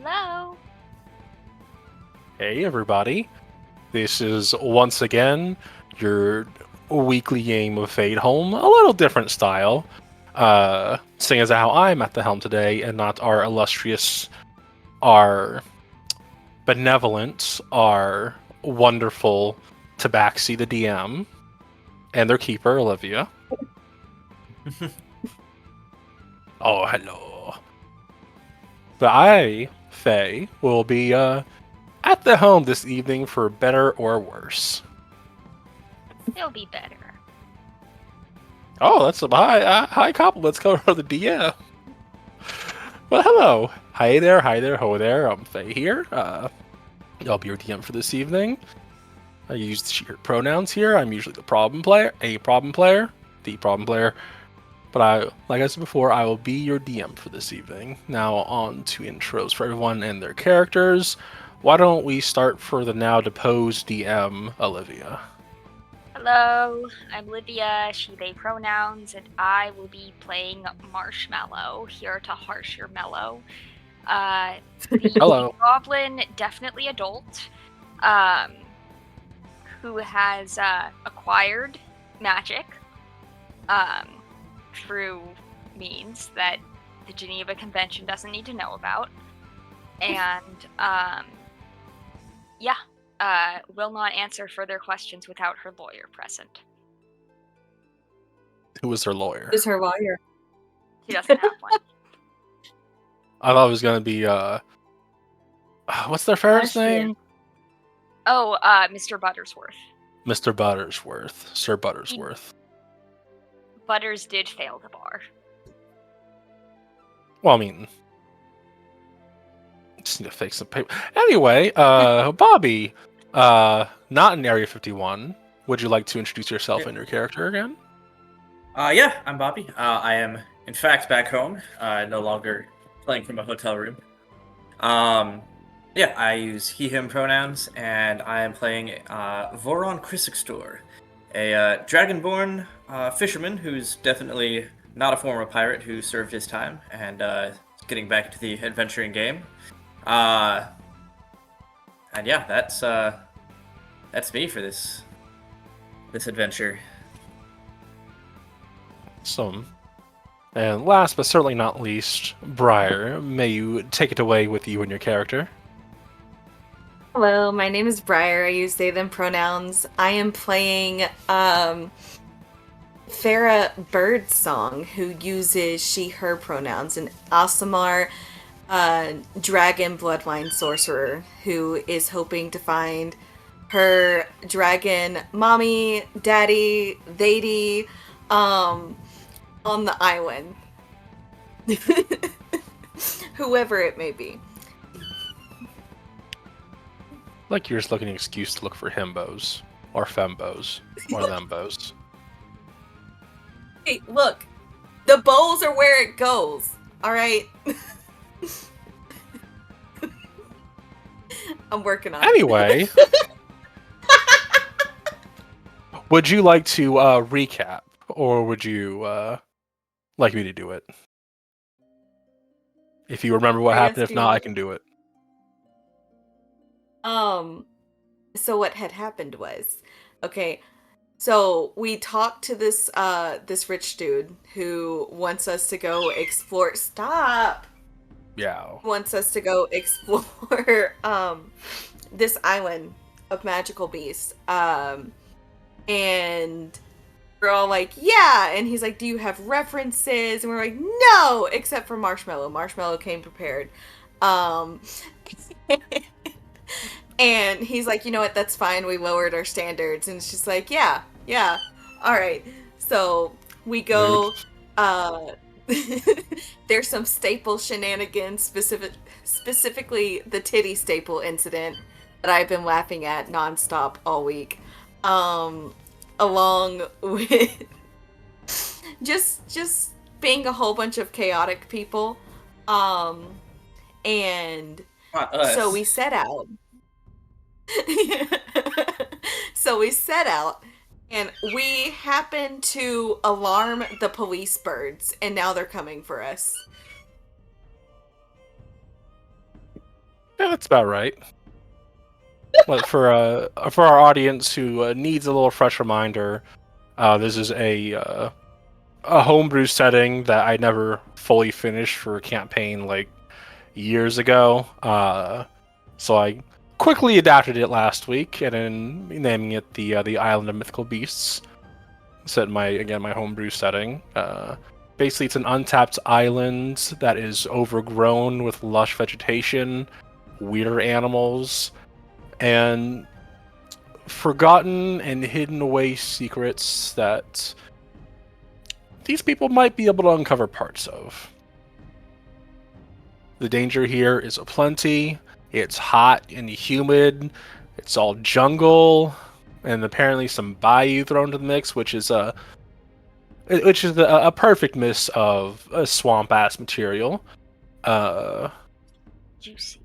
Hello. Hey everybody, this is once again your weekly game of Fade Home, a little different style. Seeing as how I'm at the helm today and not our illustrious, our benevolent, our wonderful Tabaxi the DM, and their keeper, Olivia. Oh, hello. But I, Faye, will be at the helm this evening for better or worse. It'll be better. Oh, that's some high compliments coming from the DM. Well, hello. Hi there, ho there. I'm Faye here. I'll be your DM for this evening. I use she her pronouns here. I'm usually the problem player, the problem player. But like I said before, I will be your DM for this evening. Now on to intros for everyone and their characters. Why don't we start for the now deposed DM, Olivia? Hello, I'm Livia, she, they pronouns, and I will be playing Marshmallow, here to harsh your mellow. The Hello. goblin, definitely adult, who has acquired magic through means that the Geneva Convention doesn't need to know about. And, will not answer further questions without her lawyer present. Who was her lawyer? Who's her lawyer? She doesn't have one. I thought it was gonna be what's their ferret's name? Oh, Mr. Buttersworth. Mr. Buttersworth. Sir Buttersworth. Butters did fail the bar. Well, I mean, just need to fix some paper. Anyway, Bobby, not in Area 51. Would you like to introduce yourself and your character again? Yeah, I'm Bobby. I am, in fact, back home. No longer playing from a hotel room. Yeah, I use he/him pronouns, and I am playing Voron Chrysixtor, a dragonborn fisherman who's definitely not a former pirate who served his time and getting back to the adventuring game. And yeah, that's me for this adventure. Awesome. And last but certainly not least, Briar, may you take it away with you and your character. Hello, my name is Briar. I use they, them pronouns. I am playing Farah Birdsong, who uses she, her pronouns, and Asamar, dragon bloodline sorcerer, who is hoping to find her dragon mommy, daddy, they'dy, on the island. Whoever it may be. Like you're just looking an excuse to look for himbos or fembos or thembos. Hey, look, the bows are where it goes. All right. I'm working on it. Anyway, would you like to recap, or would you like me to do it? If you remember what happened, if not, I can do it. So what had happened was, okay, so we talked to this this rich dude who wants us to go explore. Stop. Yeah. Wants us to go explore this island of magical beasts. And we're all like, yeah, and he's like, do you have references? And we're like, no, except for Marshmallow. Marshmallow came prepared. And he's like, you know what, that's fine, we lowered our standards. And it's just like, yeah, all right. So we go, there's some staple shenanigans, specifically the titty staple incident that I've been laughing at nonstop all week. Along with just being a whole bunch of chaotic people. And so we set out. And we happened to alarm the police birds, and now they're coming for us. That's about right. But for our audience who needs a little fresh reminder, this is a homebrew setting that I never fully finished for a campaign like years ago. So I quickly adapted it last week, and then naming it the Island of Mythical Beasts. Set in my homebrew setting. Basically, it's an untapped island that is overgrown with lush vegetation, weird animals, and forgotten and hidden away secrets that these people might be able to uncover parts of. The danger here is aplenty. It's hot and humid. It's all jungle, and apparently some bayou thrown into the mix, which is a perfect mix of a swamp ass material. Juicy.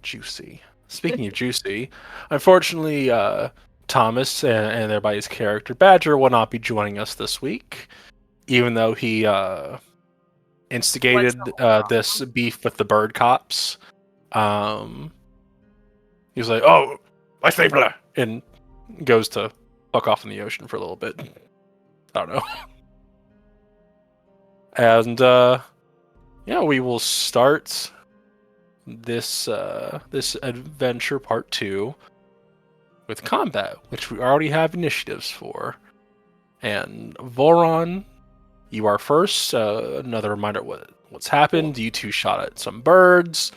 Juicy. Speaking of juicy, unfortunately, Thomas and everybody's character Badger will not be joining us this week, even though he instigated this beef with the bird cops. He was like, "Oh, my favorite," and goes to fuck off in the ocean for a little bit. I don't know. And yeah, we will start this adventure part 2 with combat, which we already have initiatives for. And Voron, you are first. Another reminder what's happened. You two shot at some birds.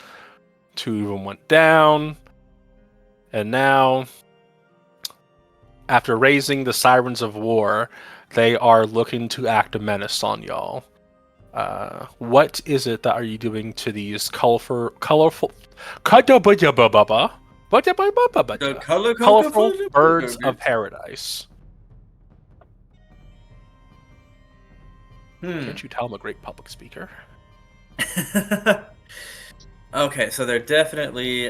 2 of them went down. And now, after raising the sirens of war, they are looking to act a menace on y'all. What is it that are you doing to these colorful birds of paradise? Can't you tell I'm a great public speaker? Okay, so they're definitely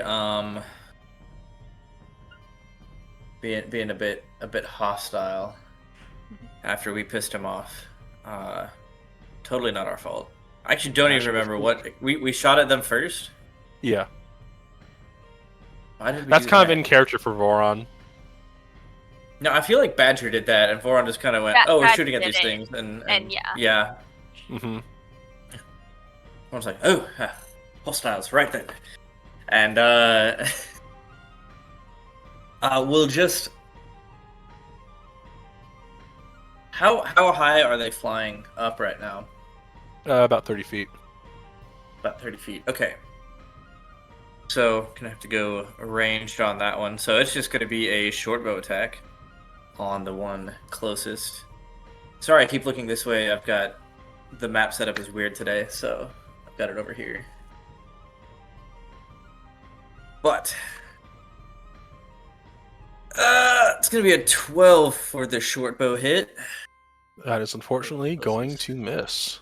being a bit hostile after we pissed him off. Totally not our fault. I actually don't even remember what we shot at them first. Yeah. Why did we That's do kind that? of in character for Voron. No, I feel like Badger did that, and Voron just kind of went, "Oh, we're shooting at these things," and yeah. Mm-hmm. I was like, "Oh, hostiles, right then," and we'll just. How high are they flying up right now? About 30 feet. About 30 feet. Okay. So, gonna have to go ranged on that one. So it's just gonna be a short bow attack on the one closest. Sorry, I keep looking this way. I've got the map setup is weird today, so I've got it over here. But it's gonna be a 12 for the short bow hit. That is unfortunately going to miss.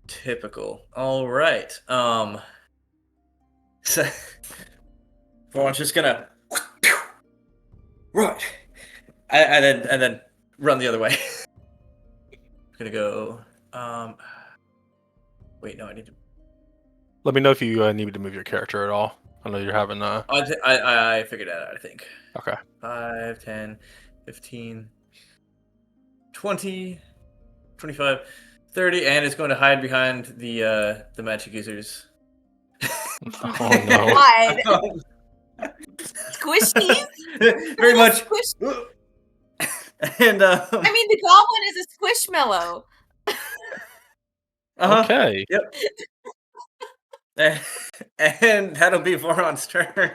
Typical. All right. So everyone's just gonna right, and then run the other way. Gonna go. Wait, no, I need to. Let me know if you need to move your character at all. I know you're having I figured that out, I think. Okay. 5, 10, 15, 20, 25, 30, and it's going to hide behind the magic users. Oh no. God. Squishies? Very much. Squish- And I mean, the goblin is a squishmallow. Okay. Yep. And that'll be Voron's turn.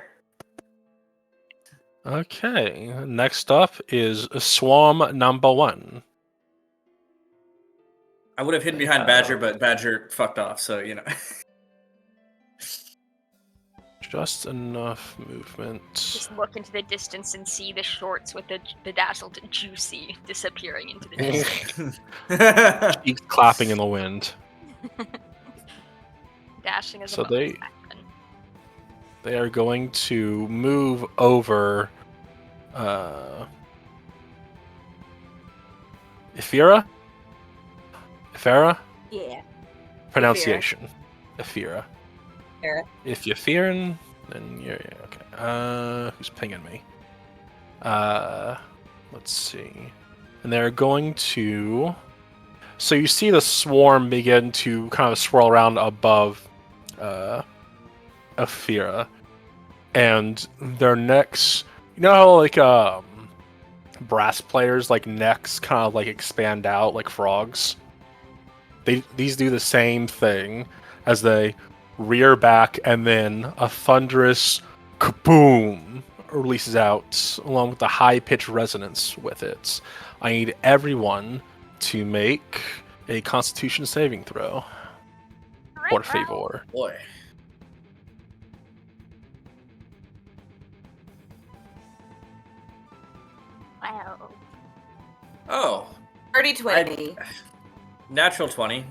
Okay. Next up is Swarm number 1. I would have hidden behind Badger, but Badger fucked off, so you know. Just enough movement. Just look into the distance and see the shorts with the bedazzled juicy disappearing into the distance. Cheeks clapping in the wind. Dashing as So a bonus action. They are going to move over Ephira? Yeah. Pronunciation. Ephira. If you're fearing, then you're okay. Who's pinging me? Let's see. And they're going to. So you see the swarm begin to kind of swirl around above Aphira, and their necks. You know how like brass players like necks kind of like expand out like frogs. These do the same thing as they rear back, and then a thunderous kaboom releases out along with the high pitched resonance with it. I need everyone to make a Constitution saving throw. Por favor. Boy. Wow. Oh, 30-20. natural 20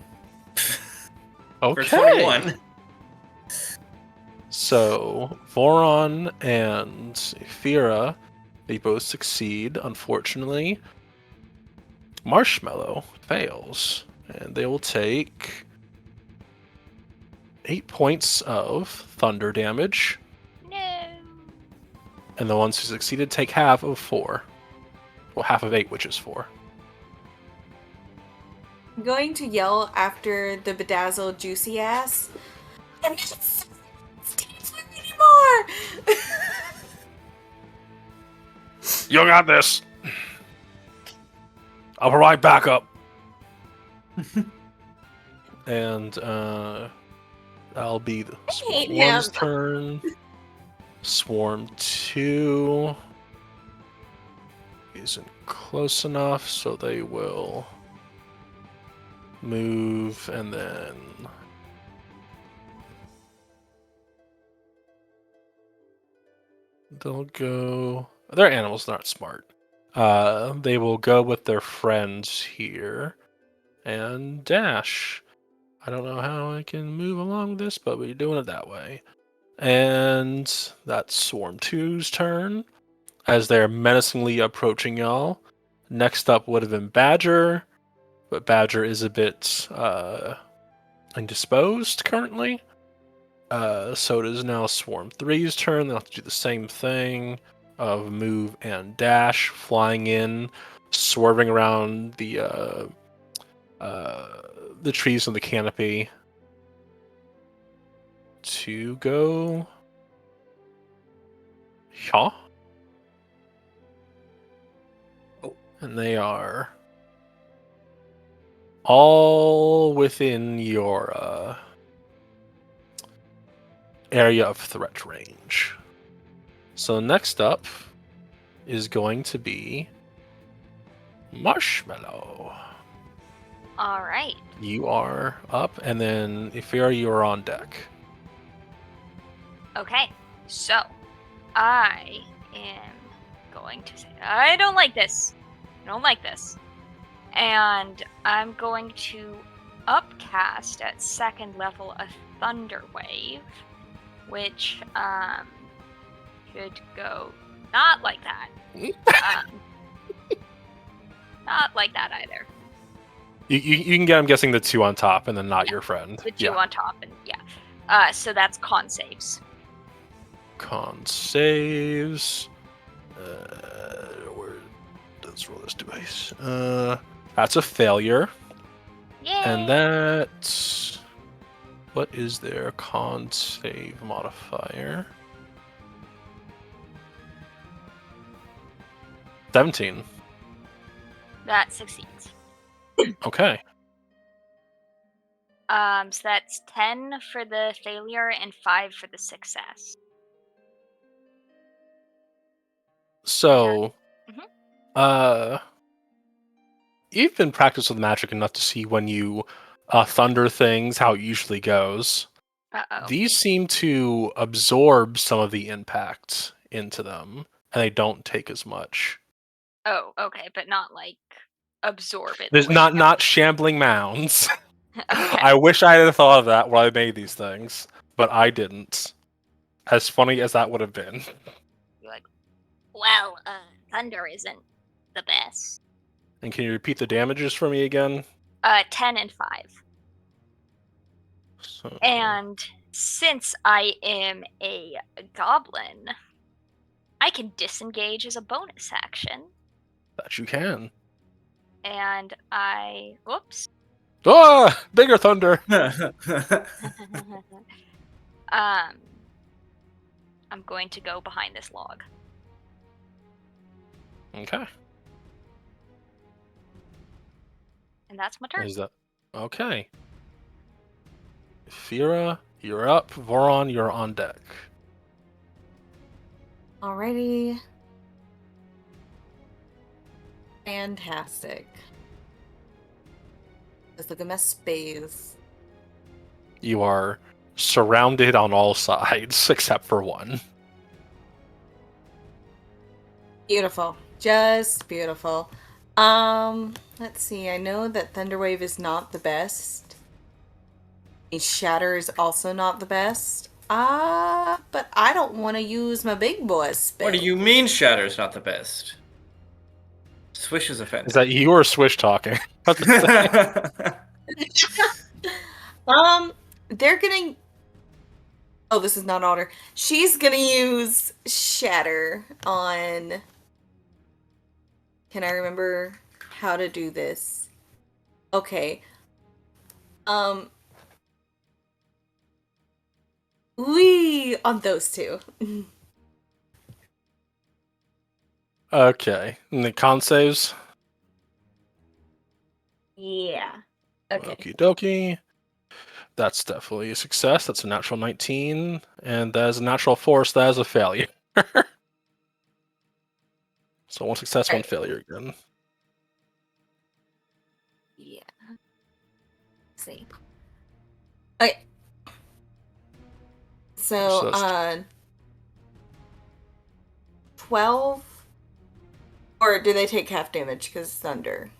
Okay. for 21. So, Voron and Fira, they both succeed, unfortunately. Marshmallow fails, and they will take 8 points of thunder damage, No. and the ones who succeeded take half of 4. Well, half of 8, which is 4. I'm going to yell after the bedazzled juicy ass. I'm not Stanford anymore! You got this! I'll provide backup! And, that'll be the hate Swarm 1's him. turn. Swarm 2 isn't close enough, so they will move, and then they'll go. Their animals aren't smart. They will go with their friends here and dash. I don't know how I can move along this, but we're doing it that way. And that's Swarm 2's turn as they're menacingly approaching y'all. Next up would have been Badger, but Badger is a bit indisposed currently. So it is now Swarm 3's turn. They'll have to do the same thing of move and dash, flying in, swerving around the trees on the canopy to go. Yeah. Oh. And they are all within your area of threat range. So next up is going to be Marshmallow. All right. You are up, and then Ifira, you are on deck. Okay. So, I am going to say, I don't like this. I don't like this. And I'm going to upcast at 2nd level a Thunder Wave, which could go not like that. Not like that either. You can get, I'm guessing, the 2 on top, and then not your friend. The 2 on top, and yeah. So that's con saves. Con saves. Where does roll this device? That's a failure. Yay! And that. What is their con save modifier? 17. That succeeds. Okay. So that's 10 for the failure and 5 for the success. So, Mhm. You've been practiced with magic enough to see when you thunder things how it usually goes. Uh-oh. These seem to absorb some of the impact into them, and they don't take as much. Oh, okay, but not like absorb it. There's the way not shambling mounds. Okay. I wish I had thought of that while I made these things, but I didn't. As funny as that would have been. You're like, well, thunder isn't the best. And can you repeat the damages for me again? 10 and 5. So, And since I am a goblin, I can disengage as a bonus action. That you can. And I. Whoops. Ah! Bigger thunder! I'm going to go behind this log. Okay. And that's my turn. Is that okay? Fira, you're up. Voron, you're on deck. Alrighty. Fantastic. Let's look at my space. You are surrounded on all sides except for one. Beautiful. Just beautiful. Let's see. I know that Thunderwave is not the best. Shatter is also not the best. But I don't want to use my big boy spell. What do you mean Shatter's not the best? Swish is offended. Is that you or Swish talking? What to say? They're getting. Oh, this is not order. She's gonna use Shatter on. Can I remember how to do this? Okay. We on those two. Okay. And the con saves? Yeah. Okay. Okie dokie. That's definitely a success. That's a natural 19. And that is a natural force. That is a failure. So one success, one Right. failure again. Yeah. Let's see. Okay. So, So 12? Or do they take half damage because it's thunder?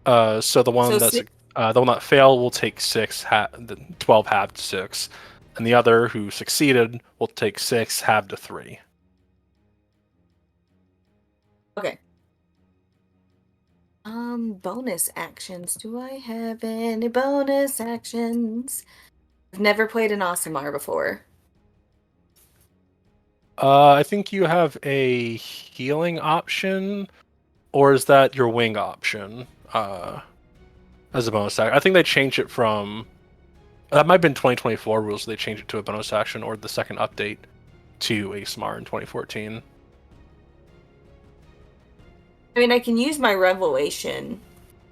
so the one So that's six- the one that failed will take 12 halved to 6. And the other who succeeded will take 6 halved to 3. Okay. Bonus actions. Do I have any bonus actions? I've never played an Aasimar before. I think you have a healing option, or is that your wing option? As a bonus action, I think they changed it from. That might have been 2024 rules. So they changed it to a bonus action, or the second update to ASMR in 2014. I mean, I can use my revelation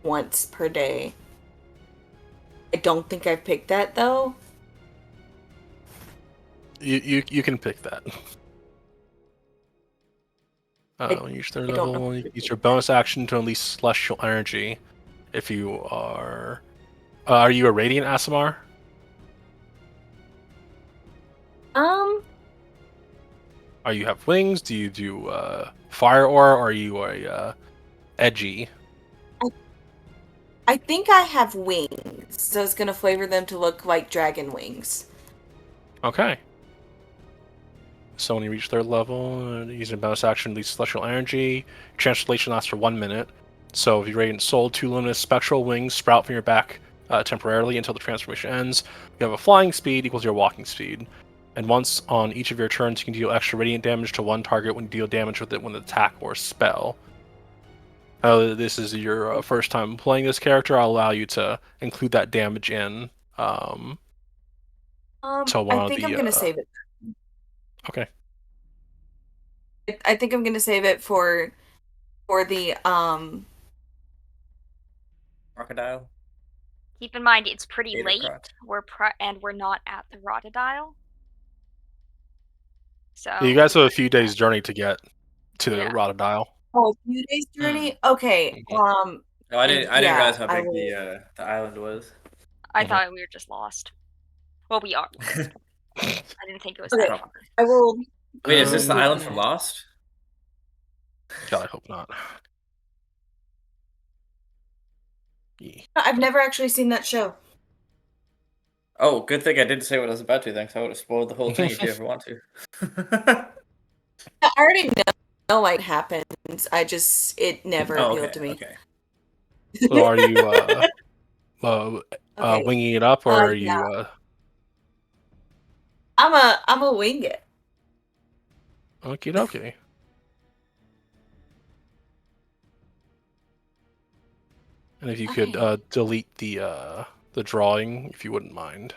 once per day. I don't think I've picked that though. You can pick that. When you reach their I don't know level, if you I use picked your that. bonus action to unleash celestial energy. If you are. Are you a radiant Asimar? Are you have wings? Do you do fire aura, or are you a edgy? I think I have wings, so it's gonna flavor them to look like dragon wings. Okay. So when you reach their level, using a bonus action, release celestial energy. Transformation lasts for 1 minute. So if you radiant soul, 2 luminous spectral wings sprout from your back temporarily until the transformation ends. You have a flying speed equals your walking speed. And once on each of your turns, you can deal extra radiant damage to one target when you deal damage with it with an attack or spell. This is your first time playing this character. I'll allow you to include that damage in. To one I of think I'm the. gonna save it. Okay. I think I'm gonna save it for the Crocodile. Keep in mind, it's pretty Gator late. croc. And we're not at the Rotodile. So You guys have we're a few days' journey to get to the Yeah. Rotodile. a few days journey. Okay. Mhm. Oh, I didn't Yeah, realize how I big will. the island was. I Mhm. thought we were just lost. Well, we are lost. I didn't think it was Okay. that far. I will. Wait, is this the Um, island from Lost? God, I hope not. Yeah. I've never actually seen that show. Oh, good thing I didn't say what I was about to then, because I would have spoiled the whole thing if you ever want to. I already know what happens. It never Oh, appealed okay, to me. okay. So are you Okay. winging it up, or are Yeah. you? I'm a wing it. Okie dokie. And if you could Okay. delete the drawing, if you wouldn't mind.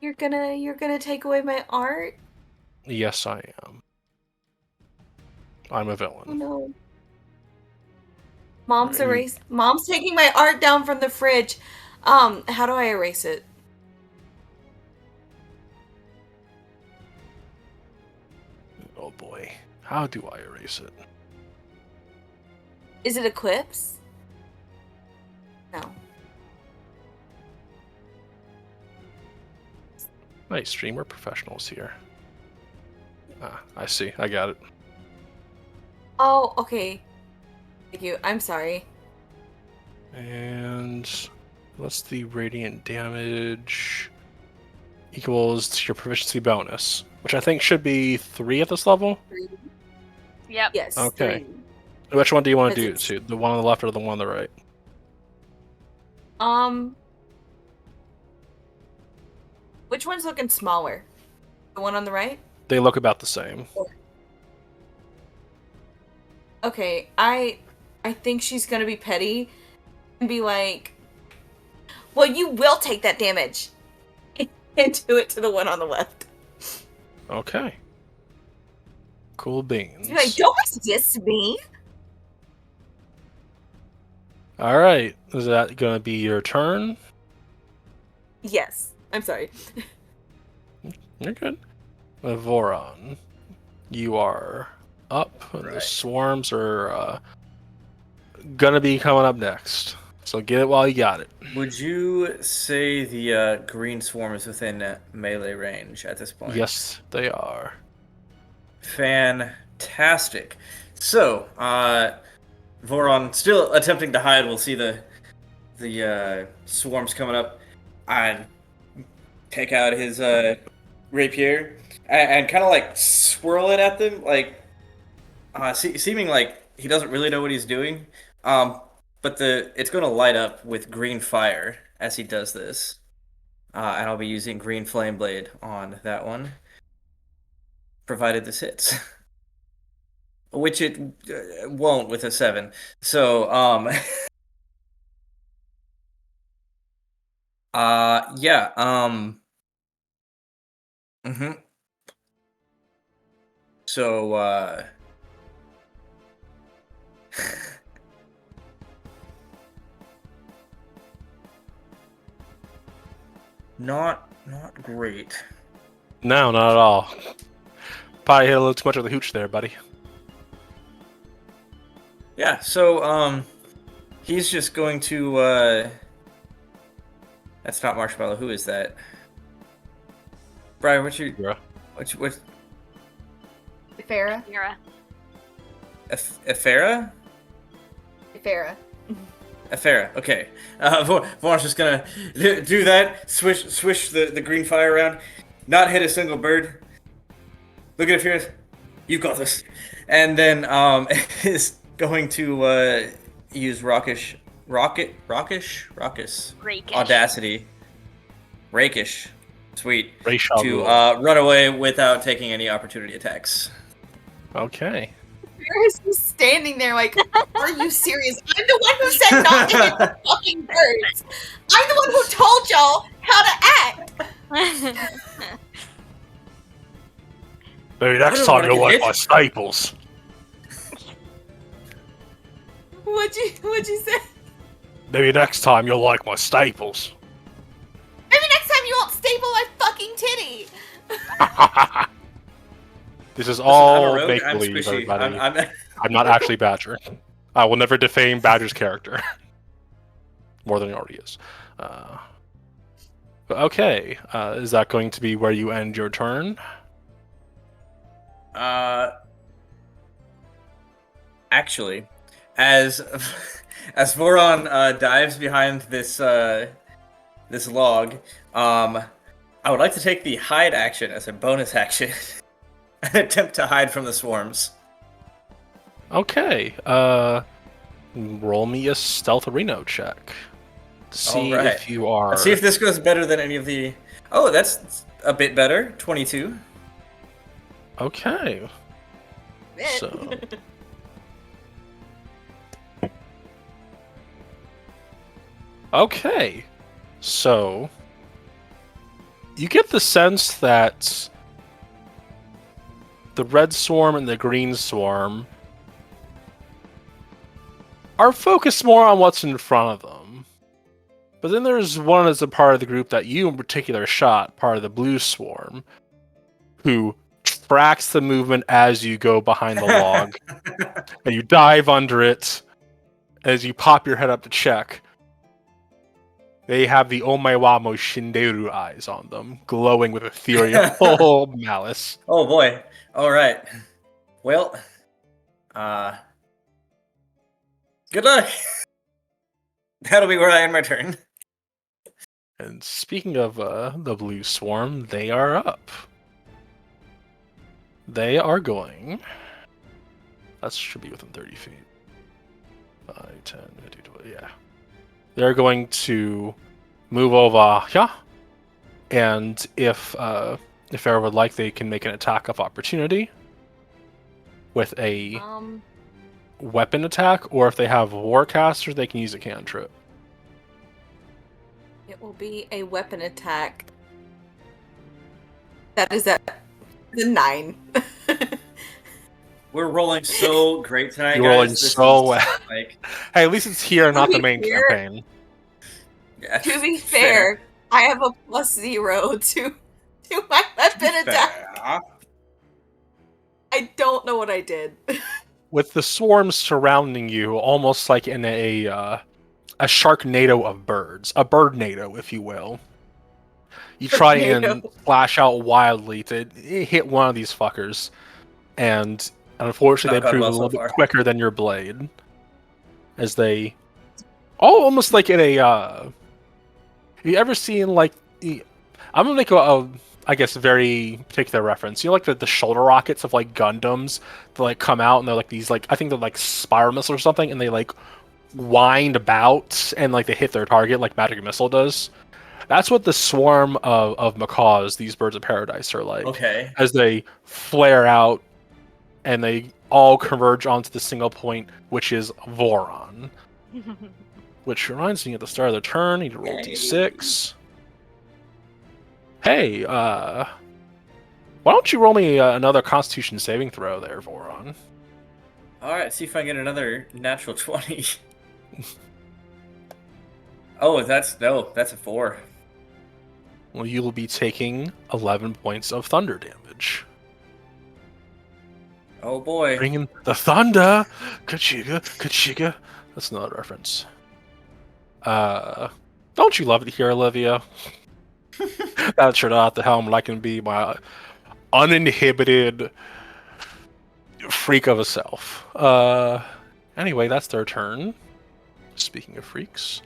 You're gonna take away my art? Yes, I am. I'm a Oh villain. no. You, Mom's taking my art down from the fridge. How do I erase it? oh boy, how do I erase it? Is it Eclipse? No. Nice, streamer professionals here. Ah, I see. I got it. Oh, okay. Thank you. I'm sorry. And what's the radiant damage? Equals to your proficiency bonus, which I think should be 3 at this level. 3. Yep. Yes. Okay. 3. Which one do you want to Because do? it's- To the one on the left or the one on the right? Which one's looking smaller? The one on the right? They look about the same. Okay, I think she's gonna be petty and be like, well, you will take that damage. And do it to the one on the left. Okay. Cool beans. Be like, don't resist me. All right. Is that going to be your turn? Yes. I'm sorry. You're good. Voron, you are up. The Right. swarms are gonna be coming up next. So get it while you got it. Would you say the green swarm is within melee range at this point? Yes, they are. Fantastic. So, Voron still attempting to hide. We'll see the swarms coming up. And take out his rapier and kind of like swirl it at them, like seeming like he doesn't really know what he's doing. But it's going to light up with green fire as he does this, and I'll be using green flame blade on that one, provided this hits, which it won't with a 7. So yeah. Mhm. So, not great. No, not at all. Probably hit a little too much of the hooch there, buddy. Yeah, so, he's just going to, that's not Marshmallow, who is that? Brian, what's Yeah. Farah. Mira. Afera? Farah. Afera, okay. Vaughn's just gonna do that, swish the green fire around, not hit a single bird. Look at Afera, you got this. And then, is going to, use Raucous Rakish. Audacity. Rakish. Sweet. Ray shall To, rule. run away without taking any opportunity attacks. Okay. Farah's just standing there like, are you serious? I'm the one who said not to hit the fucking birds. I'm the one who told y'all how to act. Maybe next don't time wanna you'll get like hit. my staples. What'd you say? Maybe next time you'll like my staples. Maybe next time you won't staple my fucking titty. This is Listen, I'm a all rogue, make I'm believe, squishy. everybody. I'm I'm not actually Badger. I will never defame Badger's character. More than he already is. But okay, is that going to be where you end your turn? Actually, as Voron dives behind this this log, I would like to take the hide action as a bonus action and attempt to hide from the swarms. Okay, roll me a stealth reno check. To see Alright. if you are... Let's see if this goes better than any of the Oh, that's a bit better. 22. Okay. So, okay. So, you get the sense that the red swarm and the green swarm are focused more on what's in front of them. But then there's one as a part of the group that you in particular shot, part of the blue swarm, who tracks the movement as you go behind the log, and you dive under it as you pop your head up to check. They have the Omaiwamo Shinderu eyes on them, glowing with ethereal malice. Oh boy. All right. Well, good luck. That'll be where I end my turn. And speaking of the blue swarm, they are up. They are going. That should be within 30 feet. 5, 10, 15, 20, yeah. They're going to move over here. And if Farrah would like, they can make an attack of opportunity with a weapon attack, or if they have Warcaster, they can use a cantrip. It will be a weapon attack. That is at the 9. We're rolling so great tonight, You're guys. rolling This so is, well. Like, Hey, at least it's here, not the be main fair- campaign. yeah, To be fair, I have a +0 to my weapon attack. fair. I don't know what I did. With the swarms surrounding you, almost like in a Sharknado of birds, a birdnado, if you will. You try and Birdnado. flash out wildly to hit one of these fuckers, and unfortunately, Not they gone prove well a little so bit far. quicker than your blade, as they almost like in a. Have you ever seen like? I'm gonna make I guess very particular reference. You know, like the shoulder rockets of like Gundams that like come out and they're like these like I think they're like spiral missiles or something, and they like wind about and like they hit their target like Magic Missile does. That's what the swarm of macaws, these birds of paradise, are like. Okay. As they flare out and they all converge onto the single point, which is Voron. Which reminds me, at the start of the turn, you need to roll d6. Hey, why don't you roll me another Constitution saving throw there, Voron? All right. See if I get another natural 20. Oh, that's a 4. Well, you will be taking 11 points of thunder damage. Oh boy. Bringing the thunder! Kachiga, Kachiga. That's another reference. Don't you love it here, Olivia? That's you're not the helm, I can be my uninhibited freak of a self. Anyway, that's their turn. Speaking of freaks.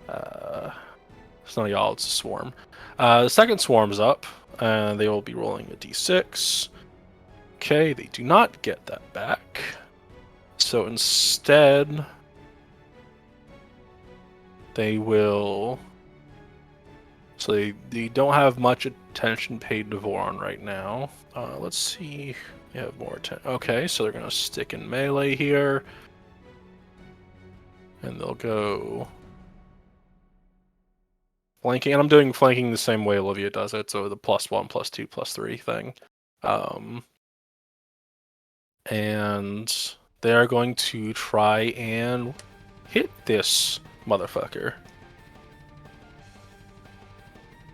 It's not y'all, it's a swarm. The second swarm's up, and they will be rolling a d6. Okay, they do not get that back. So instead, they will... So they don't have much attention paid to Voron right now. Let's see. They have more attention. Okay, so they're going to stick in melee here. And they'll go... Flanking, and I'm doing flanking the same way Olivia does it, so the +1, +2, +3 thing. And they're going to try and hit this motherfucker.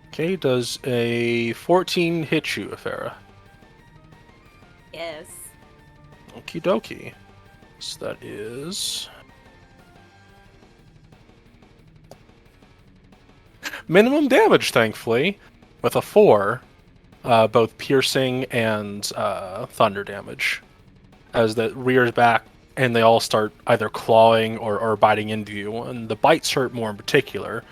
Okay, does a 14 hit you, Farrah? Yes. Okie dokie. So that is... minimum damage, thankfully, with a 4, both piercing and thunder damage. As that rears back and they all start either clawing or biting into you, and the bites hurt more in particular.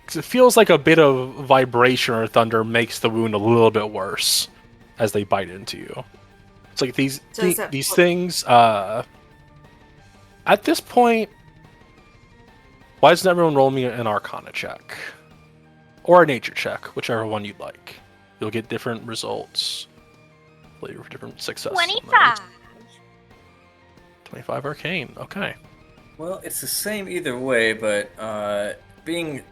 Because it feels like a bit of vibration or thunder makes the wound a little bit worse as they bite into you. It's like these things. At this point, why doesn't everyone roll me an Arcana check? or a nature check, whichever one you'd like. You'll get different results, different successes. on those. 25. 25 arcane. Okay. Well, it's the same either way, but being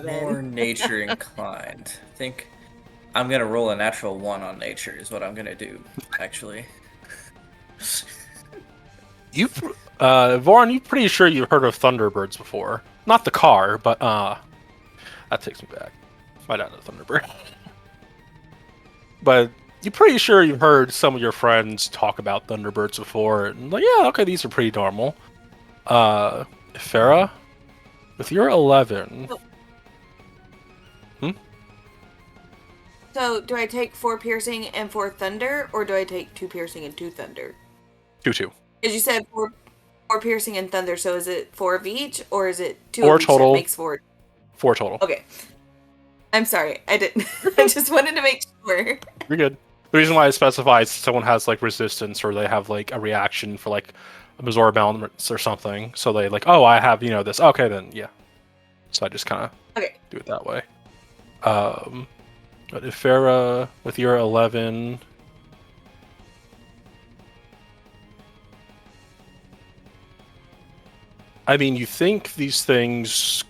more nature inclined, I think I'm gonna roll a natural 1 on nature is what I'm gonna do, actually. You've, Voron, you're pretty sure you've heard of Thunderbirds before. Not the car, but that takes me back. My dad had a Thunderbird. But you're pretty sure you've heard some of your friends talk about Thunderbirds before, and like, yeah, okay, these are pretty normal. Farah, with your 11. So, do I take 4 piercing and 4 thunder, or do I take 2 piercing and 2 thunder? 2-2. Because you said 4 piercing and thunder, so is it 4 of each, or is it 2 4 of each total. that makes 4? 4 total. Okay. I'm sorry, I didn't. I just wanted to make sure. You're good. The reason why it specifies someone has like resistance or they have like a reaction for like absorb elements or something, so they like, oh, I have this. Okay, then yeah. So I just kind of do it that way. But if Farah with your 11, I mean, you think these things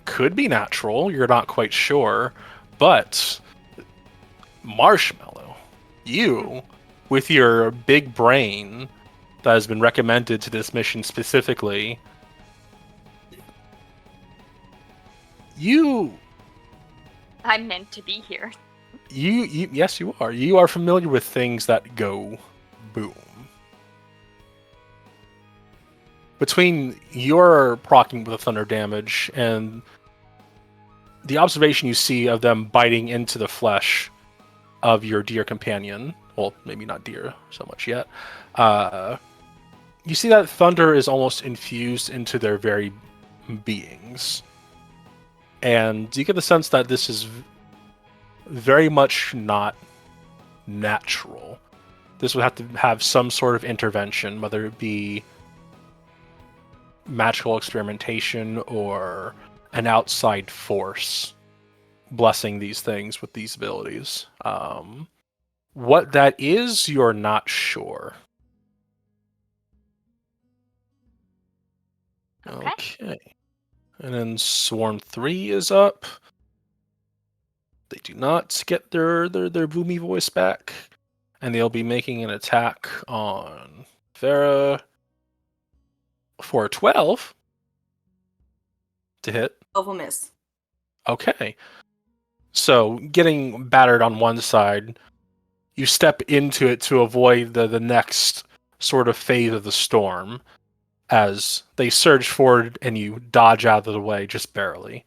could be natural. You're not quite sure, but Marshmallow, you, with your big brain that has been recommended to this mission specifically, I'm meant to be here. Yes, you are. You are familiar with things that go boom. Between your proccing with the thunder damage and the observation you see of them biting into the flesh of your deer companion, well, maybe not deer so much yet, you see that thunder is almost infused into their very beings. And you get the sense that this is very much not natural. This would have to have some sort of intervention, whether it be magical experimentation or an outside force blessing these things with these abilities. What that is, you're not sure. Okay. And then Swarm 3 is up. They do not get their boomy voice back. And they'll be making an attack on Farah for 12 to hit. 12 will miss. Okay. So getting battered on one side, you step into it to avoid the next sort of phase of the storm as they surge forward and you dodge out of the way just barely.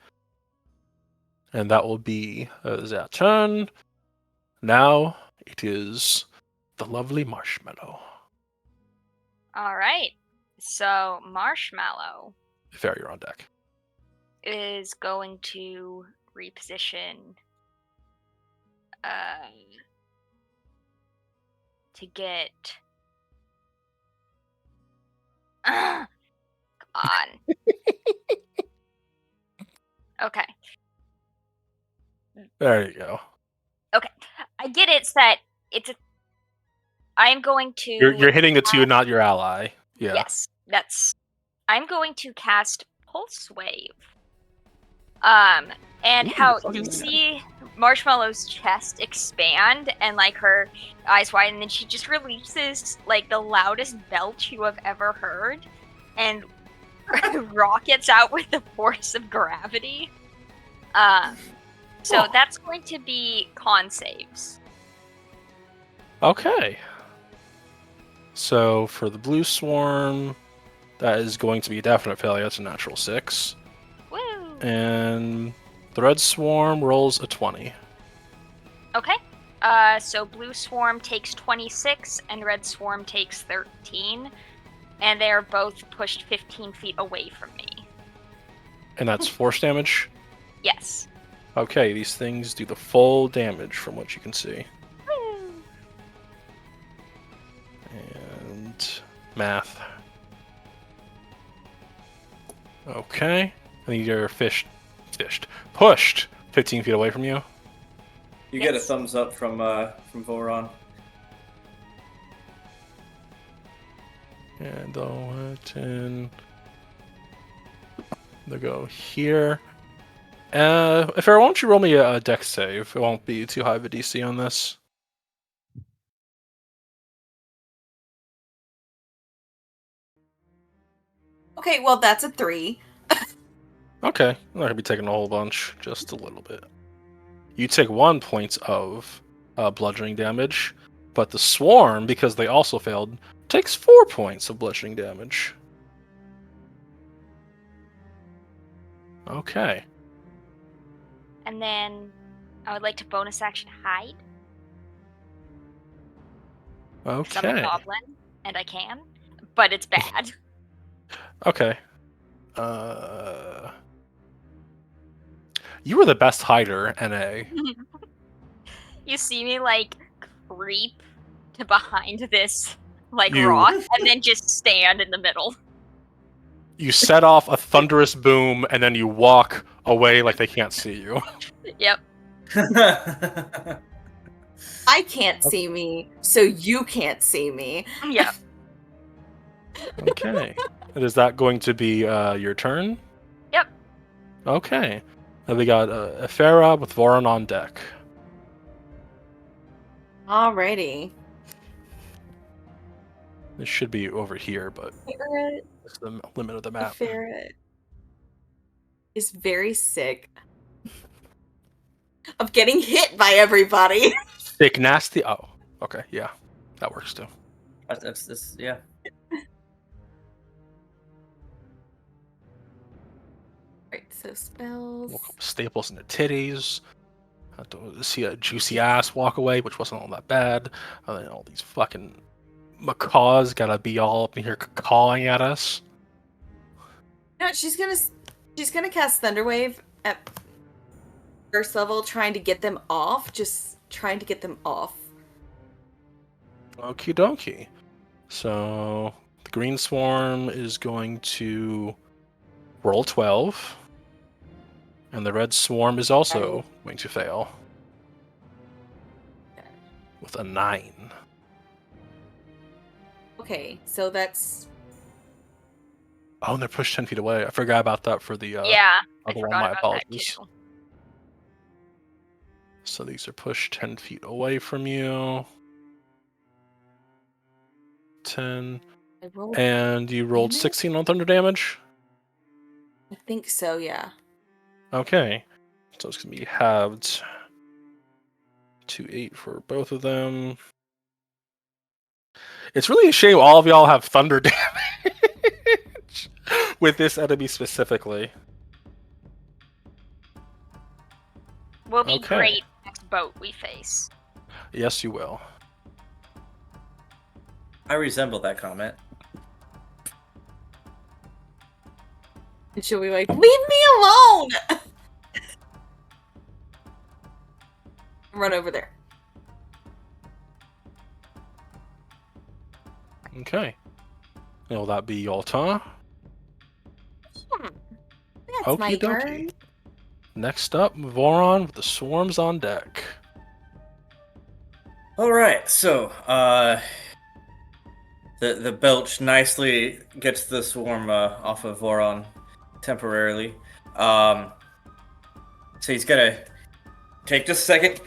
And that will be that turn. Now it is the lovely Marshmallow. All right. So Marshmallow Fair, you're on deck. is going to reposition to get come on. Okay. There you go. Okay. I get it. It's that it's a I'm going to You're hitting the two, not your ally. Yeah. Yes. I'm going to cast Pulse Wave. And how you see Marshmallow's chest expand and like her eyes widen, and then she just releases like the loudest belch you have ever heard, and rockets out with the force of gravity. So that's going to be con saves. Okay. So for the blue swarm, that is going to be a definite failure. It's a natural 6. Woo! And the red swarm rolls a 20. Okay. So blue swarm takes 26 and red swarm takes 13, and they are both pushed 15 feet away from me. And that's force damage? Yes. Okay, these things do the full damage from what you can see. Woo! And math. Okay. I need your fish pushed 15 feet away from you. You get a Yes. thumbs up from Voron. And I'll 10. They'll go here. If I won't you roll me a dex save? It won't be too high of a DC on this. Okay, well that's a 3. Okay, I'm not gonna be taking a whole bunch, just a little bit. You take 1 point of bludgeoning damage, but the swarm, because they also failed, takes 4 points of bludgeoning damage. Okay. And then I would like to bonus action hide. 'Cause I'm a Okay. goblin, and I can. But it's bad. Okay. You were the best hider, NA. You see me, like, creep to behind this, like, You- rock, and then just stand in the middle. You set off a thunderous boom, and then you walk away like they can't see you. Yep. I can't see me, so you can't see me. Yep. Okay. And is that going to be your turn? Yep. Okay. Then we got Ephera with Voron on deck. Alrighty. This should be over here, but Ferret, it's the limit of the map. Ferret is very sick of getting hit by everybody. Sick nasty. Oh, okay, yeah, that works too. That's yeah. Right, so spells. We'll call staples in the titties. Had to see a juicy ass walk away, which wasn't all that bad. And then all these fucking macaws gotta be all up in here cawing at us. No, she's gonna cast Thunderwave at first level, trying to get them off. Just trying to get them off. Okie dokie. So the green swarm is going to roll 12. And the red swarm is also going to fail. With a 9. Okay, so that's Oh, and they're pushed 10 feet away. I forgot about that for the Yeah, I other one. forgot My about apologies. that too. So these are pushed 10 feet away from you. 10. I rolled. And you rolled damage? 16 on thunder damage? I think so. Yeah. Okay. So it's going to be halved to 8 for both of them. It's really a shame all of y'all have thunder damage with this enemy specifically. Will be Okay. great next boat we face. Yes, you will. I resemble that comment. And she'll be like, "Leave me alone!" Run over there. Okay. Will that be your turn? That's my Okie turn. dokie. Next up, Voron with the swarms on deck. All right, so the belch nicely gets the swarm off of Voron temporarily. So he's gonna take just a second,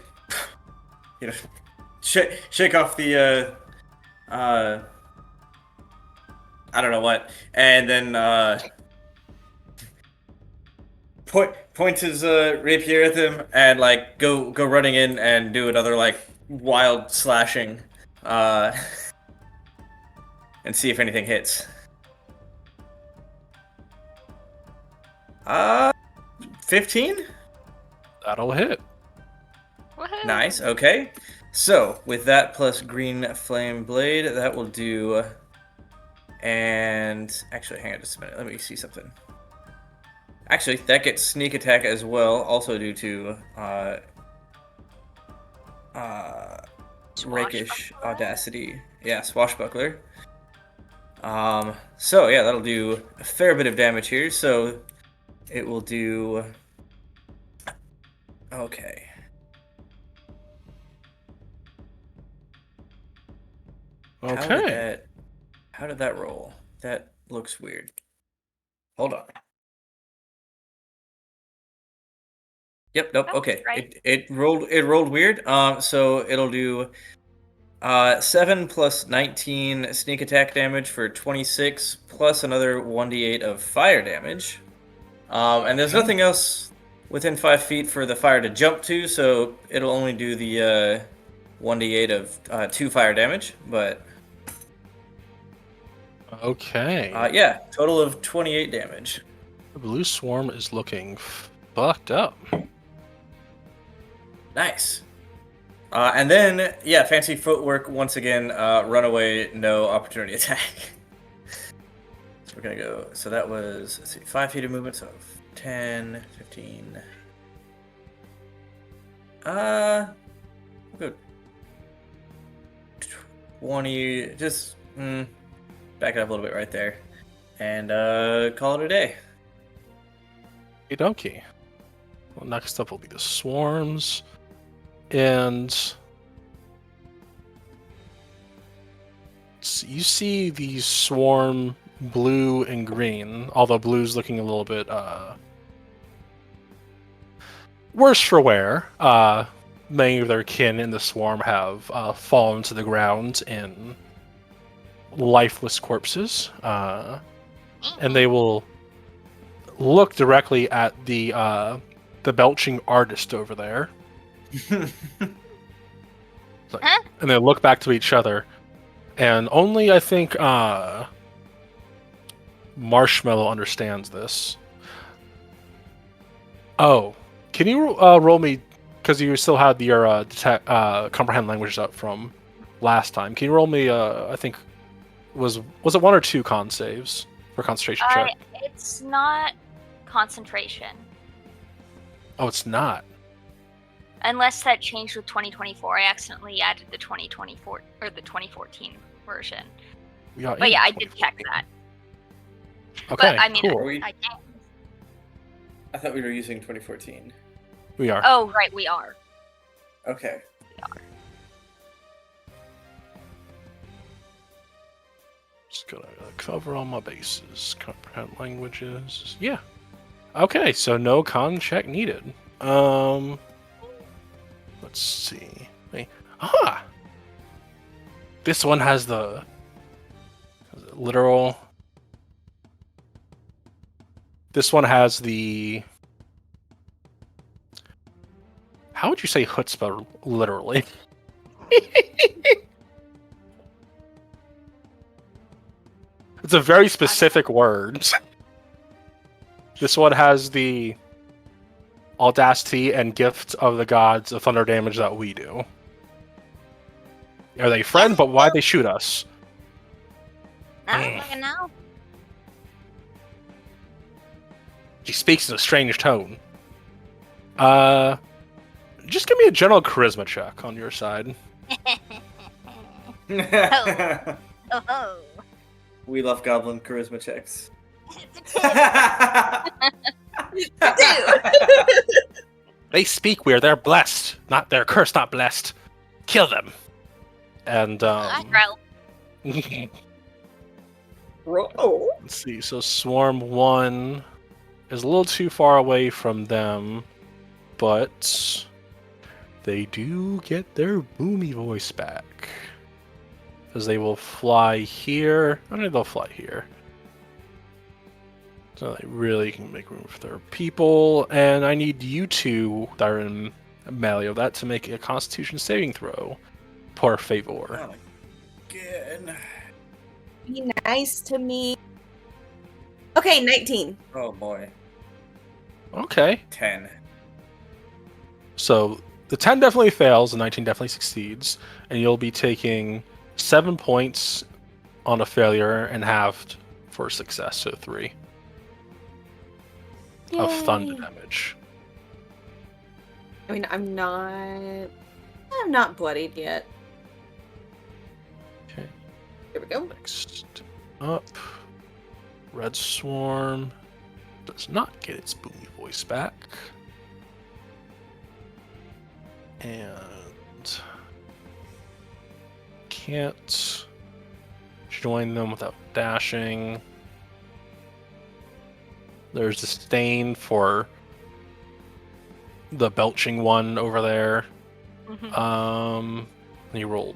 you know, shake off the I don't know what, and then point his rapier at him and like go running in and do another like wild slashing, and see if anything hits. 15? That'll hit. Woohoo! Nice, okay. So, with that plus green flame blade, that will do... And... Actually, hang on just a minute. Let me see something. Actually, that gets sneak attack as well, also due to... rakish Swashbuckler? audacity. Yeah, swashbuckler. So, yeah, that'll do a fair bit of damage here. So, it will do Okay. Okay. How did that roll? That looks weird. Hold on. Yep, nope, Oh, okay. right. It rolled weird. So it'll do 7 plus 19 sneak attack damage for 26 plus another 1d8 of fire damage. And there's Okay. nothing else within 5 feet for the fire to jump to, so it'll only do the 1d8 of 2 fire damage. But Okay. yeah, total of 28 damage. The blue swarm is looking fucked up. Nice. And then, yeah, fancy footwork once again. Runaway, no opportunity attack. So we're gonna go. So that was, let's see, 5 feet of movement, so 10, 15. We'll go 20. Just back it up a little bit right there, and call it a day. Okie. Well, next up will be the swarms. And you see these swarm blue and green, although blue's looking a little bit worse for wear. Many of their kin in the swarm have fallen to the ground in lifeless corpses, and they will look directly at the belching artist over there. Huh? And they look back to each other, and only I think Marshmallow understands this. Oh, can you roll me, because you still had your comprehend languages up from last time? Can you roll me? I think was it 1 or 2 con saves for concentration check? It's not concentration. Oh, it's not. Unless that changed with 2024. I accidentally added the 2024 or the 2014 version. But yeah, I did check that. Okay, But I mean, cool. I can. I thought we were using 2014. We are. Oh, right, we are. Okay. We are. Just gonna cover all my bases. Comprehend languages. Yeah. Okay, so no con check needed. Let's see. This one has the literal. This one has the. How would you say chutzpah literally? It's a very specific word. This one has the audacity and gift of the gods of thunder damage that we do. Are they friend? But why'd they shoot us? I don't fucking know. She speaks in a strange tone. Just give me a general charisma check on your side. Oh. We love goblin charisma checks. They speak weird. They're blessed. They're cursed, not blessed. Kill them. And, let's see. So Swarm 1 is a little too far away from them, but they do get their boomy voice back. Because they will fly here. I mean, they'll fly here. So they really can make room for their people. And I need you two that are in melee of that to make a Constitution saving throw. Por favor. Oh, again. Be nice to me. Okay, 19. Oh boy. Okay. 10. So the 10 definitely fails, the 19 definitely succeeds. And you'll be taking 7 points on a failure and halved for success, so 3 of thunder damage. I mean, I'm not bloodied yet. Okay. Here we go. Next up, Red Swarm does not get its boomy voice back. And can't join them without dashing. There's disdain for the belching one over there. He rolled.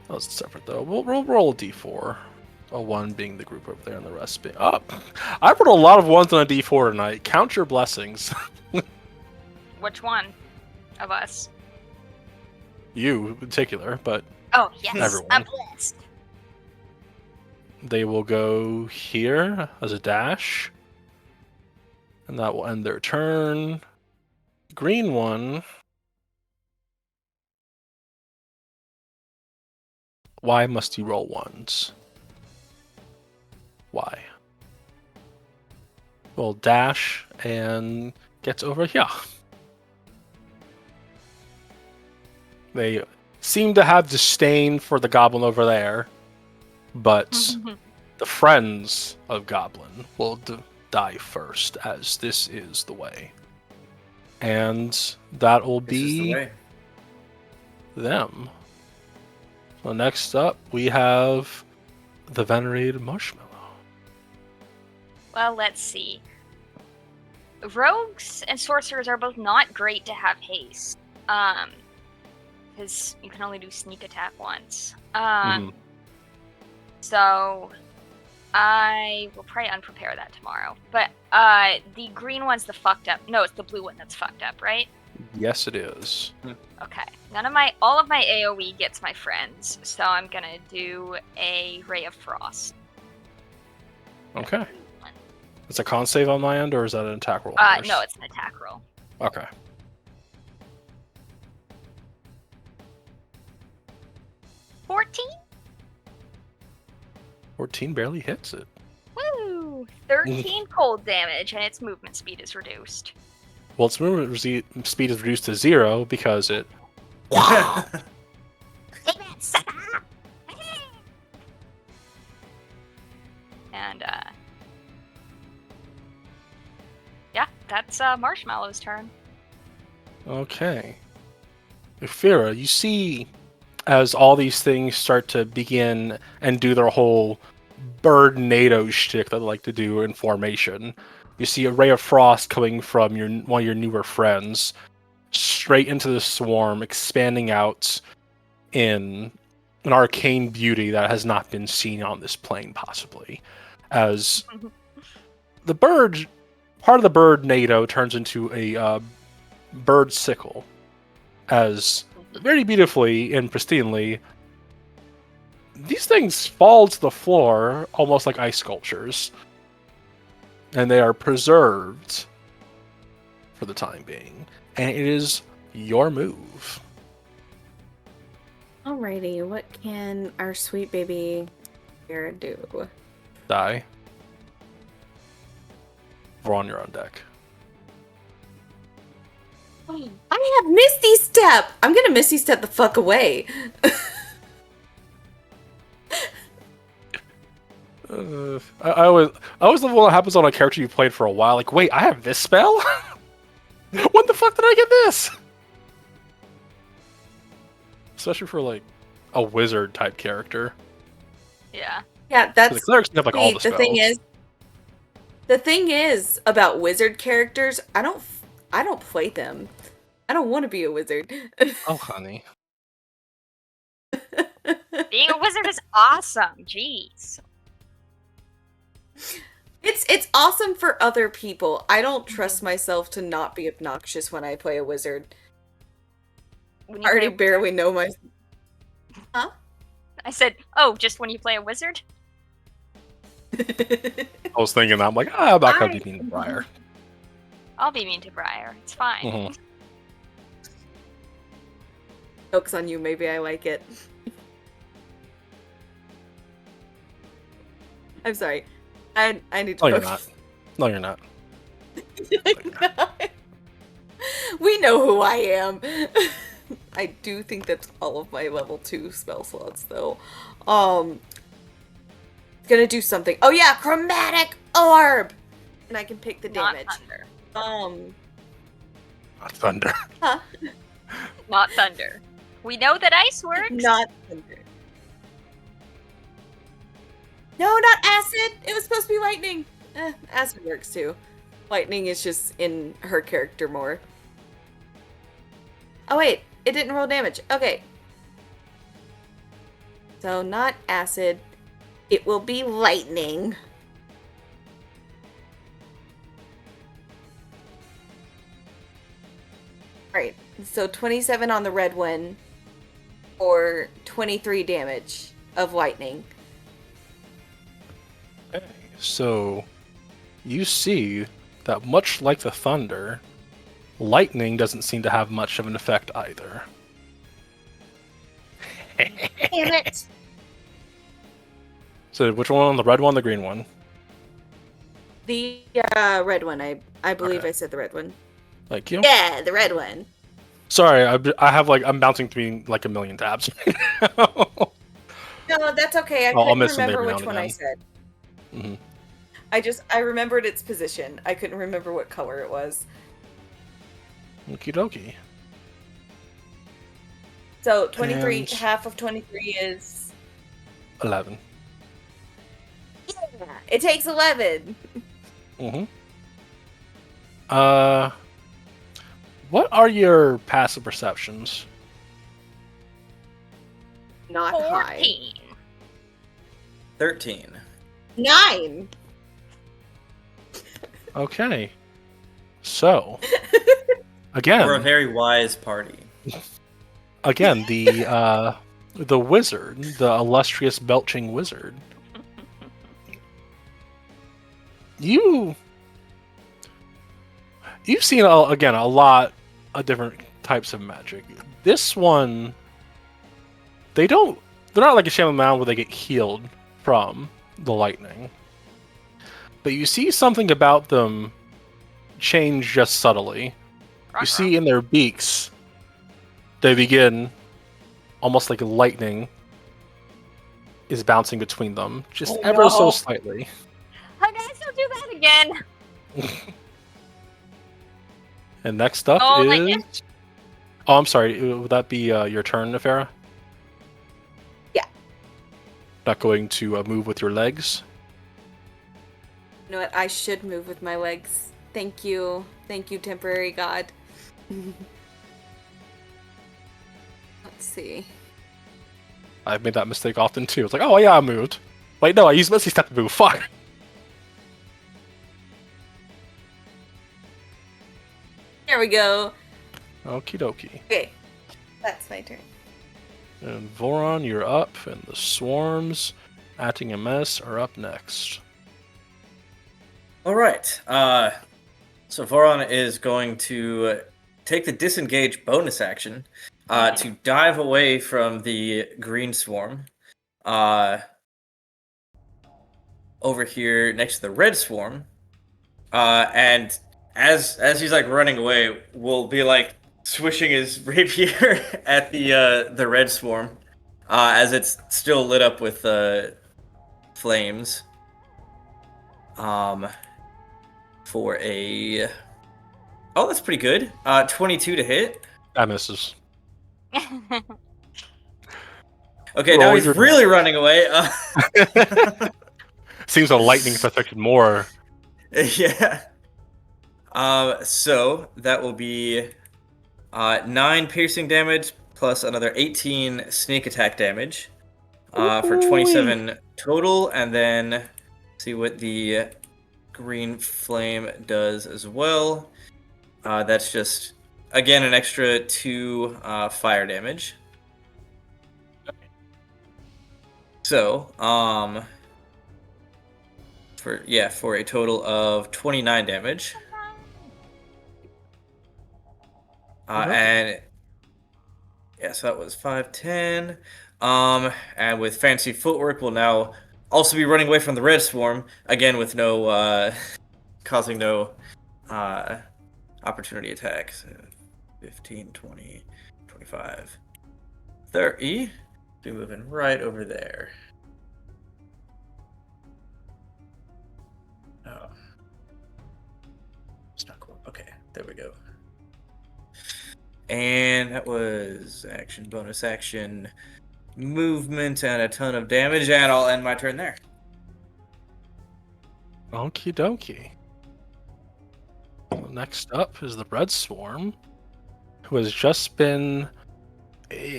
That was separate though. We'll roll a d4. A 1 being the group over there, and the rest being up. I put a lot of 1s on a d4 tonight. Count your blessings. Which one of us? You in particular, but Oh, yes. everyone. I'm blessed. They will go here as a dash. And that will end their turn. Green one. Why must you roll 1s? Why? Well, dash and gets over here. They seem to have disdain for the goblin over there, but the friends of Goblin will die first, as this is the way. And that will This is the be way. them. So next up, we have the venerated marshmallow. Well, let's see. Rogues and sorcerers are both not great to have haste. Because you can only do sneak attack once. So I will probably unprepare that tomorrow. But the green one's the fucked up. No, it's the blue one that's fucked up, right? Yes, it is. Okay. All of my AoE gets my friends, so I'm gonna do a Ray of Frost. Okay. It's a con save on my end, or is that an attack roll? No, it's an attack roll. Okay. 14? 14 barely hits it. Woo! 13 cold damage, and its movement speed is reduced. Well, its movement speed is reduced to 0 because it... And, yeah, that's Marshmallow's turn. Okay. Ufira, you see as all these things start to begin and do their whole bird NATO shtick that they like to do in formation, you see a ray of frost coming from one of your newer friends straight into the swarm, expanding out in an arcane beauty that has not been seen on this plane, possibly. As the bird, part of the bird NATO turns into a bird sickle, as very beautifully and pristinely, these things fall to the floor almost like ice sculptures, and they are preserved for the time being. And it is your move. Alrighty, what can our sweet baby here do? Die. Vron, you're on deck. I have Misty Step! I'm gonna Misty Step the fuck away. I always love when that happens on a character you played for a while. Like, wait, I have this spell? When the fuck did I get this? Especially for like a wizard type character. Yeah. Yeah, The clerics have like all the the spells. thing is about wizard characters, I don't play them. I don't want to be a wizard. Oh, honey. Being a wizard is awesome. Jeez. It's awesome for other people. I don't trust myself to not be obnoxious when I play a wizard. When I you already play- barely know my. Huh? I said, oh, just when you play a wizard? I was thinking that. I'm like, I'm not going to be mean to Briar. I'll be mean to Briar. It's fine. Mhm. Joke's on you. Maybe I like it. I'm sorry. I need to. No, you're not. No, you're not. We know who I am. I do think that's all of my level 2 spell slots, though. Gonna do something. Oh yeah, chromatic orb, and I can pick the Not damage. thunder. Not thunder. Huh? Not thunder. We know that ice works. Not thunder. No, not acid. It was supposed to be lightning. Acid works too. Lightning is just in her character more. Oh wait, it didn't roll damage. Okay. So not acid. It will be lightning. Alright, so 27 on the red one, or 23 damage of lightning. Okay, so you see that much like the thunder, lightning doesn't seem to have much of an effect either. Damn it! So which one? The red one, the green one? The red one, I believe Okay. I said the red one. Thank you. Yeah, the red one. Sorry, I have I'm bouncing between like a million tabs. Right now. No, that's okay. I I'll couldn't miss them remember every now which and one I again. said. Mhm. I remembered its position. I couldn't remember what color it was. Okie dokie. So 23, And- half of 23 is... 11. Yeah, it takes 11. Mm-hmm. What are your passive perceptions? Not high. 14. 13. 9! Okay. So, again, We're a very wise party. the wizard, the illustrious belching wizard. You've seen a lot of different types of magic. This one, they're not like a Shaman Mound where they get healed from the lightning. But you see something about them change just subtly. You see in their beaks, they begin almost like lightning is bouncing between them, just Oh, ever so no. slightly. Hi guys, don't do that again. And next up Oh, is... lightning. Oh, I'm sorry. Would that be your turn, Nefera? Yeah. Not going to move with your legs? You know what? I should move with my legs. Thank you. Thank you, temporary god. Let's see. I've made that mistake often too. It's like, oh yeah, I moved. Wait, no, I used Misty Step to move. Fuck. There we go. Okie dokie. Okay. That's my turn. And Voron, you're up, and the swarms, acting a mess, are up next. All right. So Voron is going to take the disengage bonus action to dive away from the green swarm. Over here next to the red swarm. And as he's like running away, we'll be like swishing his rapier at the red swarm as it's still lit up with flames. For a that's pretty good. 22 to hit. That misses. Okay, Roll now he's your really running away. Seems the lightning affected more. Yeah. So that will be 9 piercing damage plus another 18 sneak attack damage for 27 total, and then see what the green flame does as well. That's just again an extra 2 fire damage. So, for a total of 29 damage. And yeah, so that was 5, 10. And with fancy footwork, we'll now also be running away from the red swarm again with no causing no opportunity attacks. 15, 20, 25, 30. Be moving right over there. Oh. It's not cool. Okay, there we go. And that was action, bonus action, movement, and a ton of damage, and I'll end my turn there. Okie dokie. Next up is the Red Swarm, who has just been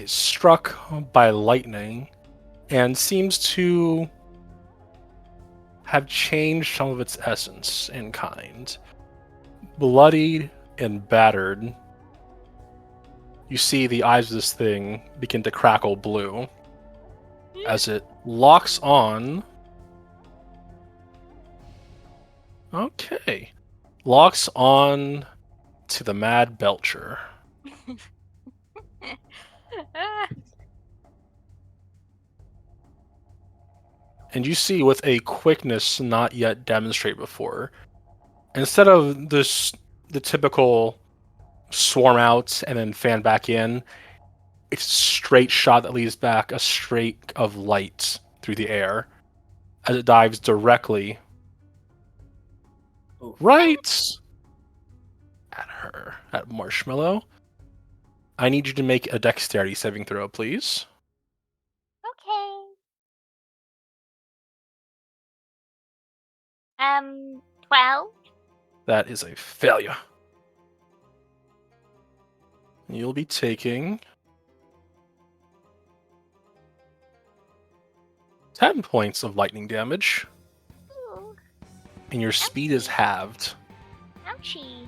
struck by lightning and seems to have changed some of its essence and kind. Bloodied and battered, you see the eyes of this thing begin to crackle blue as it locks on. Okay. Locks on to the Mad Belcher. And you see with a quickness not yet demonstrated before, instead of the typical swarm out and then fan back in, it's a straight shot that leads back a streak of light through the air as it dives directly Ooh. right at her, at Marshmallow. I need you to make a dexterity saving throw, please. Okay. 12. That is a failure. You'll be taking 10 points of lightning damage, Ooh, and your speed is halved. ouchie.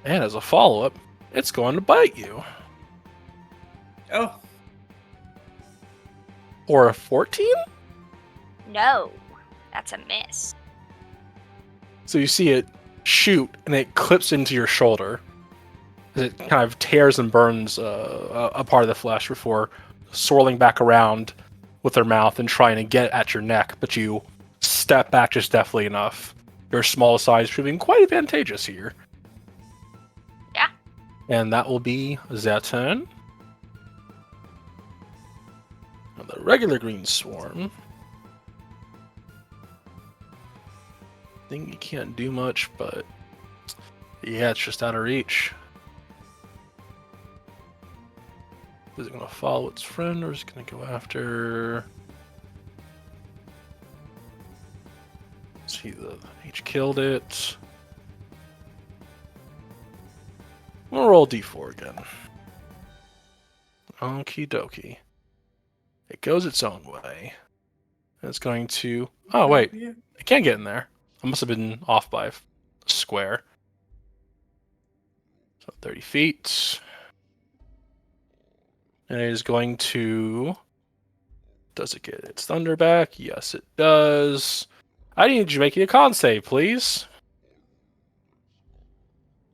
And as a follow-up, it's going to bite you. Oh, Or a 14? No, that's a miss. So you see it shoot, and it clips into your shoulder. It kind of tears and burns a part of the flesh before swirling back around with her mouth and trying to get at your neck, but you step back just deftly enough. Your small size proving quite advantageous here. Yeah. And that will be their turn. And the regular green swarm. I think you can't do much, but yeah, it's just out of reach. Is it going to follow its friend, or is it going to go after... See, the H killed it. We'll roll d4 again. Okie dokie. It goes its own way. And it's going to... Oh, wait. yeah. It can't get in there. I must have been off by a square. So 30 feet. And it is going to... Does it get its thunder back? Yes, it does. I need you to make a con save, please.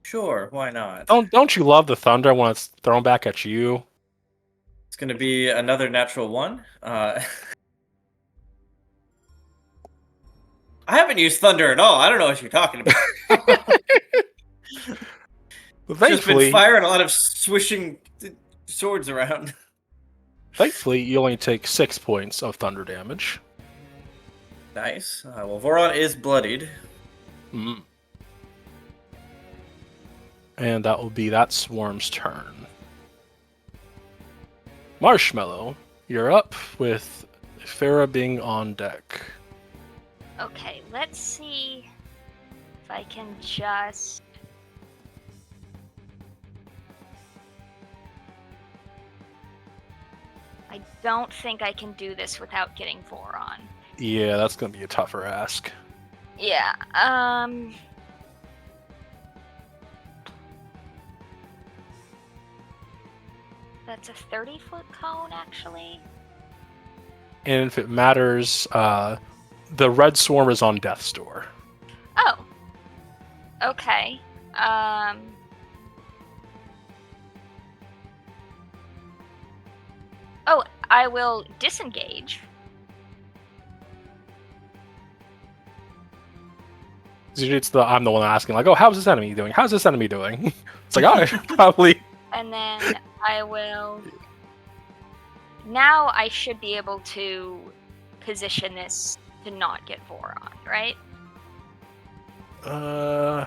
Sure, why not? Don't you love the thunder when it's thrown back at you? It's going to be another natural one. I haven't used thunder at all. I don't know what you're talking about. Well, Just been thankfully, firing a lot of swishing swords around. thankfully, you only take 6 points of thunder damage. Nice. Well, Voron is bloodied. Mm. And that will be that swarm's turn. Marshmallow, you're up with Farah being on deck. Okay, let's see if I can just... I don't think I can do this without getting Voron. Yeah, that's going to be a tougher ask. Yeah, that's a 30-foot cone, actually. And if it matters, the red swarm is on death's door. Oh. Okay. Oh, I will disengage. It's the I'm the one asking, like, oh, how's this enemy doing? How's this enemy doing? It's like, oh, probably. And then I will... Now I should be able to position this to not get Voron, right? Uh,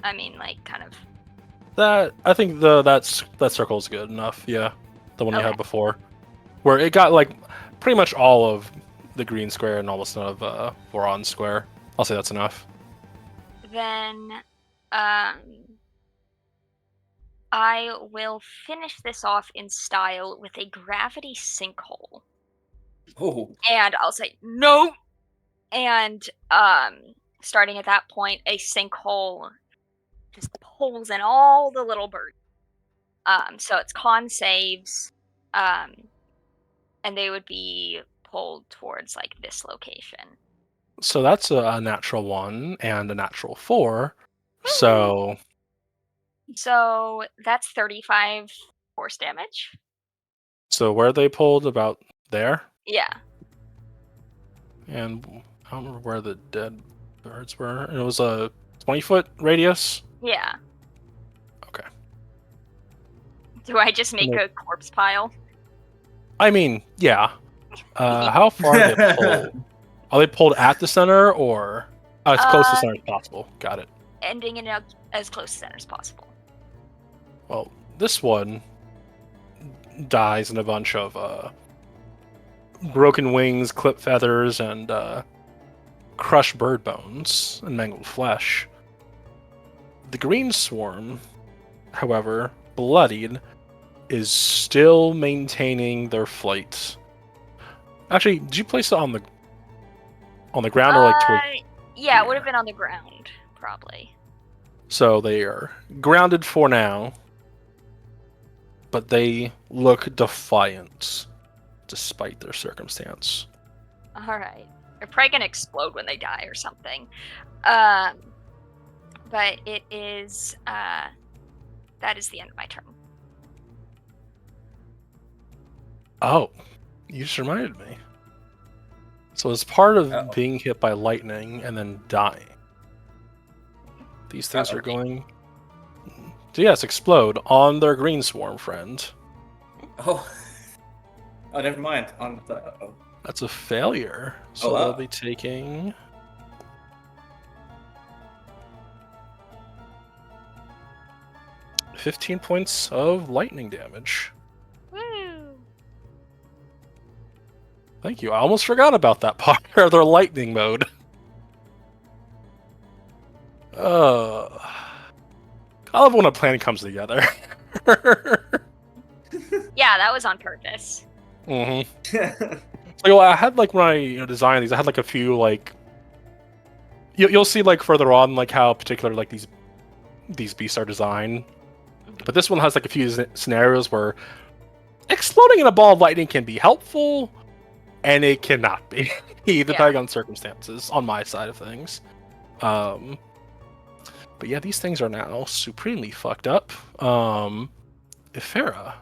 I mean, like, kind of. I think that circle's good enough. Yeah, the one you Okay. had before, where it got like pretty much all of the green square and almost none of Voron square. I'll say that's enough. Then, um, I will finish this off in style with a gravity sinkhole. Oh, And I'll say, no! And, starting at that point, a sinkhole just pulls in all the little birds. So it's con saves, um, and they would be pulled towards, like, this location. So that's a natural 1 and a natural 4. So So that's 35 force damage. where they pulled about there, Yeah. and I don't remember where the dead birds were. It was a 20-foot radius. Yeah. Okay. Do I just make a corpse pile? I mean, yeah. How far are they pulled? Are they pulled at the center or as close to the center as possible? Got it. Ending it up as close to center as possible. Well, this one dies in a bunch of broken wings, clipped feathers, and crushed bird bones and mangled flesh. The green swarm, however, bloodied, is still maintaining their flight. Actually, did you place it on the ground or like toward? Yeah, it would have been on the ground, probably. So they are grounded for now, but they look defiant despite their circumstance. Alright. They're probably gonna explode when they die or something. But it is, that is the end of my turn. Oh, you just reminded me. So as part of Uh-oh. being hit by lightning and then dying, these things Uh-oh. are going to, yes, explode on their green swarm friend. Oh. Oh, never mind. On the. Oh. That's a failure. So they'll be taking 15 points of lightning damage. Woo! Thank you. I almost forgot about that part of their lightning mode. I love when a plan comes together. Yeah, that was on purpose. Mm-hmm. Like, well, I had like when I designed these, I had like a few like you'll see like further on like how particular like these beasts are designed. But this one has like a few scenarios where exploding in a ball of lightning can be helpful, and it cannot be, depending on circumstances. On my side of things, but yeah, these things are now supremely fucked up. Ifera,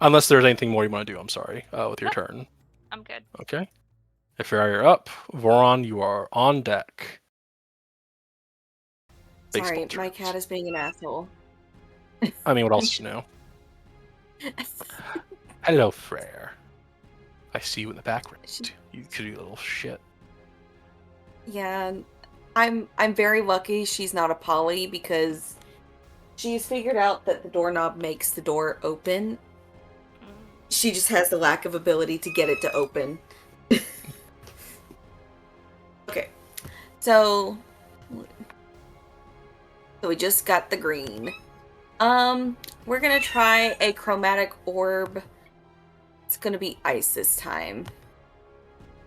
unless there's anything more you want to do, I'm sorry. With your turn. I'm good. Okay. Ifera, you're up. Voron, you are on deck. Sorry, Baseball my terms. cat is being an asshole. I mean, what else do you know? Hello, Frere. I see you in the background. You pretty little shit. Yeah, I'm very lucky she's not a poly because she's figured out that the doorknob makes the door open. She just has the lack of ability to get it to open. Okay, so we just got the green. We're gonna try a chromatic orb. It's gonna be ice this time.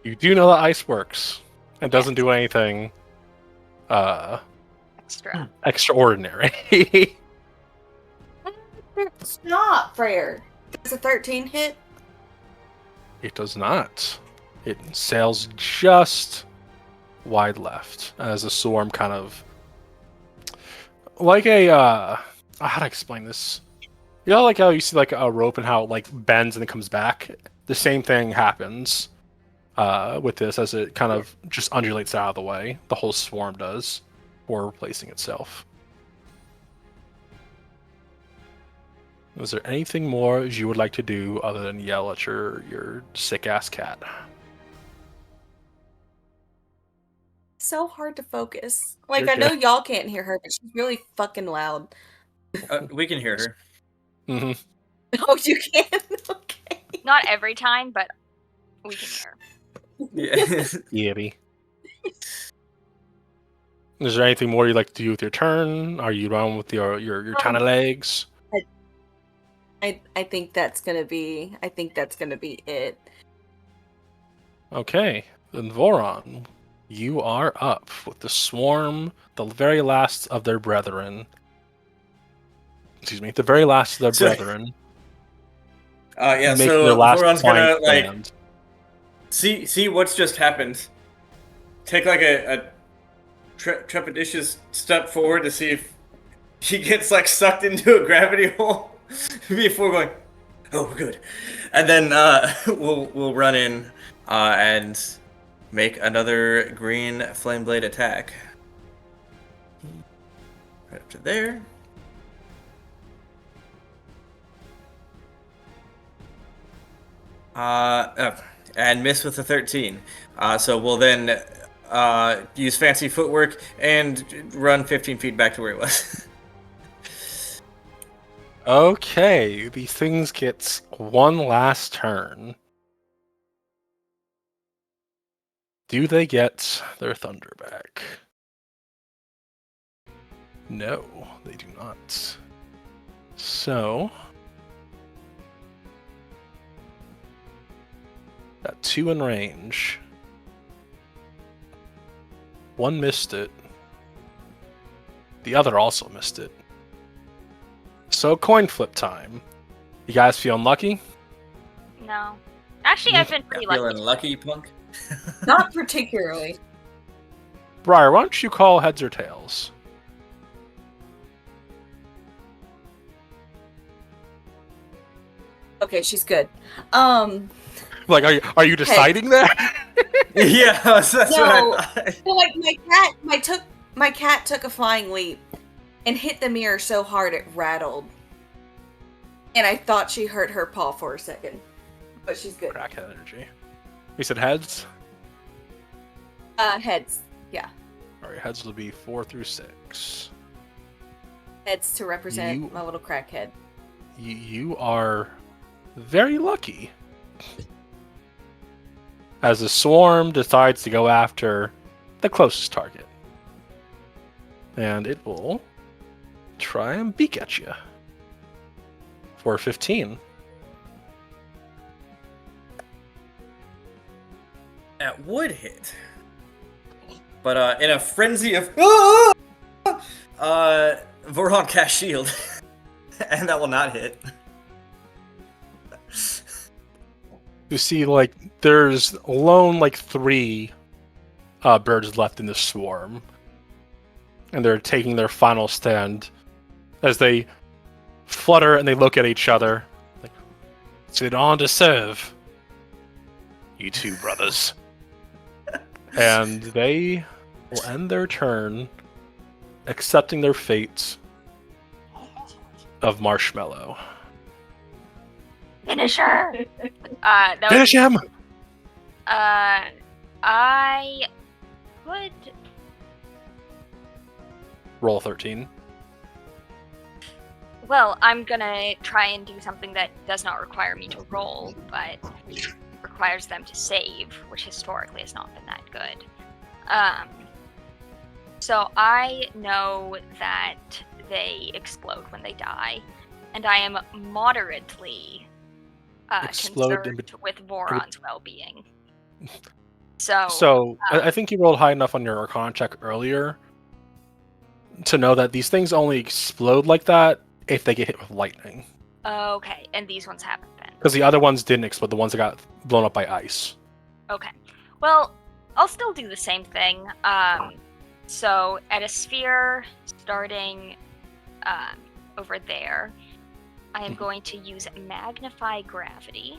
You do know that ice works. It doesn't do anything extraordinary. Stop, Frere. Does a 13 hit? It does not. It sails just wide left as a swarm kind of like a how to explain this? You know, like how you see like a rope and how it like bends and it comes back. The same thing happens with this as it kind of just undulates out of the way. The whole swarm does, or replacing itself. Is there anything more you would like to do other than yell at your sick ass cat? so hard to focus. Like, You're I know good. y'all can't hear her, but she's really fucking loud. We can hear her. Hmm. Oh, you can? Okay. Not every time, but we can hear. Yeah. Yibby. Is there anything more you'd like to do with your turn? Are you done with your ton of legs? I think that's gonna be it. Okay, then Voron, you are up with the swarm, the very last of their brethren. Excuse me, the very last of their So- brethren, Yeah. making their So last Voron's defiant gonna like stand. see what's just happened. Take like a trepidatious step forward to see if he gets like sucked into a gravity hole before going, oh, we're good, and then we'll run in and make another green flame blade attack. Right up to there. And miss with a 13. So we'll then use fancy footwork and run 15 feet back to where it was. Okay, these things get one last turn. Do they get their thunder back? No, they do not. So, got 2 in range. One missed it. The other also missed it. So coin flip time. You guys feeling lucky? No. Actually, I've been pretty Feeling lucky. lucky, punk? Not particularly. Briar, why don't you call heads or tails? Okay, she's good. Like, are you deciding that? Yeah, that's what No. I thought. So, like, my cat took a flying leap and hit the mirror so hard it rattled. And I thought she hurt her paw for a second. But she's good. Crackhead energy. You said heads? Heads. Yeah. Alright, heads will be 4 through 6. Heads to represent You- my little crackhead. You are very lucky. As the swarm decides to go after the closest target. And it will try and beak at you. For 15. That would hit. But in a frenzy of Voron cast shield. And that will not hit. You see, like, there's alone, like, 3 birds left in the swarm. And they're taking their final stand as they flutter and they look at each other. Like, sit on to serve. You two brothers. And they will end their turn accepting their fate of Marshmallow. Finisher. That was, Finish him! I would. Roll 13. Well, I'm gonna try and do something that does not require me to roll, but requires them to save, which historically has not been that good. So I know that they explode when they die, and I am moderately Explode in concerned with Voron's well-being. So, So, I think you rolled high enough on your Arcana check earlier to know that these things only explode like that if they get hit with lightning. okay, and these ones haven't been. Because the other ones didn't explode, the ones that got blown up by ice. Okay. Well, I'll still do the same thing. So at a sphere starting over there, I am going to use Magnify Gravity.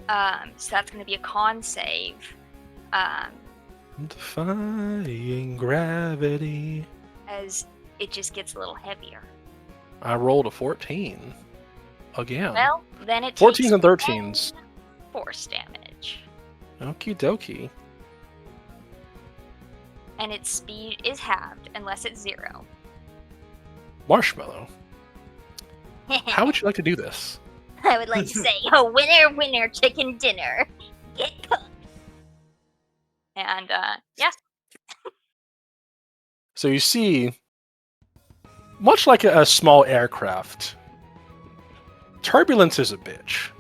So that's going to be a con save. Defying gravity. As it just gets a little heavier. I rolled a 14. Again. Well, then it 14s takes and 13s. 10 force damage. Okie dokie. and its speed is halved unless it's 0. Marshmallow, how would you like to do this? I would like to say, oh, winner, winner, chicken dinner. Get cooked. And, yeah. So you see, much like a small aircraft, turbulence is a bitch.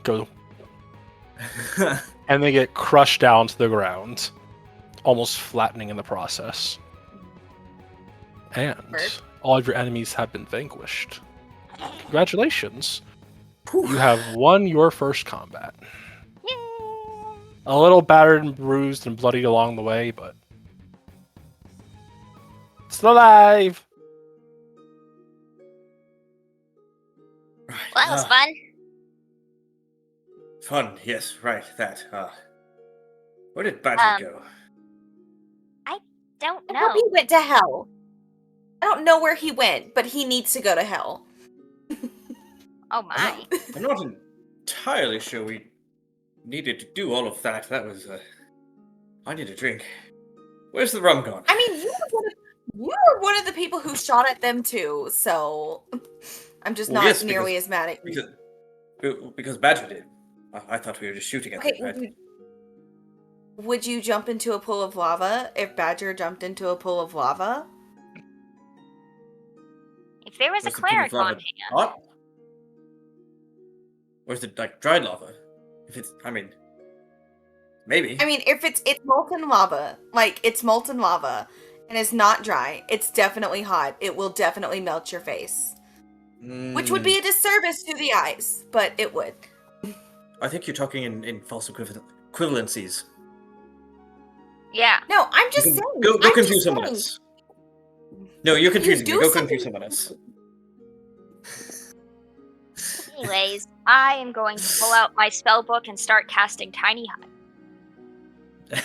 Go, and they get crushed down to the ground, almost flattening in the process. And all of your enemies have been vanquished. Congratulations. You have won your first combat. Yay! A little battered and bruised and bloodied along the way, but still alive. Right. Well, that was fun. Fun, yes, right, that. Where did Badger go? Don't I hope know. he went to hell. I don't know where he went, but he needs to go to hell. Oh my. I'm not entirely sure we needed to do all of that. That was, I need a drink. Where's the rum gone? I mean, you were one of the people who shot at them too, so I'm just Well, not yes, nearly as mad at you. Because Badger did. I thought we were just shooting at Okay, them, right? would you jump into a pool of lava if Badger jumped into a pool of lava? If there was a Was the pool of cleric lava on hand. hot? Or is it like dried lava? If it's, I mean, maybe. I mean, if it's molten lava, like it's molten lava and it's not dry, it's definitely hot. It will definitely melt your face. Which would be a disservice to the eyes, but it would. I think you're talking in false equivalencies. Yeah. No, I'm just saying. Go I'm confuse just someone saying. else. No, you're confusing me. do Go something- confuse someone else. Anyways, I am going to pull out my spell book and start casting Tiny Hut.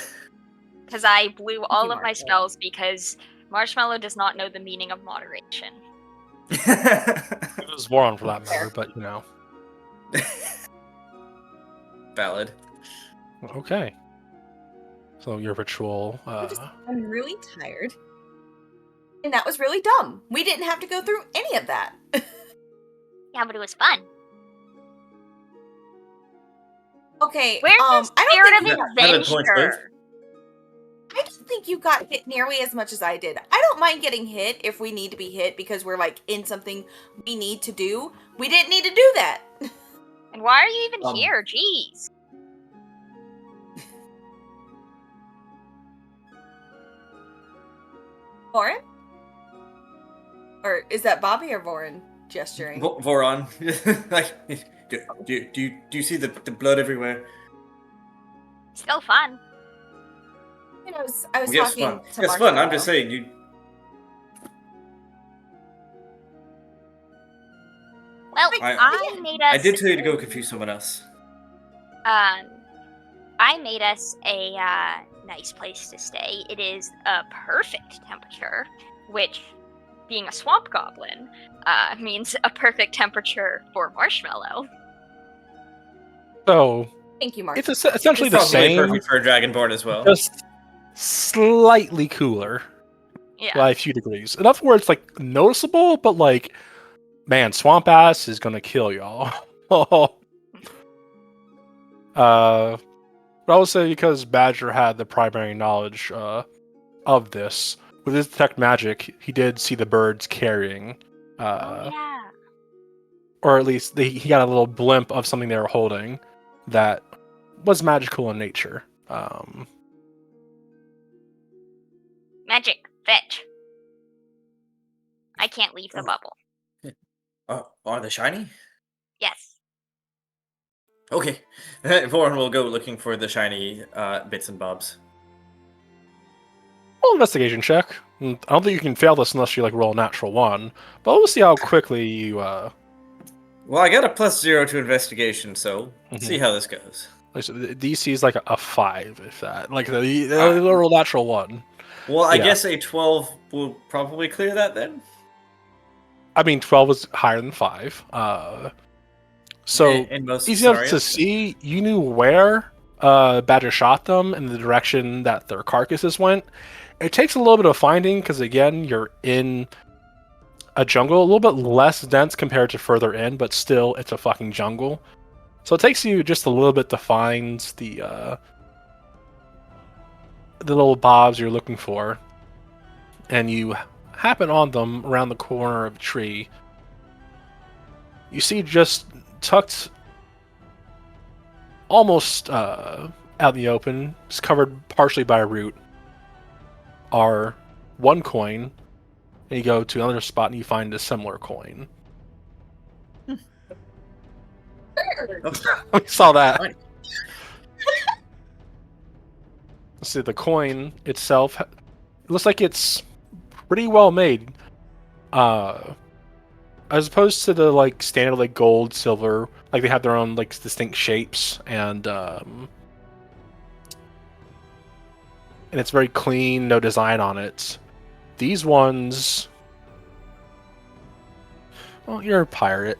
Because I blew all of my spells because Marshmallow does not know the meaning of moderation. It was Voron for that matter, but you know. Valid. Okay. So your ritual. I'm really tired. And that was really dumb. We didn't have to go through any of that. Yeah, but it was fun. Okay, Where's the spirit of valid points, adventure? I don't think you got hit nearly as much as I did. I don't mind getting hit if we need to be hit because we're like in something we need to do. We didn't need to do that. And why are you even here? Jeez. Voron? Or is that Bobby or Voron gesturing? Voron. Like, do you see the blood everywhere? Still fun. I was Yes, talking fun. to Yes, fun. I'm Marshmallow. just saying. You. Well, I made us. I did tell you to go confuse someone else. I made us a nice place to stay. It is a perfect temperature, which, being a swamp goblin, means a perfect temperature for Marshmallow. So Thank you, Mark. it's essentially It's the probably same, perfect for a dragonborn as well. just slightly cooler Yeah. by a few degrees. Enough where it's like noticeable, but like, man, swamp ass is gonna kill y'all. But I would say because Badger had the primary knowledge of this, with his detect magic, he did see the birds carrying, Oh yeah. or at least he got a little blimp of something they were holding that was magical in nature. Magic fetch. I can't leave the bubble. Are they shiny? Yes. Okay. Voron will go looking for the shiny bits and bobs. Roll investigation check. I don't think you can fail this unless you like roll a natural one, but we'll see how quickly you. Well, I got a +0 to investigation, so let's see how this goes. Like, so the DC is like a 5, if that. Like the literal natural one. Well, I Yeah. guess a 12 will probably clear that then. I mean, 12 was higher than 5. So In most easy enough to scenarios. see. You knew where Badger shot them in the direction that their carcasses went. It takes a little bit of finding because, again, you're in a jungle, a little bit less dense compared to further in, but still, it's a fucking jungle. So it takes you just a little bit to find the little bobs you're looking for, and you happen on them around the corner of a tree. You see just tucked almost out in the open, just covered partially by a root, are one coin, and you go to another spot and you find a similar coin. We saw that. Right. Let's see, the coin itself, it looks like it's pretty well made. As opposed to the like standard like gold, silver, like they have their own like distinct shapes and it's very clean, no design on it. These ones, well, you're a pirate.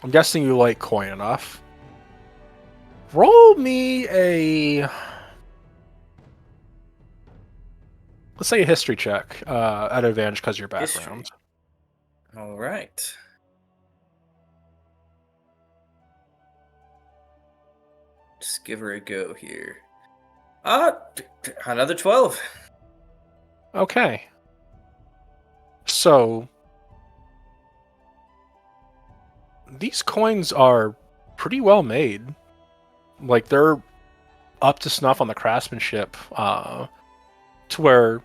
I'm guessing you like coin enough. Roll me a, let's say a history check at advantage because of your background. All right. Just give her a go here. Another 12. Okay. So these coins are pretty well made. Like they're up to snuff on the craftsmanship, to where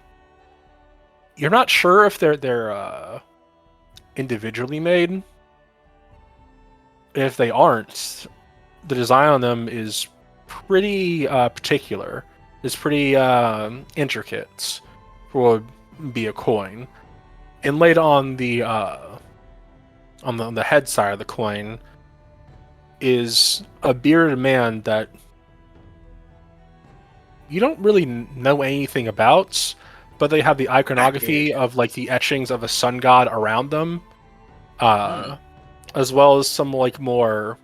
you're not sure if they're individually made. If they aren't, the design on them is pretty particular. It's pretty intricate for what would be a coin. Inlaid on the head side of the coin is a bearded man that you don't really know anything about, but they have the iconography of like the etchings of a sun god around them, as well as some like more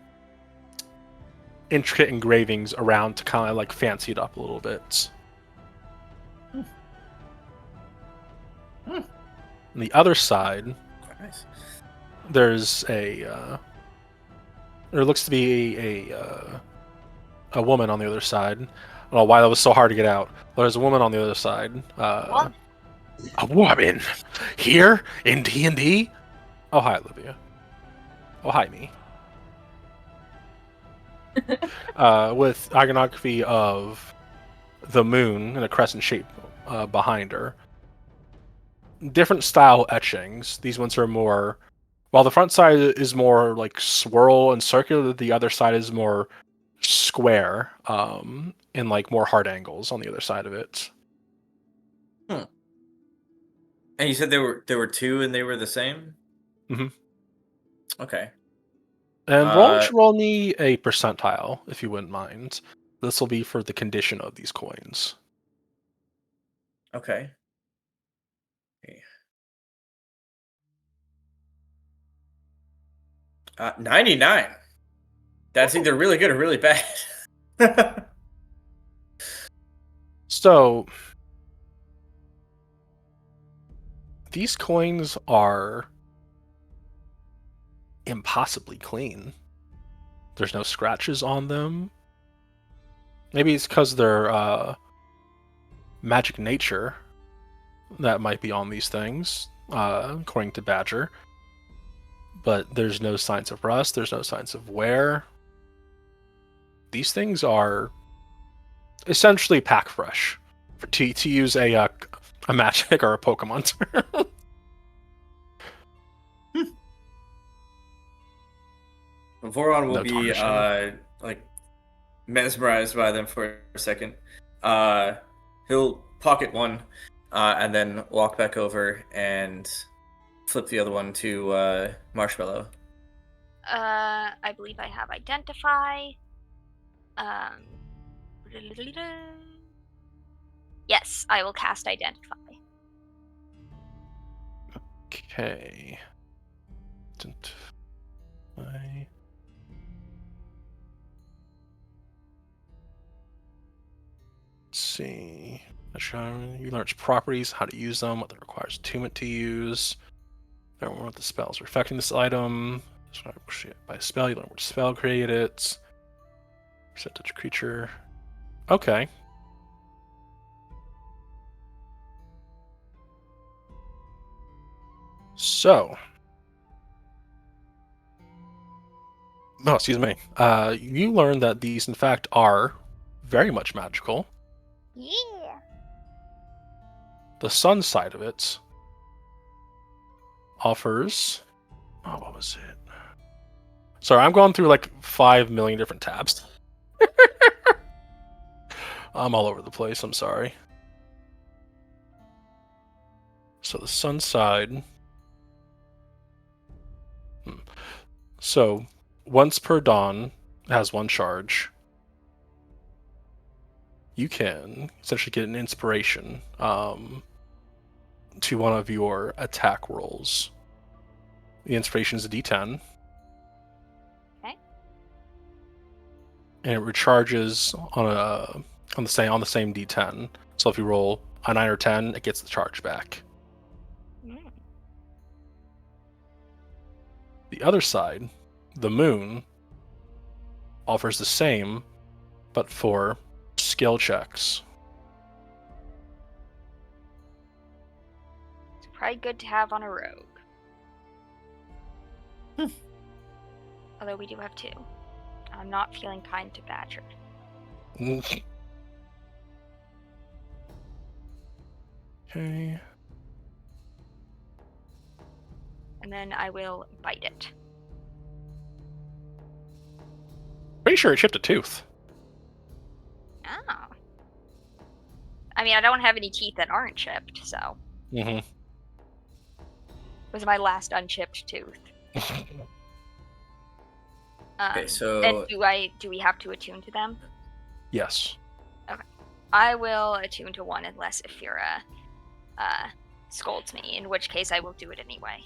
intricate engravings around to kind of like fancy it up a little bit. On the other side, Nice. there's there looks to be a woman on the other side. I don't know why that was so hard to get out. But there's a woman on the other side. What? A woman here in D&D. Oh hi, Olivia. Oh hi, me. With iconography of the moon and a crescent shape behind her. Different style etchings. These ones are more. While the front side is more like swirl and circular, the other side is more square, and like more hard angles on the other side of it. And you said there were two and they were the same? Mhm. Okay. And roll me a percentile, if you wouldn't mind. This will be for the condition of these coins. Okay. 99. That's either really good or really bad. So, these coins are impossibly clean. There's no scratches on them. Maybe it's because they're magic nature that might be on these things, according to Badger. But there's no signs of rust, there's no signs of wear. These things are essentially pack fresh, to use a magic or a Pokemon term. Voron will No be tarnishing. like mesmerized by them for a second. He'll pocket one, and then walk back over and flip the other one to Marshmallow. I believe I have identify. Um, yes, I will cast identify. Okay. see. You learn its properties, how to use them, what that requires attunement to use. Learn what the spells are affecting this item. By a spell, you learn which spell created it. Percentage creature. Okay. So. No, excuse me. You learn that these, in fact, are very much magical. Yeah. The sun side of it offers. Oh, what was it? Sorry, I'm going through like 5 million different tabs. I'm all over the place. I'm sorry. So the sun side. So once per dawn has one charge. You can essentially get an inspiration to one of your attack rolls. The inspiration is a D10. Okay. And it recharges on the same D10. So if you roll a 9 or 10, it gets the charge back. Mm. The other side, the moon, offers the same, but for skill checks. It's probably good to have on a rogue. Although we do have 2. I'm not feeling kind to Badger. Okay. And then I will bite it. Pretty sure it chipped a tooth. Oh. I mean, I don't have any teeth that aren't chipped, so. Mm-hmm. It was my last unchipped tooth. Okay, so And do we have to attune to them? Yes. I will attune to one unless Ifira scolds me, in which case I will do it anyway.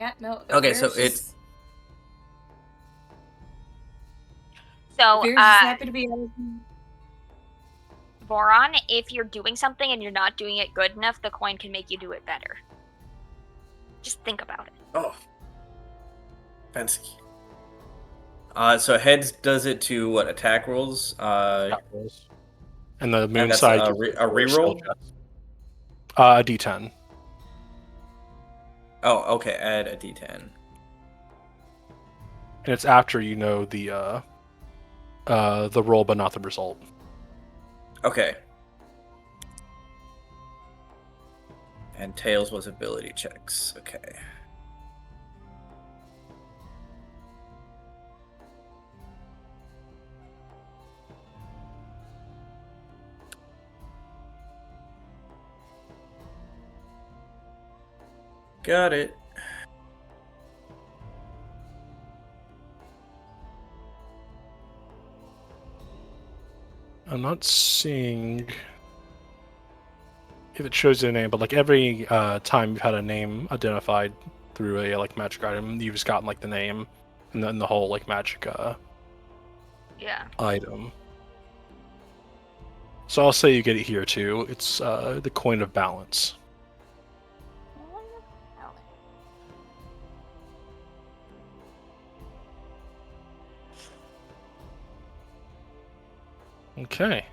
Yeah, no. Okay, so Veer's it- just- So, Veer's just happy to be. Voron, if you're doing something and you're not doing it good enough, the coin can make you do it better. Just think about it. oh, fancy. So heads does it to what attack rolls? And the moon that's side a gives re- it a for reroll? skill checks. A D10. Oh, okay. Add a D10. And it's after you know the roll, but not the result. Okay. And tails was ability checks. Okay. Got it. I'm not seeing if it shows you a name, but like every time you've had a name identified through a like magic item, you've just gotten like the name and then the whole like magic Yeah. item. So I'll say you get it here too. It's the coin of balance. Okay.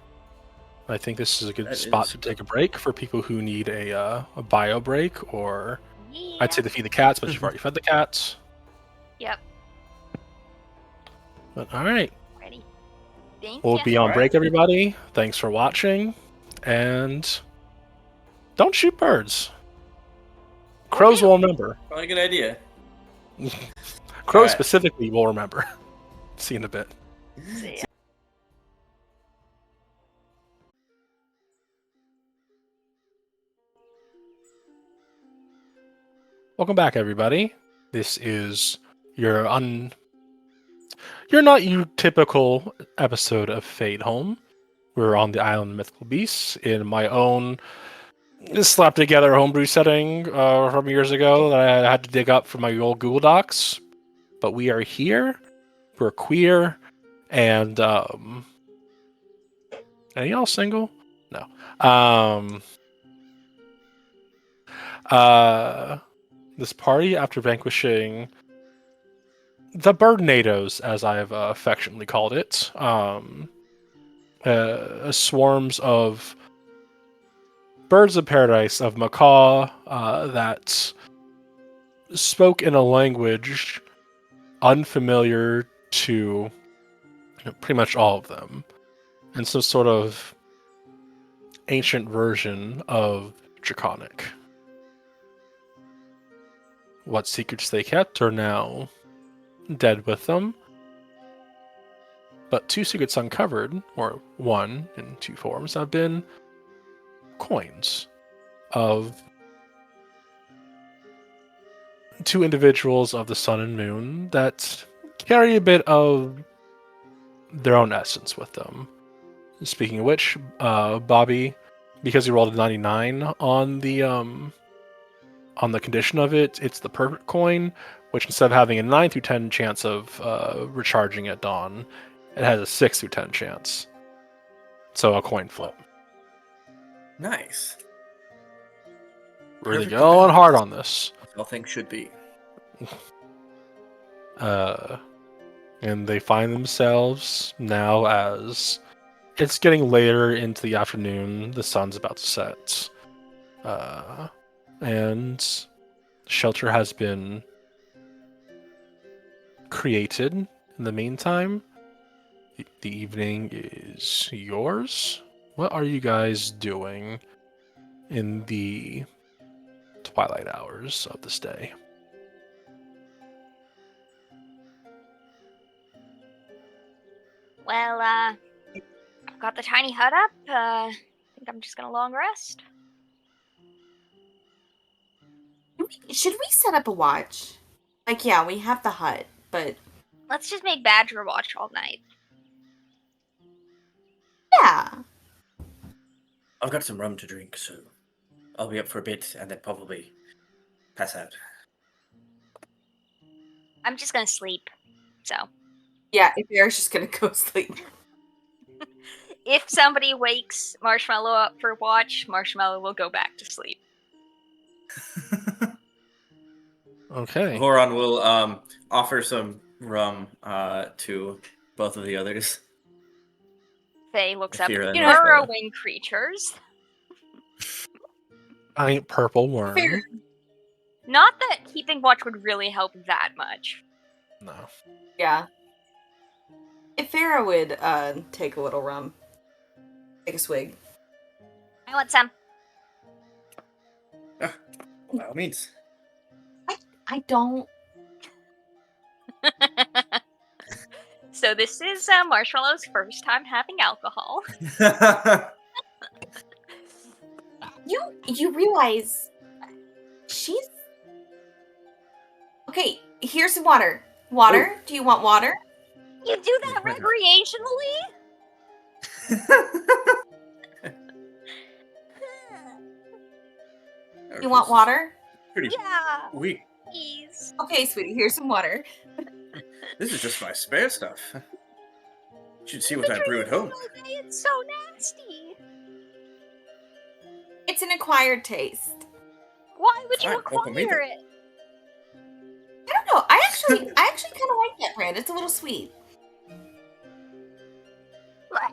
I think this is a good That spot is- to take a break for people who need a bio break, or Yeah. I'd say to feed the cats, but you've already fed the cats. Yep. But all right, Ready. Thank we'll you. be on Alright. break, everybody. Thanks for watching, and don't shoot birds. Crows will remember. Probably a good idea. Crows Alright. specifically will remember. See you in a bit. See ya. Welcome back, everybody. This is your You're not your typical episode of Fade Home. We're on the Island of Mythical Beasts in my own slapped together homebrew setting from years ago that I had to dig up from my old Google Docs. But we are here. We're queer. And any y'all single? No. This party, after vanquishing the Birdnados, as I have affectionately called it, swarms of birds of paradise of macaw that spoke in a language unfamiliar to pretty much all of them, and some sort of ancient version of Draconic. What secrets they kept are now dead with them, but two secrets uncovered, or one in two forms, have been coins of two individuals of the sun and moon that carry a bit of their own essence with them. Speaking of which, Bobby, because he rolled a 99 on the condition of it, it's the perfect coin, which instead of having a 9 through 10 chance of recharging at dawn, it has a 6 through 10 chance. So a coin flip. Nice. Really Perfect going hard balance. on this. All things should be. And they find themselves now as it's getting later into the afternoon, the sun's about to set. And shelter has been created in the meantime. The evening is yours. What are you guys doing in the twilight hours of this day? Well, I've got the tiny hut up. I think I'm just gonna long rest. Should we set up a watch? Like, yeah, we have the hut, but Let's just make Badger watch all night. yeah. I've got some rum to drink, so I'll be up for a bit and then probably pass out. I'm just gonna sleep. So, Yeah, if Eric's just gonna go sleep. if somebody wakes Marshmallow up for watch, Marshmallow will go back to sleep. Okay. Voron will offer some rum to both of the others. Faye looks up. Fear and Burrowing creatures. Giant purple worm. Fair. Not that keeping watch would really help that much. No. Yeah. If Farah would take a little rum. Take a swig. I want some. By all means. I don't. So this is Marshmallow's first time having alcohol. You realize she's okay. Here's some water. Water. Do you want water? You do that recreationally? You want water? Pretty Yeah, weak. please. Okay, sweetie. Here's some water. This is just my spare stuff. You should see what I brew at home. It's so nasty. It's an acquired taste. Why would you Fine, welcome me acquire then. it? I don't know. I actually kind of like that brand. It's a little sweet. What?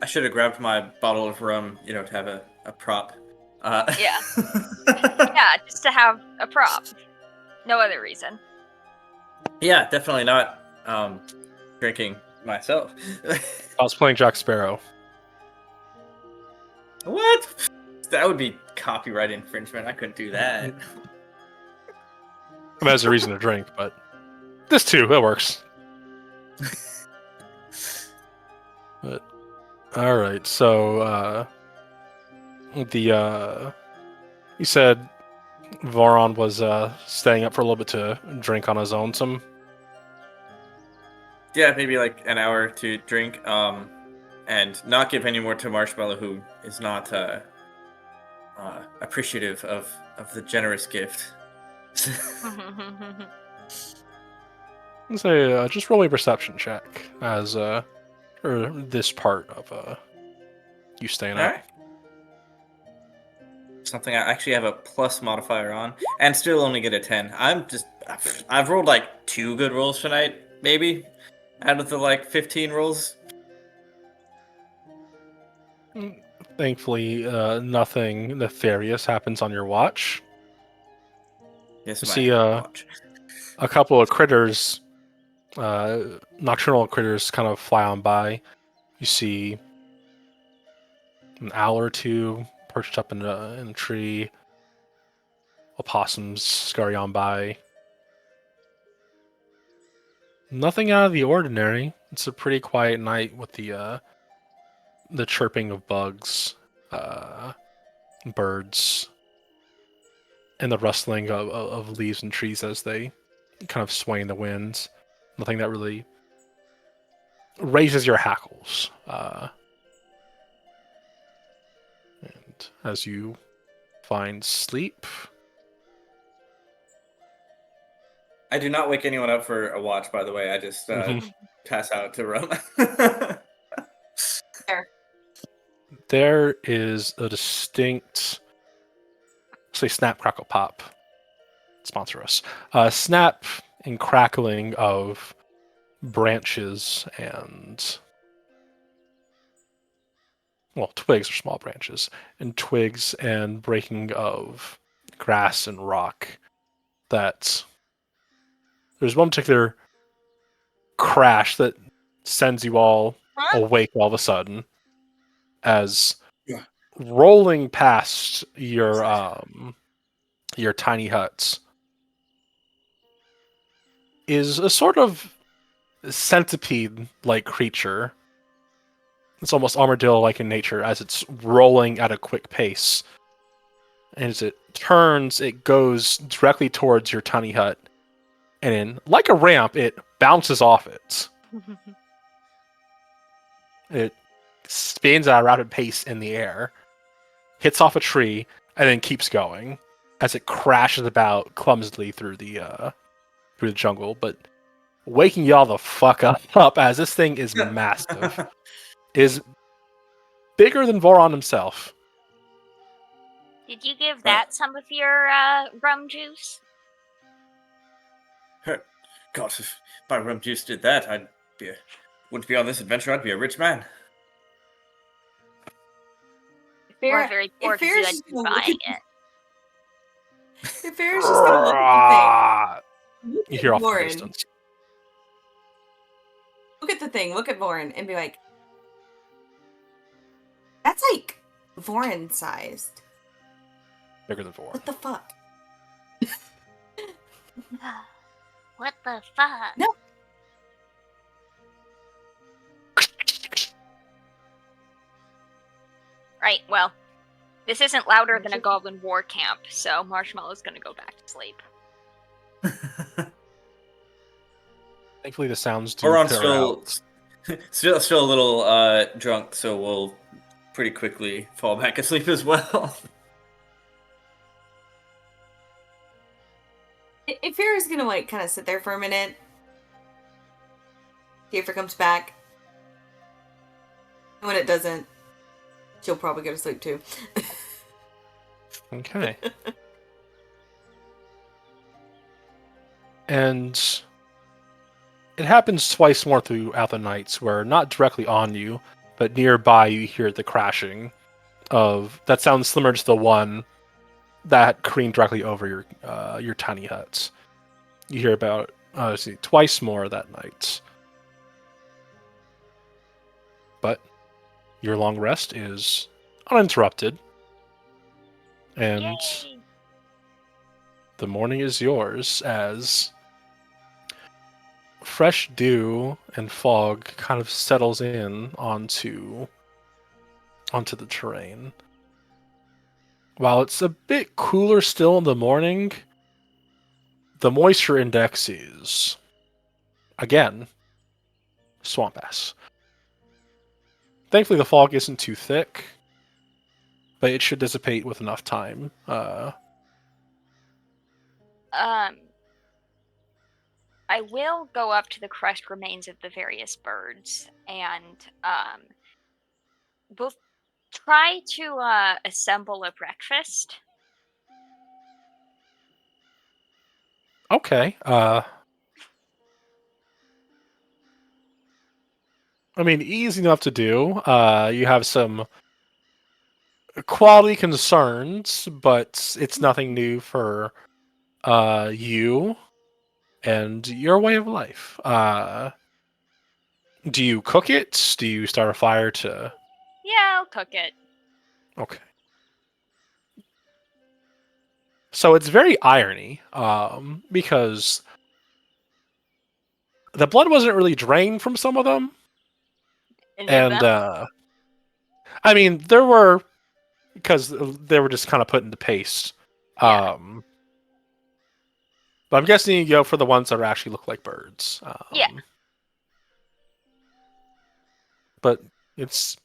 I should have grabbed my bottle of rum, to have a prop. Yeah. Yeah, just to have a prop. No other reason. Yeah, definitely not drinking myself. I was playing Jack Sparrow. What? That would be copyright infringement. I couldn't do that. I mean, there's a reason to drink, but this too, it works. But all right, so you said Voron was staying up for a little bit to drink on his own. Some Yeah, maybe like an hour to drink, and not give any more to Marshmallow, who is not appreciative of the generous gift. Let's say just roll a perception check as or this part of you staying All up. right. Something I actually have a plus modifier on, and still only get a 10. I've rolled like 2 good rolls tonight, maybe, out of the like 15 rolls. Thankfully, nothing nefarious happens on your watch. Yes, You my see watch. a couple of critters, nocturnal critters, kind of fly on by. You see an owl or two perched up in a tree. Opossums scurry on by. Nothing out of the ordinary. It's a pretty quiet night with the chirping of bugs, birds, and the rustling of leaves and trees as they kind of sway in the wind. Nothing that really raises your hackles. And as you find sleep, I do not wake anyone up for a watch, by the way. I just Mhm. pass out to roam. There. there is a distinct, say, snap, crackle, pop. Sponsor us. Snap and crackling of branches and, well, twigs are small branches, and twigs and breaking of grass and rock. That there's one particular crash that sends you all Huh? awake all of a sudden as Yeah. rolling past your tiny huts is a sort of centipede-like creature. It's almost armadillo-like in nature as it's rolling at a quick pace. And as it turns, it goes directly towards your tiny hut. And in, like a ramp, it bounces off it. It spins at a rapid pace in the air, hits off a tree, and then keeps going as it crashes about clumsily through the jungle, but waking y'all the fuck up as this thing is massive. Is bigger than Voron himself. Did you give that some of your rum juice? God, if my rum juice did that, wouldn't be on this adventure. I'd be a rich man. Or very poor because you had been buying it. If Farrah's just gonna look at the thing, look You at hear off the Warren. distance. Look at the thing, look at Voren, and be like, that's like Voren sized. Bigger than Voron. What the fuck? What the fuck? No. Right, well, this isn't louder than a goblin war camp, so Marshmallow's gonna go back to sleep. Thankfully, the sounds do Voron's clear out. still a little drunk, so we'll pretty quickly fall back asleep as well. If Farrah's gonna like kind of sit there for a minute, see if it comes back. And when it doesn't, she'll probably go to sleep too. Okay. And it happens twice more throughout the nights where not directly on you, but nearby you hear the crashing of that sounds similar to the one that careened directly over your tiny huts. You hear about twice more that night. But your long rest is uninterrupted. And Yay! the morning is yours as fresh dew and fog kind of settles in onto the terrain. While it's a bit cooler still in the morning, the moisture index is, again, swamp ass. Thankfully, the fog isn't too thick, but it should dissipate with enough time. Um, I will go up to the crushed remains of the various birds and we'll try to assemble a breakfast. Okay. I mean, easy enough to do. You have some quality concerns, but it's nothing new for you and your way of life. Do you cook it? Do you start a fire to? Yeah, I'll cook it. Okay. So it's very irony, because the blood wasn't really drained from some of them, Any of and them? I mean there were because they were just kind of put into paste. Yeah. But I'm guessing you go for the ones that actually look like birds. Yeah. But it's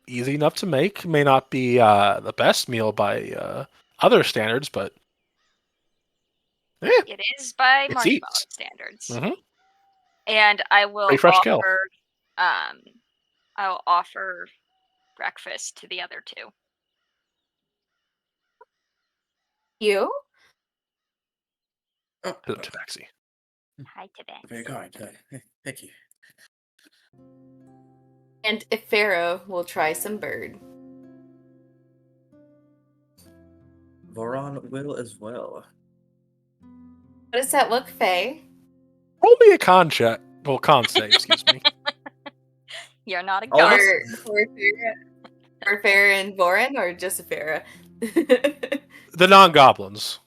easy enough to make. May not be the best meal by other standards, but It is by it's marshmallow eats. standards. Mm-hmm. And I Pretty will fresh kill. I'll offer breakfast to the other two. You? Oh, To Tabaxi. Hi, Tibet. very kind. Thank you. And if Pharaoh will try some bird. Voron will as well. What does that look, Faye? Roll me a con check. Well, con save, excuse me. You're not a Oh, ghost. this- For Farah and Voran, or just Farah? The non-goblins.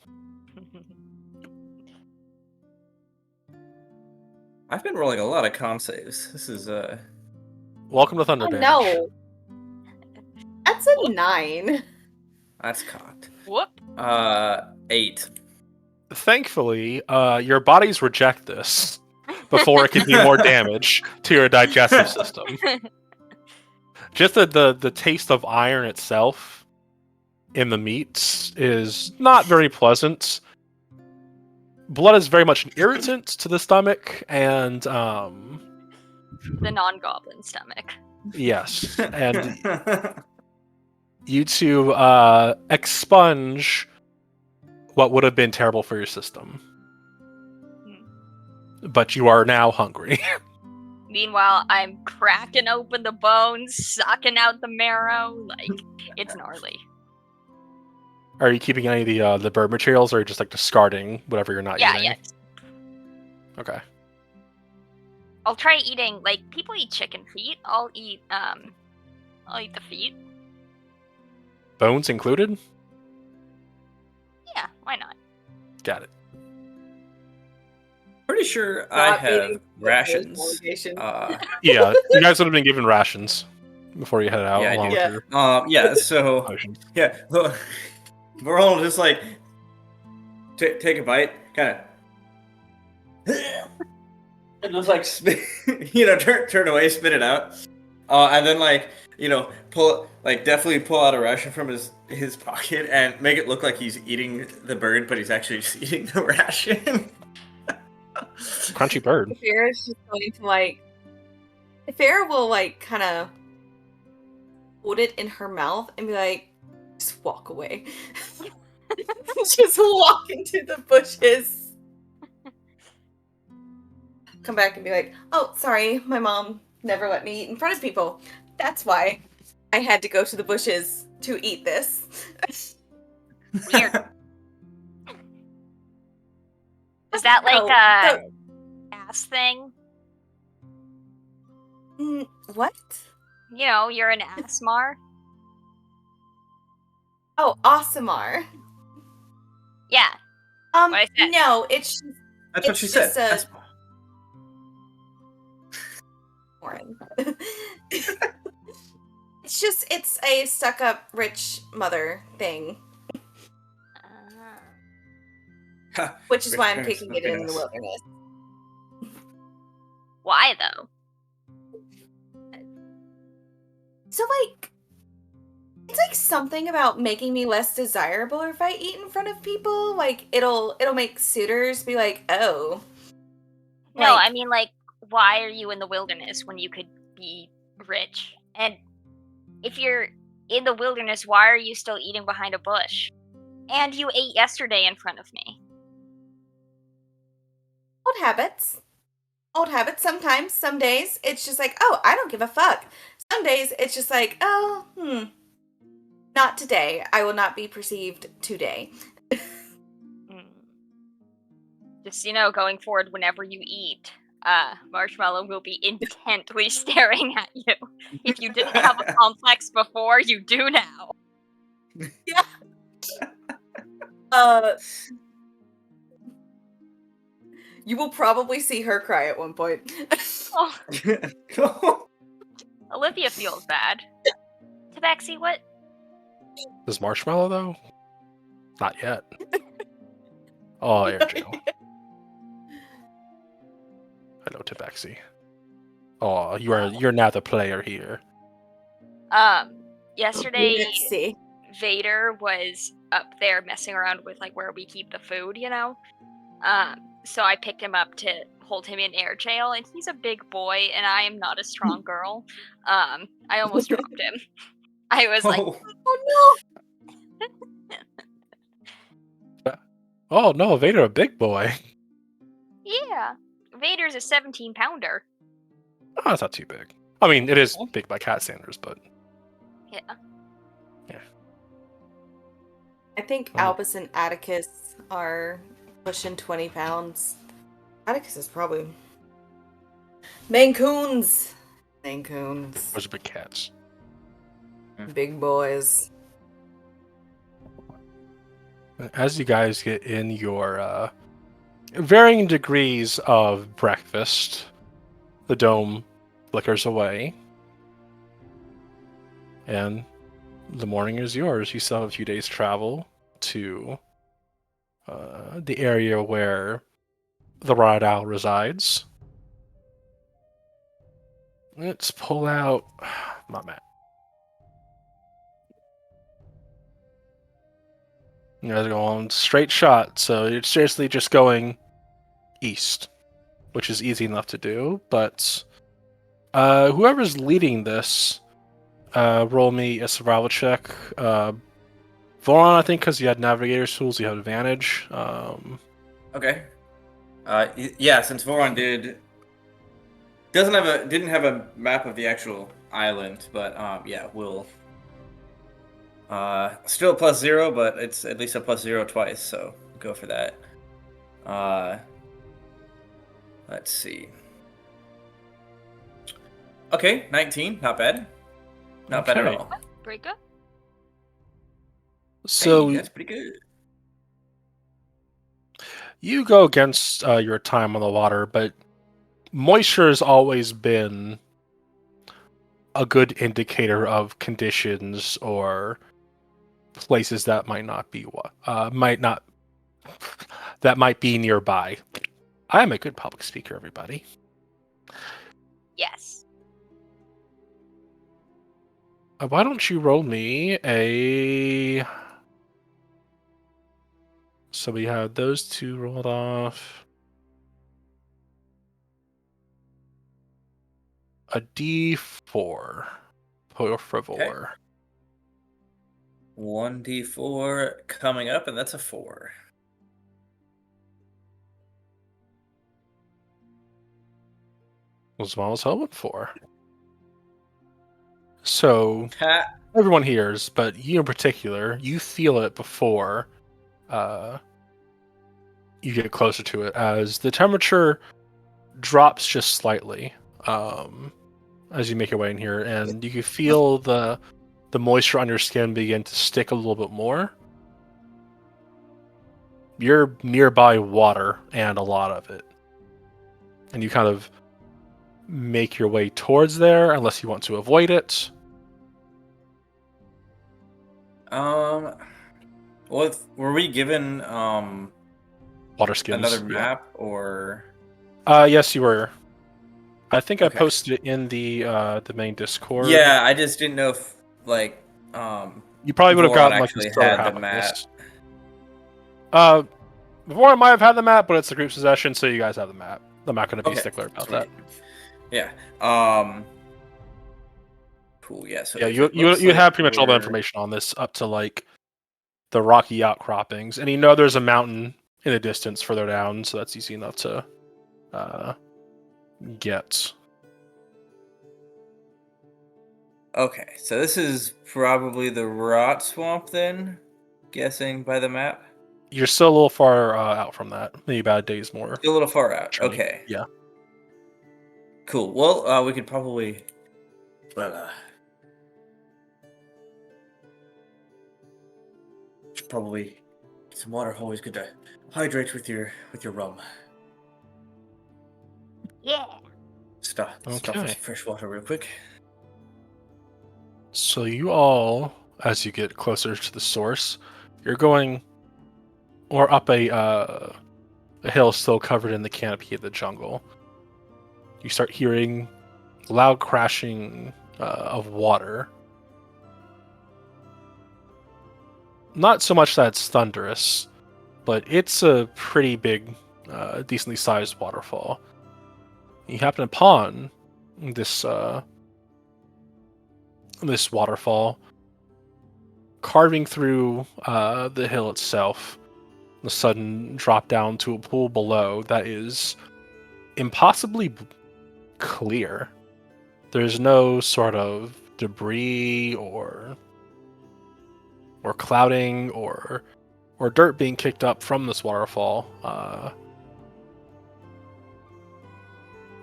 I've been rolling a lot of con saves. This is Welcome to Thunder Oh Damage. no. That's a 9. that's cocked. Whoop. 8. Thankfully, your bodies reject this before it can do more damage to your digestive system. Just the taste of iron itself in the meats is not very pleasant. Blood is very much an irritant to the stomach, and The non-goblin stomach. yes, and you two expunge what would have been terrible for your system. But you are now hungry. Meanwhile, I'm cracking open the bones, sucking out the marrow. Like, it's gnarly. Are you keeping any of the bird materials, or are you just like discarding whatever you're not Yeah, eating? yeah. Okay. I'll try eating, like, people eat chicken feet. I'll eat the feet. Bones included? Yeah, why not? Got it. Pretty sure I Not have eating rations. allegations. Yeah, you guys would have been given rations before you head out, Yeah, I along do. with Yeah. your Yeah, so potions. yeah, we're all just like take a bite, kind of, and just like spit, turn away, spit it out, and then like definitely pull out a ration from his pocket and make it look like he's eating the bird, but he's actually just eating the ration. Crunchy bird. Farah's just going to like. Farah will like kind of hold it in her mouth and be like, just walk away. Just walk into the bushes. Come back and be like, oh, sorry, my mom never let me eat in front of people. That's why I had to go to the bushes to eat this. Weird. Is that like Oh, a ass thing? what? You know, you're an assmar. Oh, Asamar. Yeah. What I said. No, it's That's what It's she said. just a- That's- Warren. It's a stuck-up rich mother thing, which is Rich why I'm parents kicking must it be in the nice. wilderness. Why though? So, like, It's like something about making me less desirable if I eat in front of people. Like it'll make suitors be like, oh, No, like I mean, like, why are you in the wilderness when you could be rich? And if you're in the wilderness, why are you still eating behind a bush? And you ate yesterday in front of me. old habits. Old habits. Sometimes, some days, it's just like, oh, I don't give a fuck. Some days, it's just like, oh, not today. I will not be perceived today. Mm. Just, going forward, whenever you eat, Marshmallow will be intently staring at you. If you didn't have a complex before, you do now. Yeah. Uh, you will probably see her cry at one point. Oh, Olivia feels bad. Tabaxi, what? Does Marshmallow though? Not yet. Oh, air jail. Hello, Tabaxi. Oh, you're now the player here. Yesterday, Let's see. Vader was up there messing around with like where we keep the food, So I picked him up to hold him in air jail, and he's a big boy, and I am not a strong girl. I almost dropped him. I was like, Oh. Oh Oh no, Vader, a big boy. yeah, Vader's a 17-pounder. Oh, that's not too big. I mean, it is big by cat standards, but Yeah. yeah. I think Oh. Albus and Atticus are pushing 20 pounds. Atticus is probably Maine Coons. Maine Coons. Those are big cats. Big boys. As you guys get in your varying degrees of breakfast, the dome flickers away, and the morning is yours. You still have a few days' travel to the area where the Rod Owl resides. Let's pull out my map. You guys are going straight shot, so it's seriously just going east, which is easy enough to do. But whoever's leading this, roll me a survival check. Voron, I think, because you had navigator's tools, you have advantage. Okay. Yeah, since Voron didn't have a map of the actual island, but yeah, we'll still a +0, but it's at least a +0 twice, so go for that. Let's see. Okay, 19, not bad. Not bad at Okay. all. Pretty good. So Hey, that's pretty good. you go against your time on the water, but moisture has always been a good indicator of conditions or places that might not be that might be nearby. I am a good public speaker, everybody. Yes. Why don't you roll me a... So we have those two rolled off. A D4 for Vor. 1d4 coming up, and that's a 4. Was what I was hoping for. So Ha! everyone hears, but you in particular, you feel it before you get closer to it, as the temperature drops just slightly as you make your way in here, and you can feel the moisture on your skin begin to stick a little bit more. You're nearby water and a lot of it, and you kind of make your way towards there unless you want to avoid it. Were we given Water skins. another map or? Yes, you were. I think I Okay. posted it in the main Discord. Yeah, I just didn't know if like You probably would have Voron gotten like the actually silver had the half of map. this. Before I might have had the map, but it's the group's possession, so you guys have the map. I'm not going to be Okay, stickler about sweet. that. Yeah. Cool. Yeah. So Yeah, if you it looks you like have pretty much all the we're- information on this up to like the rocky outcroppings, and you know there's a mountain in the distance further down, so that's easy enough to get. Okay, so this is probably the rot swamp then, guessing by the map. You're still a little far out from that. Maybe about a day's more. Still a little far out. journey. Okay. Yeah. Cool. Well, we could probably. Should probably get some water. Always good to hydrate with your rum. Yeah. Stop with Okay. some fresh water real quick. So you all, as you get closer to the source, you're going or up a hill still covered in the canopy of the jungle. You start hearing loud crashing of water. Not so much that it's thunderous, but it's a pretty big, decently sized waterfall. You happen upon this this waterfall carving through the hill itself. The sudden drop down to a pool below that is impossibly clear. There's no sort of debris or clouding or dirt being kicked up from this waterfall.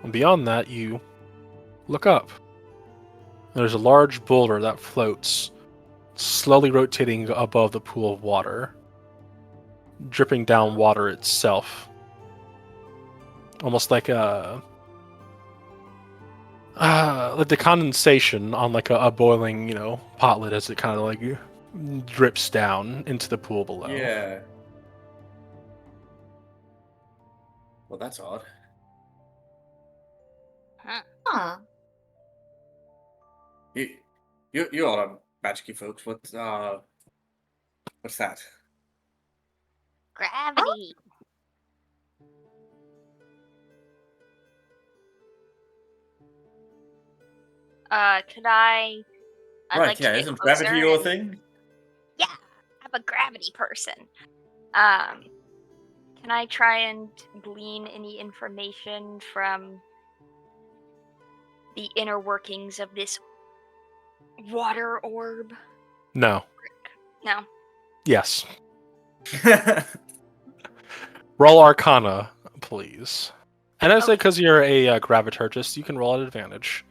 And beyond that, you look up. There's a large boulder that floats, slowly rotating above the pool of water, dripping down water itself. Almost like like the condensation on like a boiling, pot lid as it kind of like drips down into the pool below. Yeah. Well, that's odd. Huh. You all are magic folks. What's that? Gravity. Could I? I'd Right, like yeah, to get isn't closer gravity your and- thing? Yeah, I'm a gravity person. Can I try and glean any information from the inner workings of this water orb? No. No. Yes. Roll Arcana, please. And I say because you're a graviturgist, you can roll at advantage.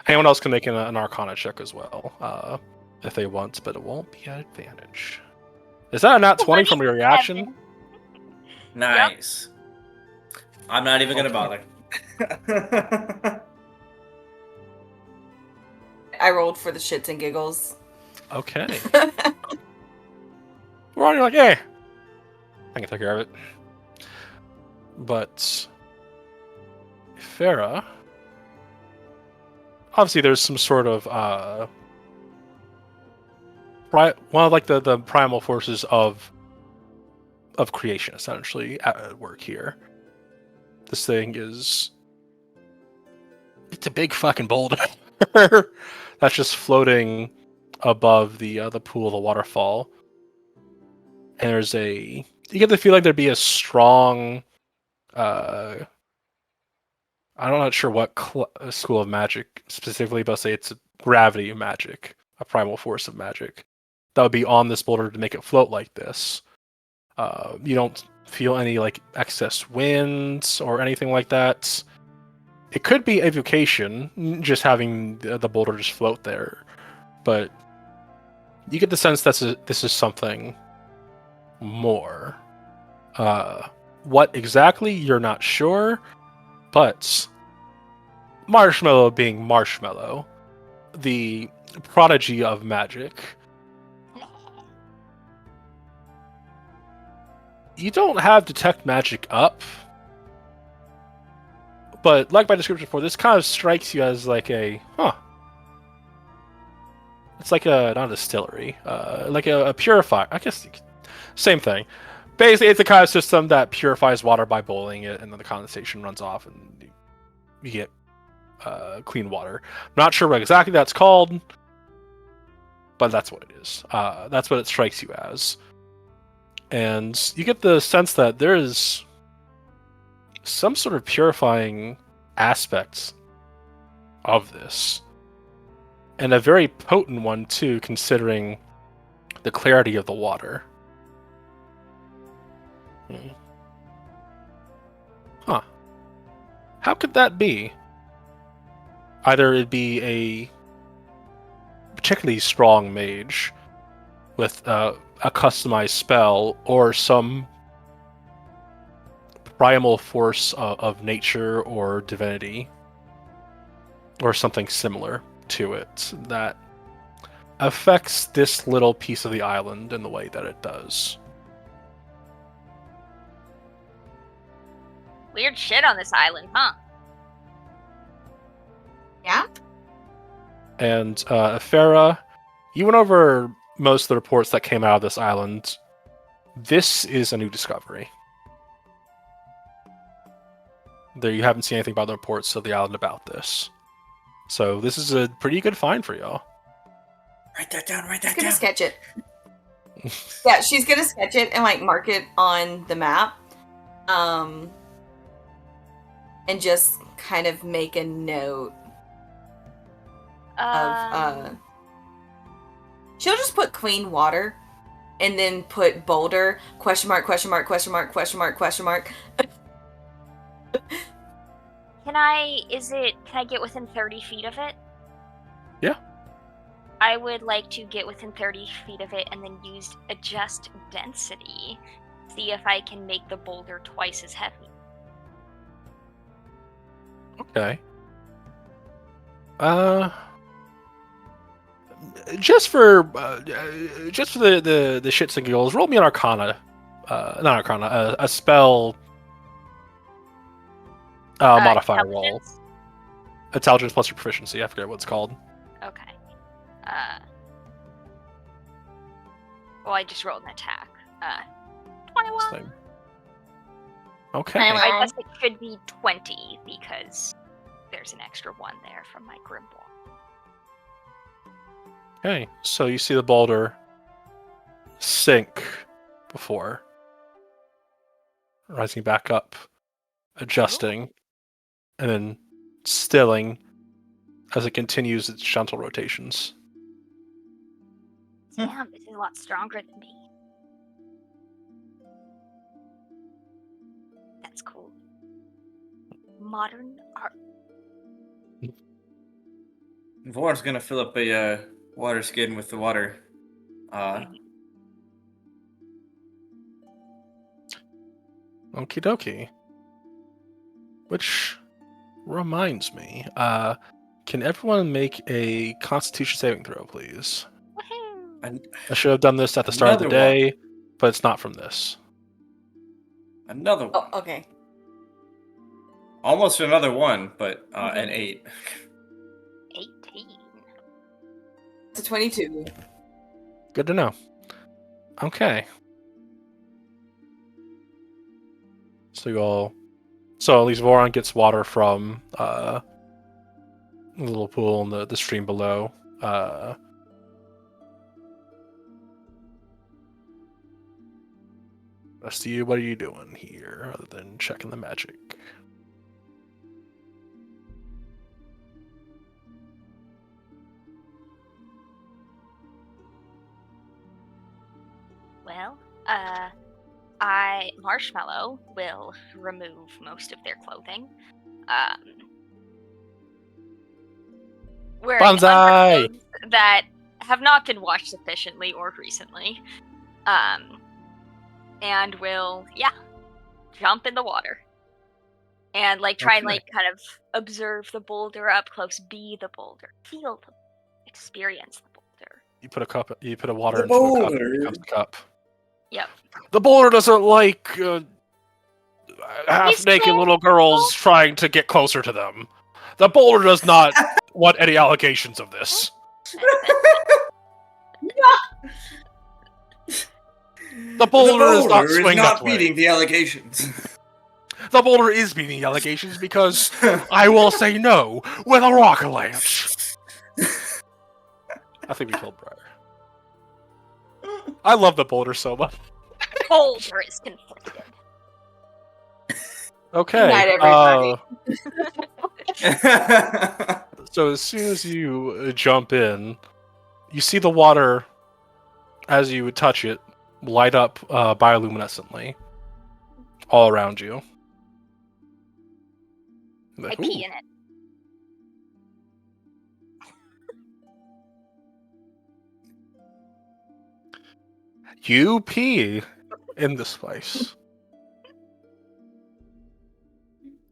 Anyone else can make an Arcana check as well, if they want, but it won't be at advantage. Is that a nat 20 from your reaction? Nice. I'm not even gonna Okay. bother. I rolled for the shits and giggles. Okay. We're on, you're like, hey, I can take care of it. But Farah, obviously there's some sort of one of like the primal forces of creation essentially at work here. This thing it's a big fucking boulder that's just floating above the pool of the waterfall. And you get the feel like there'd be a strong I'm not sure what school of magic specifically, but I'll say it's gravity magic, a primal force of magic that would be on this boulder to make it float like this. You don't feel any like excess winds or anything like that. It could be evocation, just having the boulder just float there, but you get the sense that this is something more. What exactly, you're not sure, but Marshmallow being Marshmallow, the prodigy of magic, you don't have detect magic up, but like my description before, this kind of strikes you as like it's It's like a not a distillery, like a purifier. I guess same thing. Basically, it's a kind of system that purifies water by boiling it, and then the condensation runs off, and you get clean water. I'm not sure what exactly that's called, but that's what it is. That's what it strikes you as. And you get the sense that there is some sort of purifying aspect of this. And a very potent one, too, considering the clarity of the water. Huh. How could that be? Either it'd be a particularly strong mage with a customized spell, or some primal force of nature or divinity, or something similar to it that affects this little piece of the island in the way that it does. Weird shit on this island, huh? Yeah? And Farah, you went over most of the reports that came out of this island. This is a new discovery. There, you haven't seen anything about the reports of the island about this. So this is a pretty good find for y'all. Write that down. Write She's that gonna down. sketch it. Yeah, she's gonna sketch it and like mark it on the map. And just kind of make a note of she'll just put clean water and then put boulder question mark question mark question mark question mark question mark. Can I get within 30 feet of it? Yeah. I would like to get within 30 feet of it and then use adjust density. See if I can make the boulder twice as heavy. Okay. Just for the shits and giggles, roll me an Arcana. Not Arcana. A spell. Modifier roll. Intelligence? Intelligence plus your proficiency. I forget what it's called. Okay. Well, I just rolled an attack. 21. Same. Okay. I guess it should be 20 because there's an extra 1 there from my Grimble. Okay. So you see the boulder sink before rising back up, adjusting, and then stilling as it continues its gentle rotations. Damn, this is a lot stronger than me. That's cool. Modern art. Voron's gonna fill up a water skin with the water. Okie dokie. Which reminds me, can everyone make a Constitution saving throw, please? Woohoo! I should have done this at the start of the Another one. day, but it's not from this. Another one. Oh, okay. Almost another one, but an 8. 18. It's a 22. Good to know. Okay. So at least Voron gets water from the little pool in the stream below. Rest of you, what are you doing here other than checking the magic? Well, Marshmallow will remove most of their clothing. Wearing Banzai! underclothes that have not been washed sufficiently or recently. And will, jump in the water. And try and Okay. kind of observe the boulder up close, be the boulder, feel the experience the boulder. You put a water The into a cup, and boulder. it becomes a cup. Yep. The boulder doesn't like half-naked scared. little girls trying to get closer to them. The boulder does not want any allegations of this. The boulder is not swinging that way. beating the allegations. The boulder is beating the allegations because I will say no with a rocket launch. I think we killed Briar. I love the boulder so much. Boulder is conflicted. Okay. Good night, everybody. So as soon as you jump in, you see the water, as you would touch it, light up bioluminescently all around you. I Like, pee ooh. in it. You pee in this place.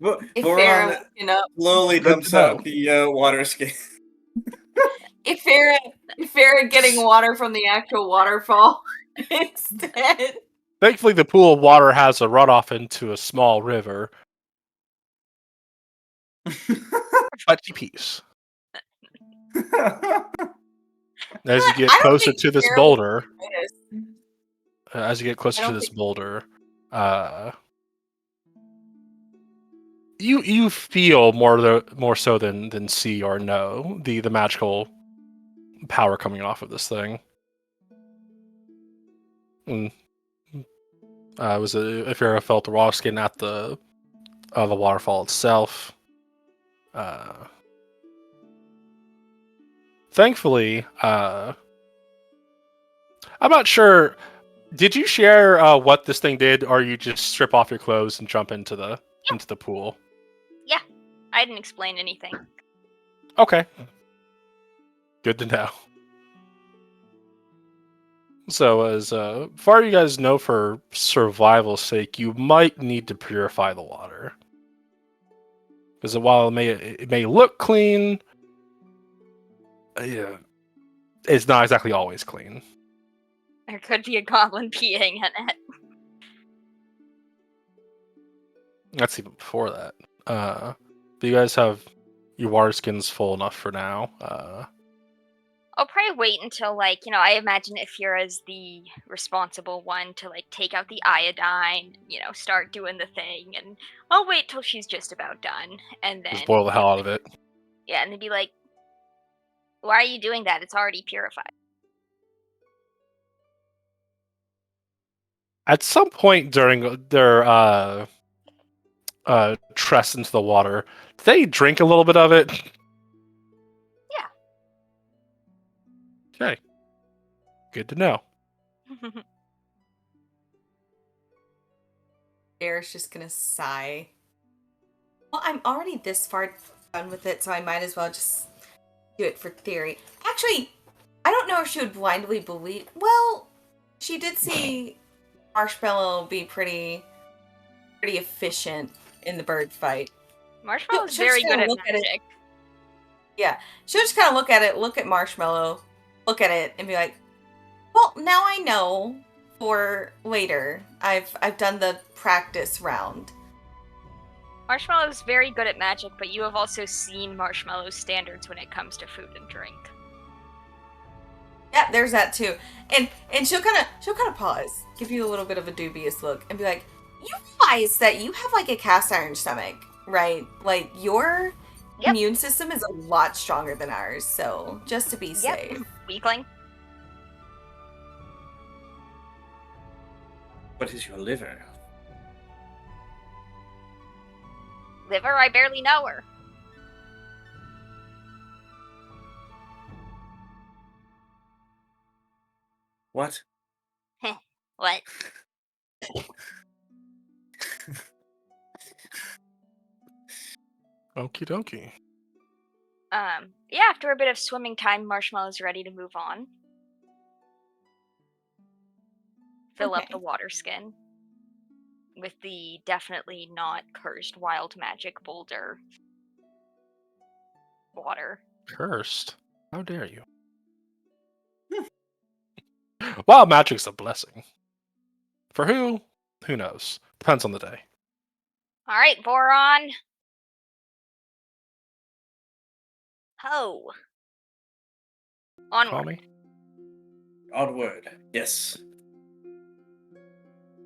If Voron Farrah, you know, slowly Good dumps to know. out the water skin. if Farrah getting water from the actual waterfall instead. Thankfully, the pool of water has a runoff into a small river. But she pees. As you get I don't closer think to this Farrah will boulder, notice. as you get closer I to don't this think- boulder, you feel more so than see or know the magical power coming off of this thing. And, was it if you ever felt the raw skin at the waterfall itself? Thankfully, I'm not sure. Did you share what this thing did, or you just strip off your clothes and jump into the pool? Yeah, I didn't explain anything. Okay, good to know. So, as far as you guys know, for survival's sake, you might need to purify the water, because while it may look clean, yeah, it's not exactly always clean. There could be a goblin peeing in it. That's even before that. Do you guys have your water skins full enough for now? I'll probably wait until, like, I imagine Ifura's the responsible one to, like, take out the iodine, start doing the thing, and I'll wait till she's just about done, and then... Just boil the hell out of it. Yeah, and then be like, why are you doing that? It's already purified. At some point during their trest into the water, they drink a little bit of it. Yeah. Okay. Good to know. Farrah's just gonna sigh. Well, I'm already this far done with it, so I might as well just do it for theory. Actually, I don't know if she would blindly believe. Well, she did see Marshmallow be pretty efficient in the bird fight. Marshmallow's She'll very just good kinda at look at it. magic. Yeah, she'll just kind of look at Marshmallow, look at it, and be like, "Well, now I know for later. I've done the practice round." Marshmallow's very good at magic, but you have also seen Marshmallow's standards when it comes to food and drink. Yeah, there's that too. And she'll kind of pause, give you a little bit of a dubious look, and be like, "You realize that you have like a cast iron stomach, right? Like your immune system is a lot stronger than ours. So just to be safe." Weakling. What is your liver? Liver, I barely know her. What? What? Okie dokie. Yeah, after a bit of swimming time, Marshmallow's ready to move on. Fill up Okay. the water skin with the definitely not cursed wild magic boulder water. Cursed? How dare you? Wild magic's a blessing. For who? Who knows? Depends on the day. Alright, Voron. Ho. Call Onward. me. Onward. Yes.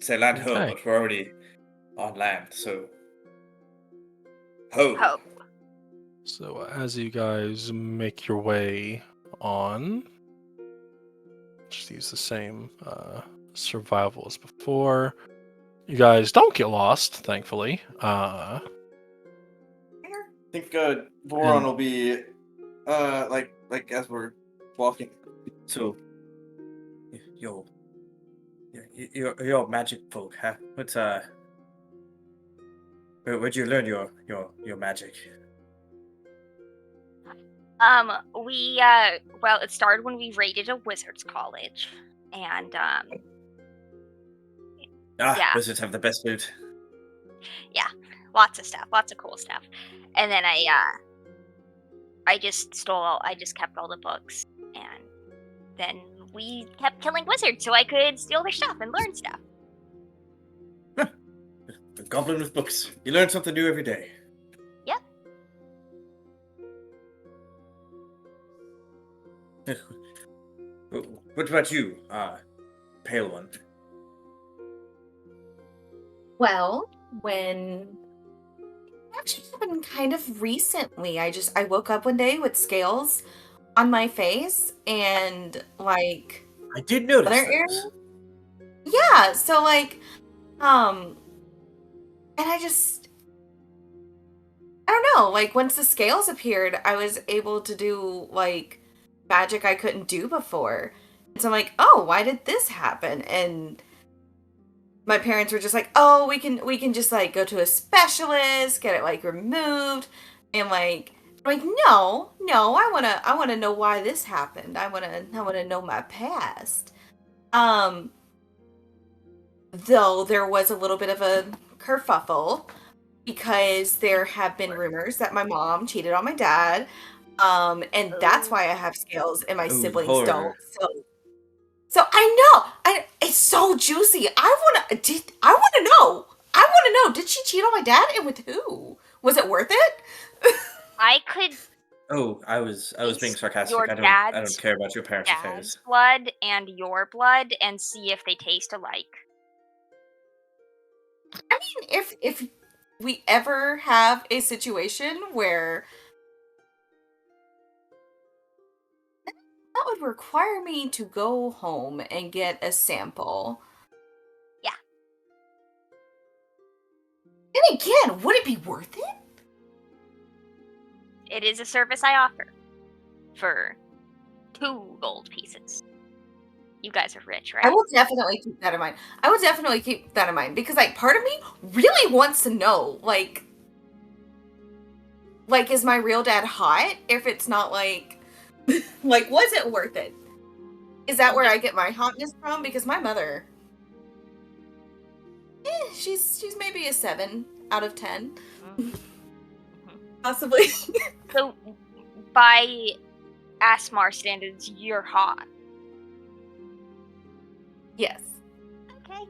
Say land ho, Okay. but we're already on land, so ho. Ho. So as you guys make your way on, just use the same survival as before. You guys don't get lost, thankfully. I think Voron And- will be like as we're walking. So yo, you're magic folk, huh? What's where'd you learn your magic? We well, it started when we raided a wizard's college, and yeah. Wizards have the best loot. yeah, lots of stuff, lots of cool stuff. And then I just kept all the books, and then we kept killing wizards so I could steal their stuff and learn stuff. The goblin with books. You learn something new every day. Yep. What about you, pale one? Well, when actually happened kind of recently. I woke up one day with scales on my face and like I did notice other those. areas. Yeah, so like and I don't know, like once the scales appeared, I was able to do like magic I couldn't do before. And so I'm like, "Oh, why did this happen?" And my parents were just like, "Oh, we can just like go to a specialist, get it like removed." And like no, I wanna know why this happened. I wanna know my past. Um, though there was a little bit of a kerfuffle because there have been rumors that my mom cheated on my dad. And that's why I have scales and my Ooh, siblings horror. don't. So I know. It's so juicy. I wanna know. I wanna know. Did she cheat on my dad and with who? Was it worth it? I could Oh, I was being taste sarcastic. your I don't dad's care about your parents' dad's affairs. blood and your blood and see if they taste alike. I mean, if we ever have a situation where that would require me to go home and get a sample. Yeah. And again, would it be worth it? It is a service I offer for 2 gold pieces. You guys are rich, right? I will definitely keep that in mind. I will definitely keep that in mind because, like, part of me really wants to know, like, is my real dad hot? If it's not like, like, was it worth it? Is that where I get my hotness from? Because my mother, she's maybe a 7 out of 10, possibly. So, by Asmar standards, you're hot. Yes. Okay.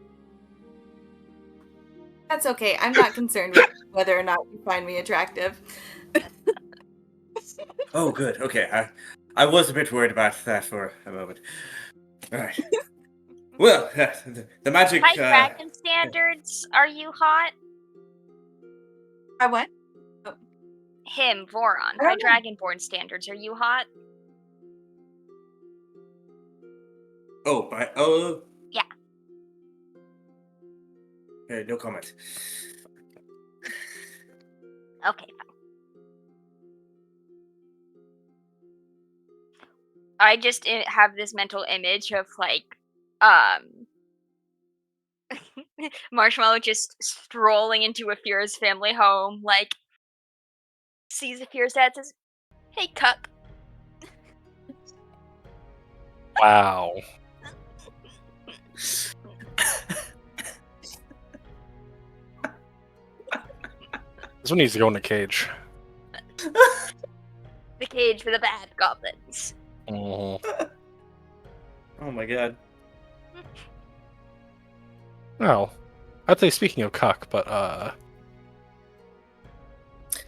That's okay. I'm not concerned with whether or not you find me attractive. Oh, good. Okay, I was a bit worried about that for a moment. All right. Well, the magic. By dragon standards, are you hot? I what? Him, Voron. I By don't know. dragonborn standards, are you hot? Oh. Yeah. Okay, no comment. Okay, fine. I just have this mental image of like, Marshmallow just strolling into Afira's family home, like, sees Afira's dad, says, "Hey, cuck." Wow. This one needs to go in the cage. The cage for the bad goblins. Mhm. Oh my god. Well, I'd say speaking of cuck, but I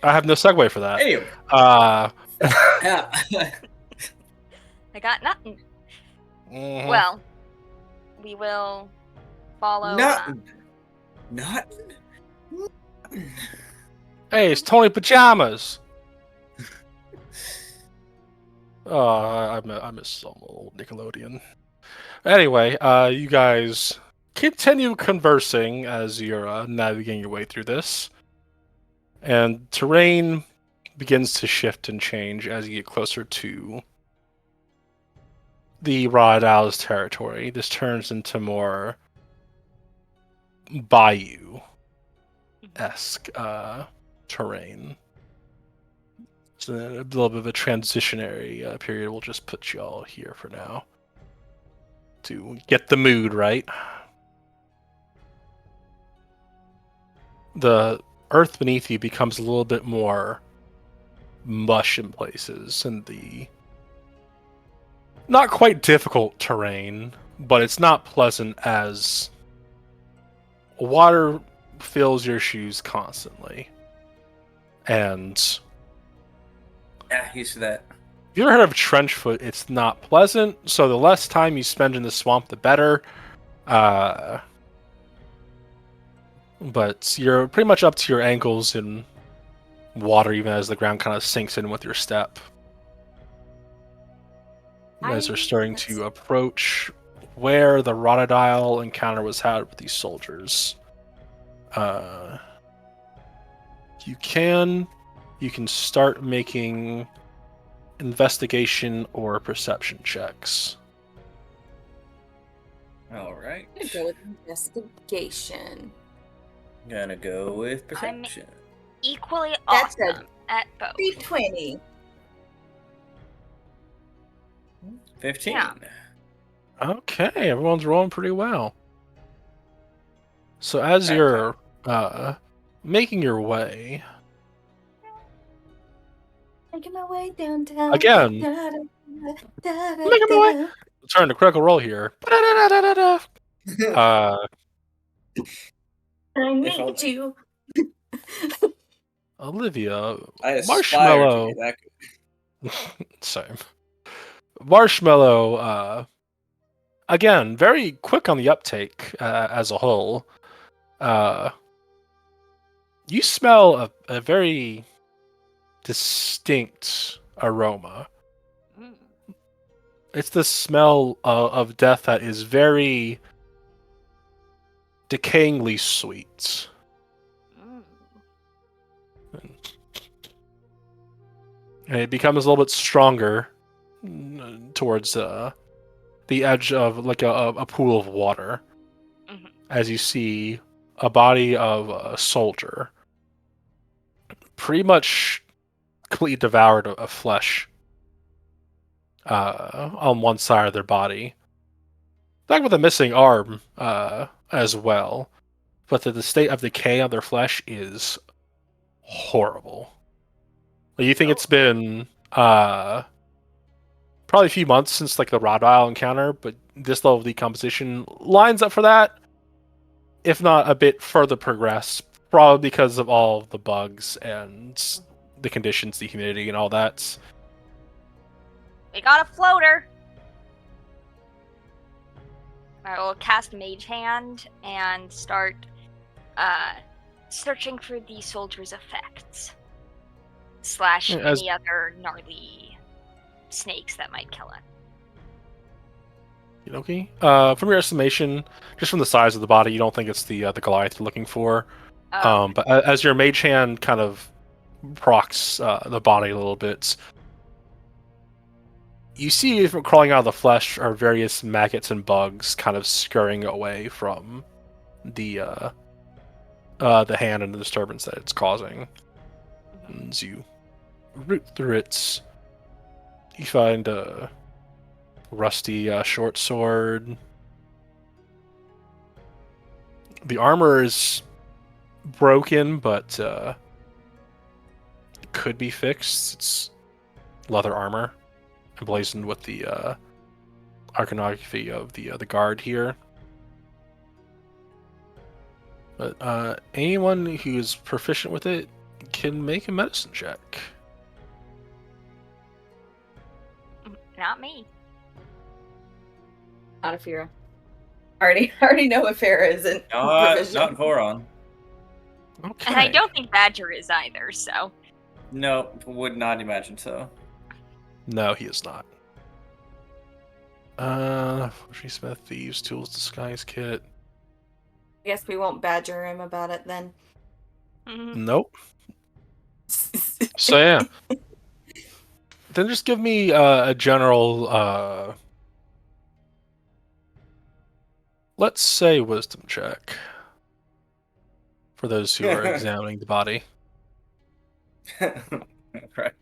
have no segue for that. Anyway, Uh, yeah. I got nothing. Mhm. Well, we will follow. Not. Hey, it's Tony Pajamas. I miss some old Nickelodeon. Anyway, you guys continue conversing as you're navigating your way through this, and terrain begins to shift and change as you get closer to the Rawdow's territory. This turns into more bayou-esque terrain. So then a little bit of a transitionary period. We'll just put you all here for now to get the mood right. The earth beneath you becomes a little bit more mush in places, and the not quite difficult terrain, but it's not pleasant as water fills your shoes constantly. And Yeah, used to that. if you ever heard of trench foot, it's not pleasant. So the less time you spend in the swamp, the better. But you're pretty much up to your ankles in water, even as the ground kind of sinks in with your step. As they're starting to approach where the Rotodile encounter was had with these soldiers. You can start making investigation or perception checks. All right. I'm gonna go with investigation. Gonna go with perception. Equally That's a awesome at both. 320. 15. Yeah. Okay, everyone's rolling pretty well. So as Okay. you're making your way, Making my way downtown. again, Da-da, da-da, making my way. da-da. Turn to critical roll here. Uh, I If need you. Olivia, I aspire to Marshmallow. be that good. Same. Marshmallow, again, very quick on the uptake as a whole. You smell a very distinct aroma. Mm. It's the smell of death that is very decayingly sweet. Mm. And it becomes a little bit stronger towards the edge of like a pool of water Mhm. as you see a body of a soldier pretty much completely devoured of flesh on one side of their body. Back with a missing arm as well, but the state of decay on their flesh is horrible. You think it's been probably a few months since like the Rodile encounter, but this level of decomposition lines up for that, if not a bit further progressed, probably because of all the bugs and the conditions, the humidity, and all that. We got a floater. I will cast Mage Hand and start searching for the soldier's effects. / any other gnarly snakes that might kill it. Okay. From your estimation, just from the size of the body, you don't think it's the Goliath you're looking for. But as your mage hand kind of procs the body a little bit, you see from crawling out of the flesh are various maggots and bugs kind of scurrying away from the hand and the disturbance that it's causing. And as you root through it, you find a rusty short sword. The armor is broken, but could be fixed. It's leather armor, emblazoned with the iconography of the guard here. But anyone who's proficient with it can make a medicine check. Not me. Not a Fira. Already know if Fira isn't provision. Not Voron. Okay. And I don't think Badger is either, so. No, would not imagine so. No, he is not. Fortune Smith, Thieves, Tools, Disguise Kit. I guess we won't badger him about it then. Nope. So yeah. Then just give me a general, let's say wisdom check. For those who are examining the body. Right.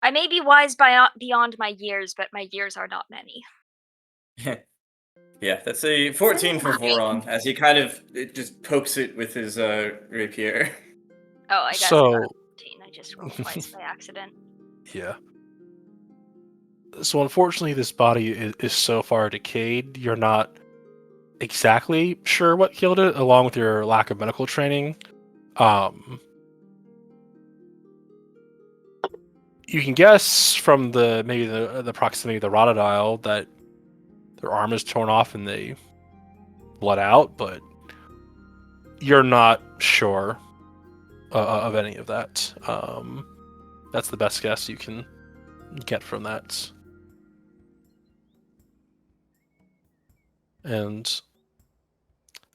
I may be wise beyond my years, but my years are not many. Yeah, that's a 14 for Voron, as he kind of just pokes it with his rapier. Oh, I guess I got So, a 14. I just rolled twice by accident. yeah. So unfortunately, this body is so far decayed, you're not exactly sure what killed it, along with your lack of medical training. You can guess from the proximity of the Rotodile that their arm is torn off and they bled out, but you're not sure of any of that. That's the best guess you can get from that. And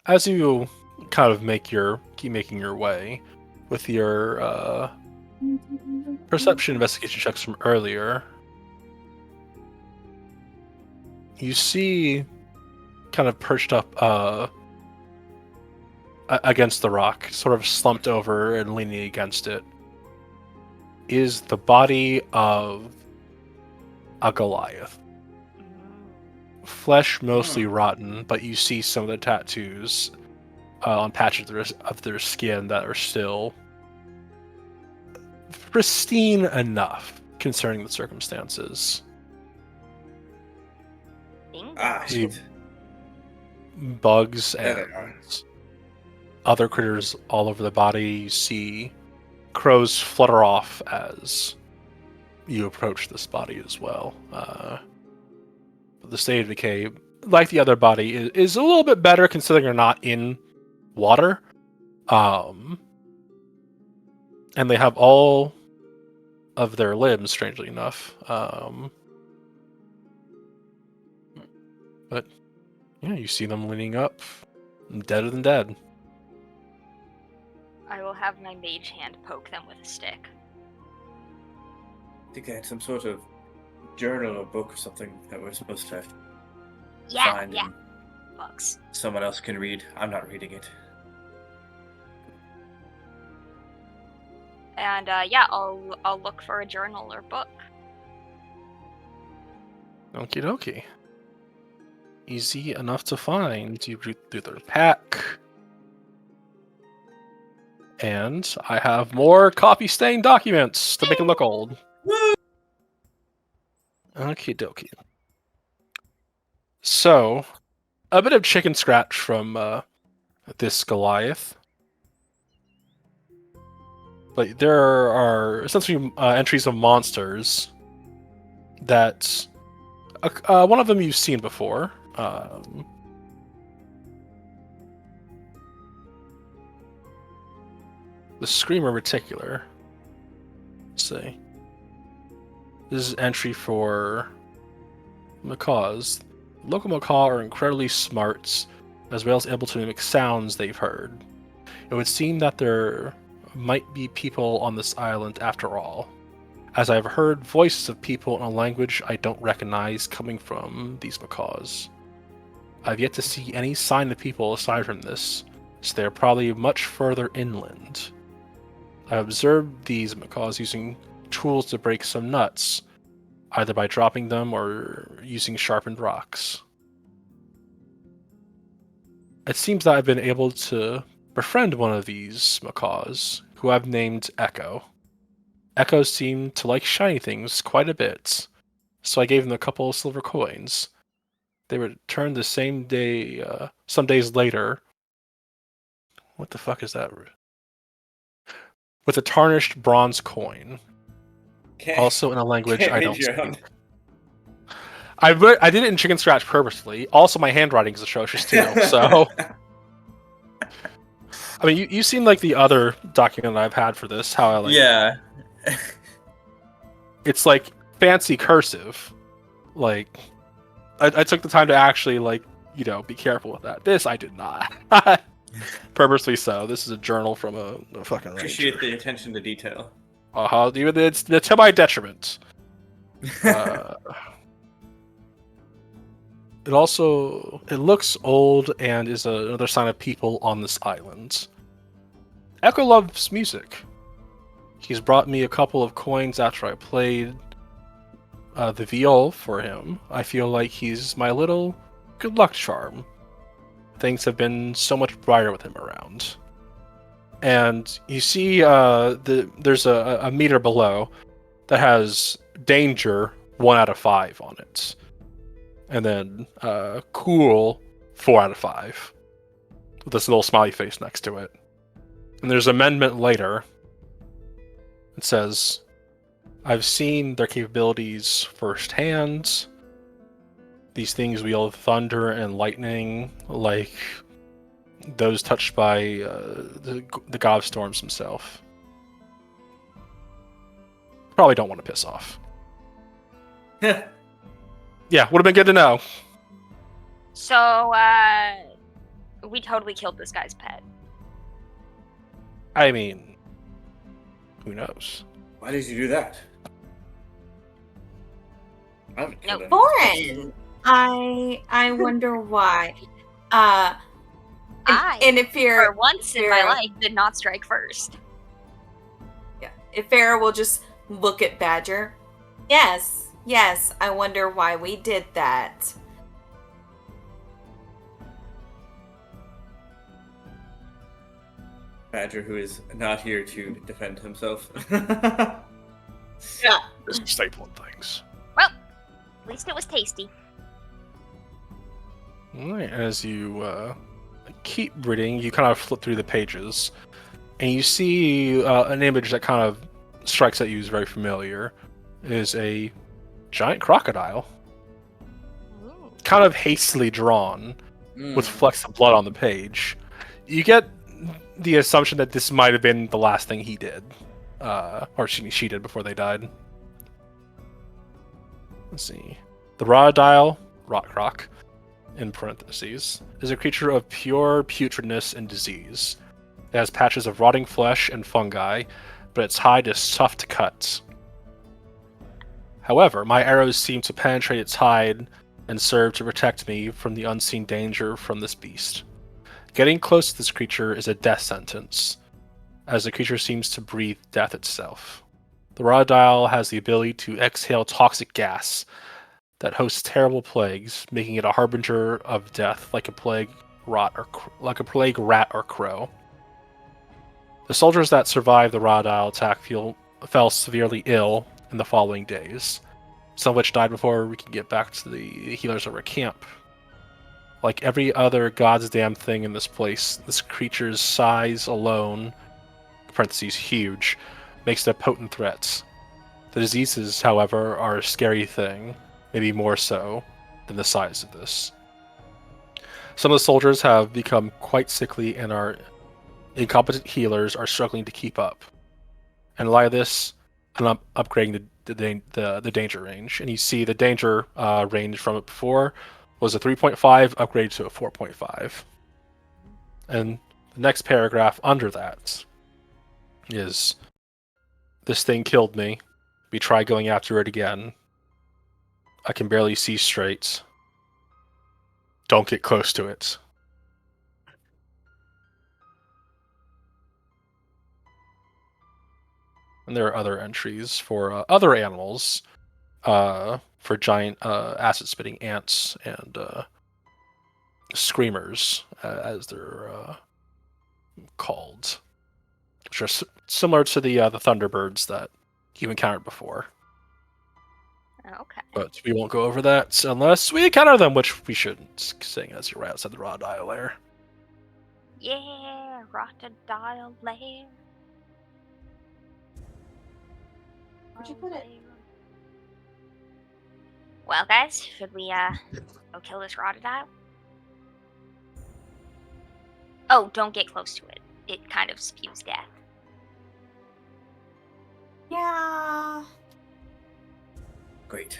as you kind of keep making your way with your perception investigation checks from earlier, you see kind of perched up against the rock, sort of slumped over and leaning against it, is the body of a Goliath. Flesh mostly rotten, but you see some of the tattoos on patches of their skin that are still pristine enough concerning the circumstances. Shit. Bugs There they and are. other critters all over the body. You see crows flutter off as you approach this body as well. The state of decay, like the other body, is a little bit better considering you're not in water. And they have all of their limbs, strangely enough. But yeah, you see them leaning up, deader than dead. I will have my mage hand poke them with a stick. I think I had some sort of journal or book or something that we're supposed to Yeah, find yeah. and Bugs. someone else can read. I'm not reading it. And yeah, I'll look for a journal or book. Okie dokie. Easy enough to find. You root through their pack. And I have more copy-stained documents to make them look old. Okie dokie. So, a bit of chicken scratch from this Goliath. But there are essentially entries of monsters that one of them you've seen before. The Screamer in particular. Let's see. This is entry for macaws. Local macaw are incredibly smart, as well as able to mimic sounds they've heard. It would seem that there might be people on this island after all, as I've heard voices of people in a language I don't recognize coming from these macaws. I've yet to see any sign of people aside from this, so they're probably much further inland. I observed these macaws using tools to break some nuts, either by dropping them or using sharpened rocks. It seems that I've been able to befriend one of these macaws, who I've named Echo. Echoes seem to like shiny things quite a bit, so I gave them a couple of silver coins. They returned the same day, some days later. What the fuck is that? With a tarnished bronze coin. Also in a language Can't I read don't your speak. own. I did it in chicken scratch purposely. Also, my handwriting is atrocious too. So, I mean, you've seen like the other document I've had for this. How I like Yeah. it's like fancy cursive. Like I took the time to actually like be careful with that. This I did not. Purposely so. This is a journal from a fucking Appreciate ranger. the attention to detail. Even it's to my detriment. It looks old and is another sign of people on this island. Echo loves music. He's brought me a couple of coins after I played the viol for him. I feel like he's my little good luck charm. Things have been so much brighter with him around. And you see there's a meter below that has danger 1 out of 5 on it. And then cool 4 out of 5. With this little smiley face next to it. And there's amendment later. It says, I've seen their capabilities firsthand. These things wield thunder and lightning like those touched by the god of storms himself. Probably don't want to piss off. Yeah, would have been good to know. So, we totally killed this guy's pet. I mean, who knows? Why did you do that? I haven't No, killed Boren. I wonder why. And if for you're once in you're- my life, did not strike first. yeah, if Farrah will just look at Badger. Yes, I wonder why we did that. Badger, who is not here to defend himself. Yeah. Just stapling things. Well, at least it was tasty. Alright, as you keep reading, you kind of flip through the pages, and you see an image that kind of strikes at you as very familiar. It is a giant crocodile, Ooh. kind of hastily drawn, with flecks of blood on the page. You get the assumption that this might have been the last thing he did, or she did before they died. Let's see. The Rodile, Rock, in parentheses, is a creature of pure putridness and disease. It has patches of rotting flesh and fungi, but its hide is tough to cut. However, my arrows seem to penetrate its hide and serve to protect me from the unseen danger from this beast. Getting close to this creature is a death sentence, as the creature seems to breathe death itself. The Rodile has the ability to exhale toxic gas that hosts terrible plagues, making it a harbinger of death, like a plague rat or crow. The soldiers that survived the Rodile attack fell severely ill in the following days, some of which died before we could get back to the healers of our camp. Like every other god's damn thing in this place, this creature's size alone, parentheses huge, makes it a potent threat. The diseases, however, are a scary thing, maybe more so than the size of this. Some of the soldiers have become quite sickly, and our incompetent healers are struggling to keep up. And like this, I'm upgrading the danger range. And you see the danger range from it before was a 3.5, upgraded to a 4.5. And the next paragraph under that is, this thing killed me. We try going after it again. I can barely see straight. Don't get close to it. And there are other entries for other animals, for giant acid-spitting ants and screamers, as they're called, which are similar to the Thunderbirds that you encountered before. Okay. But we won't go over that unless we encounter them, which we shouldn't, seeing as you're right outside the raw dial lair. Yeah, Rotadile lair. Where'd you put it? Well, guys, should we go kill this crocodile? Oh, don't get close to it. It kind of spews death. Yeah. Great.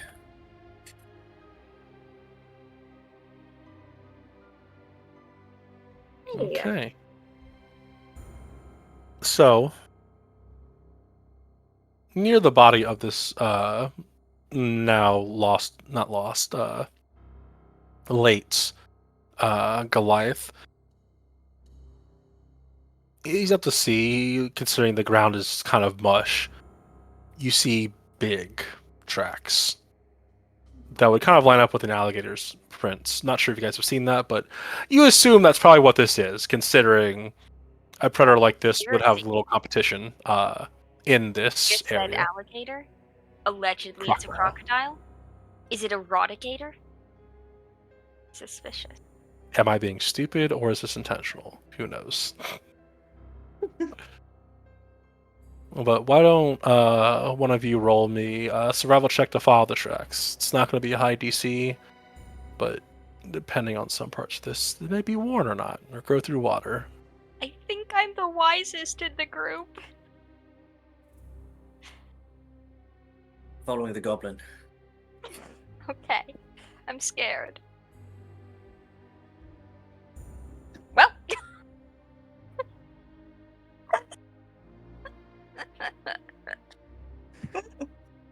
Okay. So, near the body of this now lost, not lost, late Goliath, he's up to sea, considering the ground is kind of mush. You see big tracks that would kind of line up with an alligator's prints. Not sure if you guys have seen that, but you assume that's probably what this is, considering a predator like this would have little competition in this Just said area. alligator. Allegedly, it's a crocodile. Is it a rotigator? Suspicious. Am I being stupid or is this intentional? Who knows? But why don't one of you roll me a survival check to follow the tracks? It's not going to be a high DC, but depending on some parts of this, it may be worn or not, or go through water. I think I'm the wisest in the group. Following the goblin. Okay. I'm scared. Well.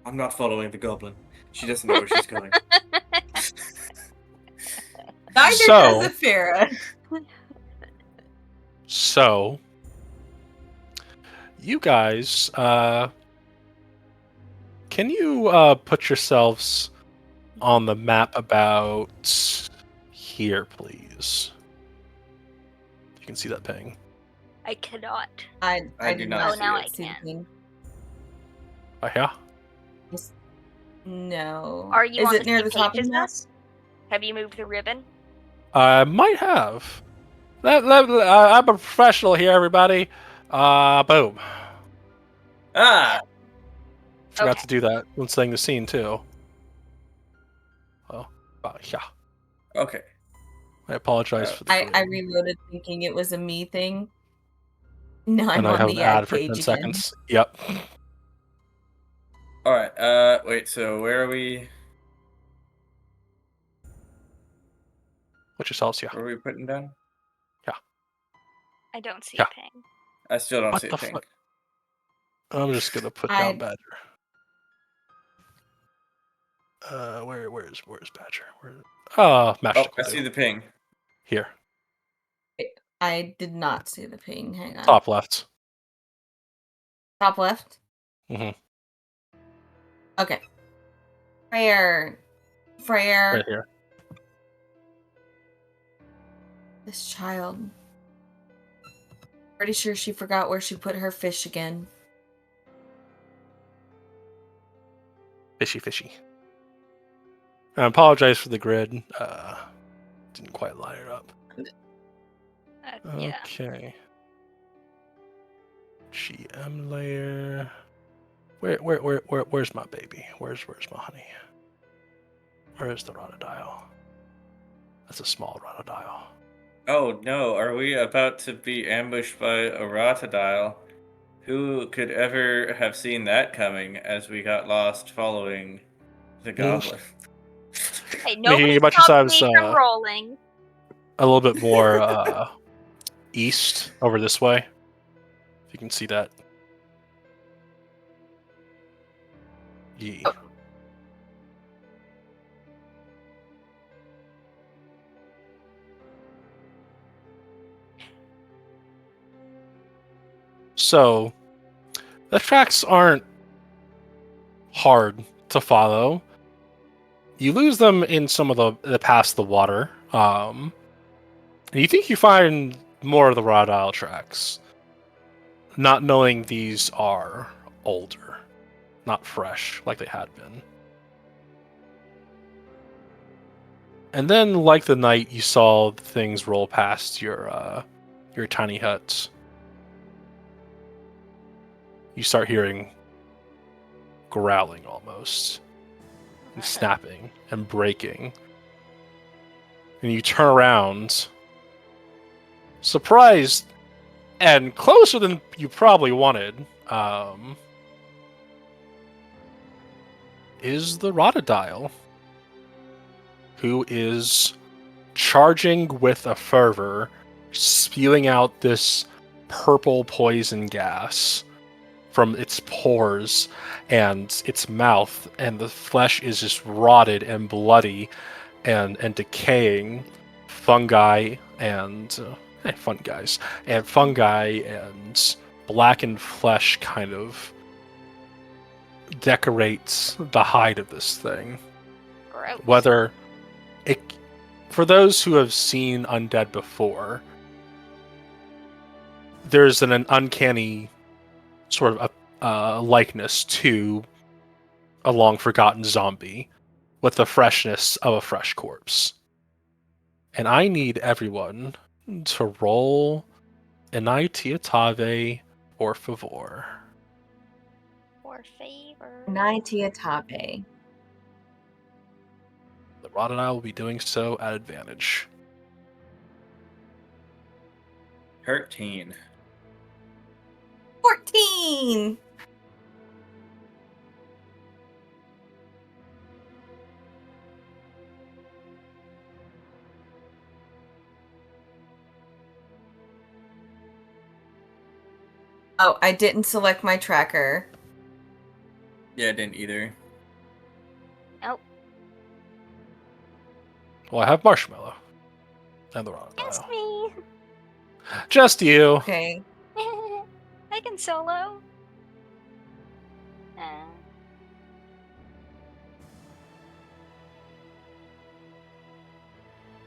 I'm not following the goblin. She doesn't know where she's going. Neither So- does Afira. So, you guys, can you put yourselves on the map about here, please? You can see that ping. I cannot. I I do did not not Oh, now I see the can. thing. Oh, yeah? No. Are you Is on it the near same the top page of as the map? us? Have you moved the ribbon? I might have. I'm a professional here, everybody. Boom. Ah! Forgot Okay. to do that when saying the scene, too. Oh, yeah. Okay. I apologize for the I grid. reloaded thinking it was a me thing. Now I'm And I on have the an ad ad for page 10 again. seconds. Yep. Alright, wait, so where are we? Put yourselves, yeah. Where are we putting down? I don't see Yeah. a ping. I still don't What see the a ping. fuck? I'm just gonna put I- down Badger. Where's Badger? Oh, Magic. I see the ping. Here. I did not see the ping. Hang on. Top left. Top left? Mhm. Okay. Freyr. Right here. This child. Pretty sure she forgot where she put her fish again. Fishy. I apologize for the grid. Didn't quite line it up. Yeah. Okay. GM layer. Where's my baby? Where's my honey? Where's the rotodile? That's a small rotodile. Oh no, are we about to be ambushed by a rotodile? Who could ever have seen that coming as we got lost following the goblin? Hey, Mickey, nobody you bet stopped yourselves, me from rolling. a little bit more east over this way. If you can see that. Yee. Oh. So, the tracks aren't hard to follow. You lose them in some of the past the water. And you think you find more of the rotodile tracks, not knowing these are older, not fresh like they had been. And then, like the night, you saw things roll past your tiny huts. You start hearing growling almost, and snapping and breaking. And you turn around, surprised and closer than you probably wanted, is the Rotodile, who is charging with a fervor, spewing out this purple poison gas from its pores and its mouth, and the flesh is just rotted and bloody and decaying. Fungi and fungi and blackened flesh kind of decorates the hide of this thing. Gross. Whether it, for those who have seen undead before, there's an uncanny sort of a likeness to a long forgotten zombie with the freshness of a fresh corpse. And I need everyone to roll an Itiatave por favor. For favor. Naitiatabe. The Rod and I will be doing so at advantage. 13. 14! Oh, I didn't select my tracker. Yeah, I didn't either. Oh, Well, I have Marshmallow and the Rod just Dial. me. Just you. Okay. I can solo.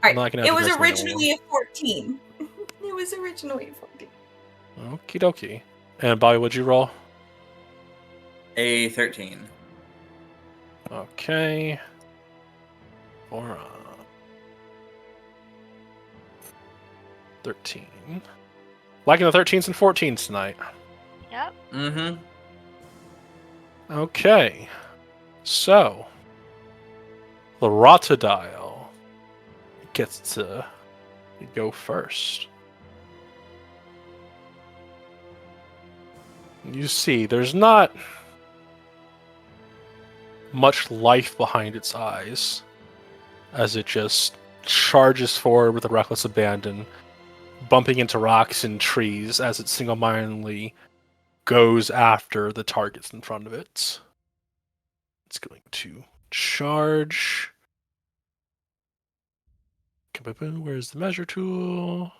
I'm not Alright, gonna have it you was guys know originally a 14. It was originally a 14. Okie dokie. And Bobby, what'd you roll? A 13. Okay. Or 13. Liking the 13s and 14s tonight. Yep. Mm-hmm. Okay. So, the Rotodile gets to go first. You see, there's not much life behind its eyes as it just charges forward with a reckless abandon, bumping into rocks and trees as it single-mindedly goes after the targets in front of it. It's going to charge. Where's the measure tool?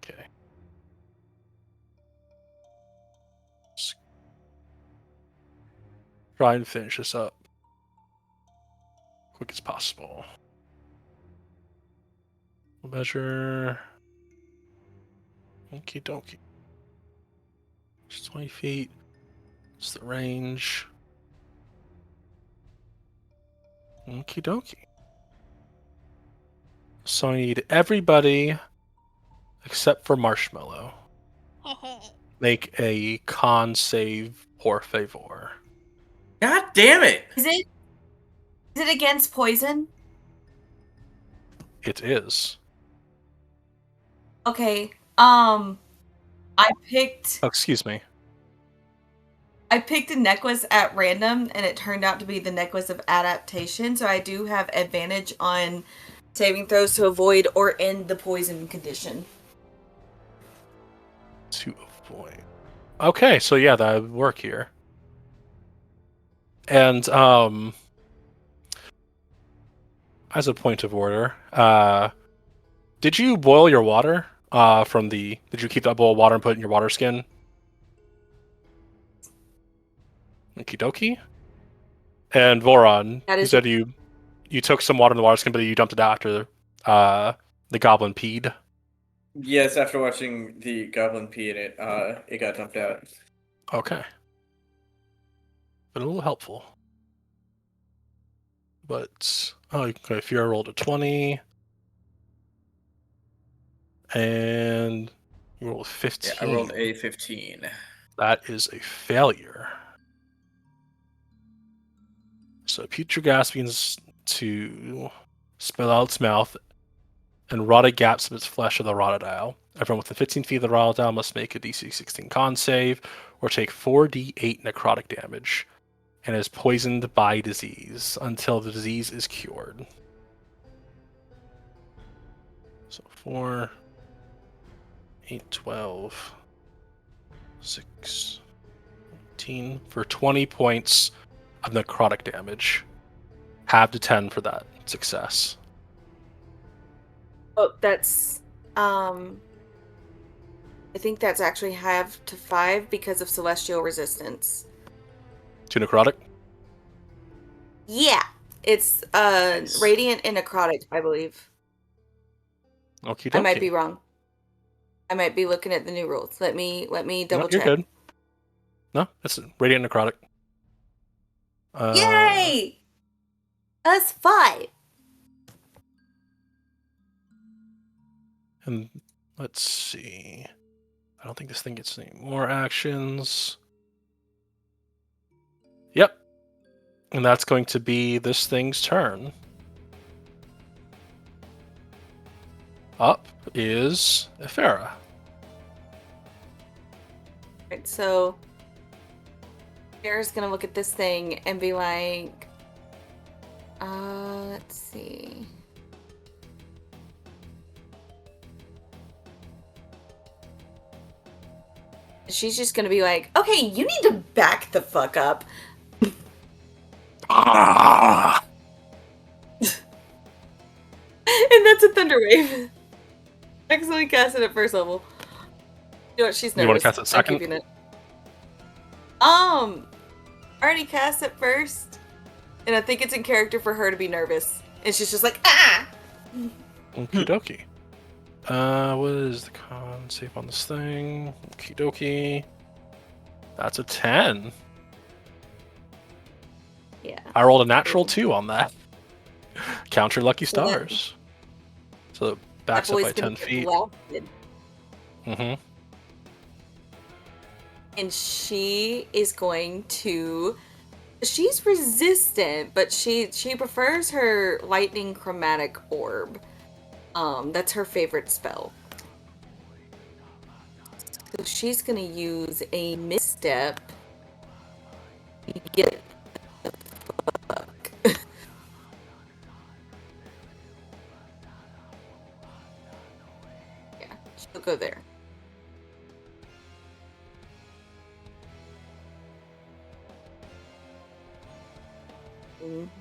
Okay. Let's try and finish this up quick as possible. Measure. Okie dokie. It's 20 feet. It's the range. Okie dokie. So I need everybody except for Marshmallow make a con save por favor. God damn it! Is it against poison? It is. Okay. I picked Oh, excuse me. I picked a necklace at random and it turned out to be the necklace of adaptation, so I do have advantage on saving throws to avoid or end the poison condition. To avoid. Okay, so yeah, that would work here. And as a point of order, did you boil your water? Did you keep that bowl of water and put it in your water skin? Okie dokie. And Voron, That you is said you took some water in the water skin, but you dumped it out after the goblin peed. Yes, after watching the goblin pee in it, it got dumped out. Okay. Been a little helpful. But okay, Fiora rolled a 20. And You rolled a 15. Yeah, I rolled a 15. That is a failure. So Putregas begins to spill out its mouth, and rotted gaps of its flesh of the rotted isle. Everyone within 15 feet of the rotted isle must make a DC 16 con save, or take 4d8 necrotic damage, and is poisoned by disease until the disease is cured. So 4, 8, 12, 6, 18, for 20 points of necrotic damage. Half to 10 for that success. Oh, that's I think that's actually half to 5 because of celestial resistance. 2 necrotic? Yeah, it's radiant and necrotic, I believe. Okie I might be dokie. wrong. I might be looking at the new rules. Let me No, double you're check. good. No, it's radiant necrotic. Yay! Us 5. And let's see. I don't think this thing gets any more actions. Yep. And that's going to be this thing's turn. Up is Ephera. Right, so Sarah's gonna look at this thing and be like, let's see. She's just gonna be like, okay, you need to back the fuck up. Ah! And that's a thunder wave. Excellently casted at first level. You know what? She's nervous. You want to cast it I'm second? keeping it. Already cast it first, and I think it's in character for her to be nervous, and she's just like, ah. Okie dokie. What is the con save on this thing? Okie dokie. That's a 10. Yeah. I rolled a natural 2 on that. Count your lucky So that- stars. So it backs That up boy's by gonna 10 get feet. blasted. Mm-hmm. And she is going to. She's resistant, but she prefers her lightning chromatic orb. That's her favorite spell. So she's gonna use a misstep. to Get the fuck. Yeah, she'll go there.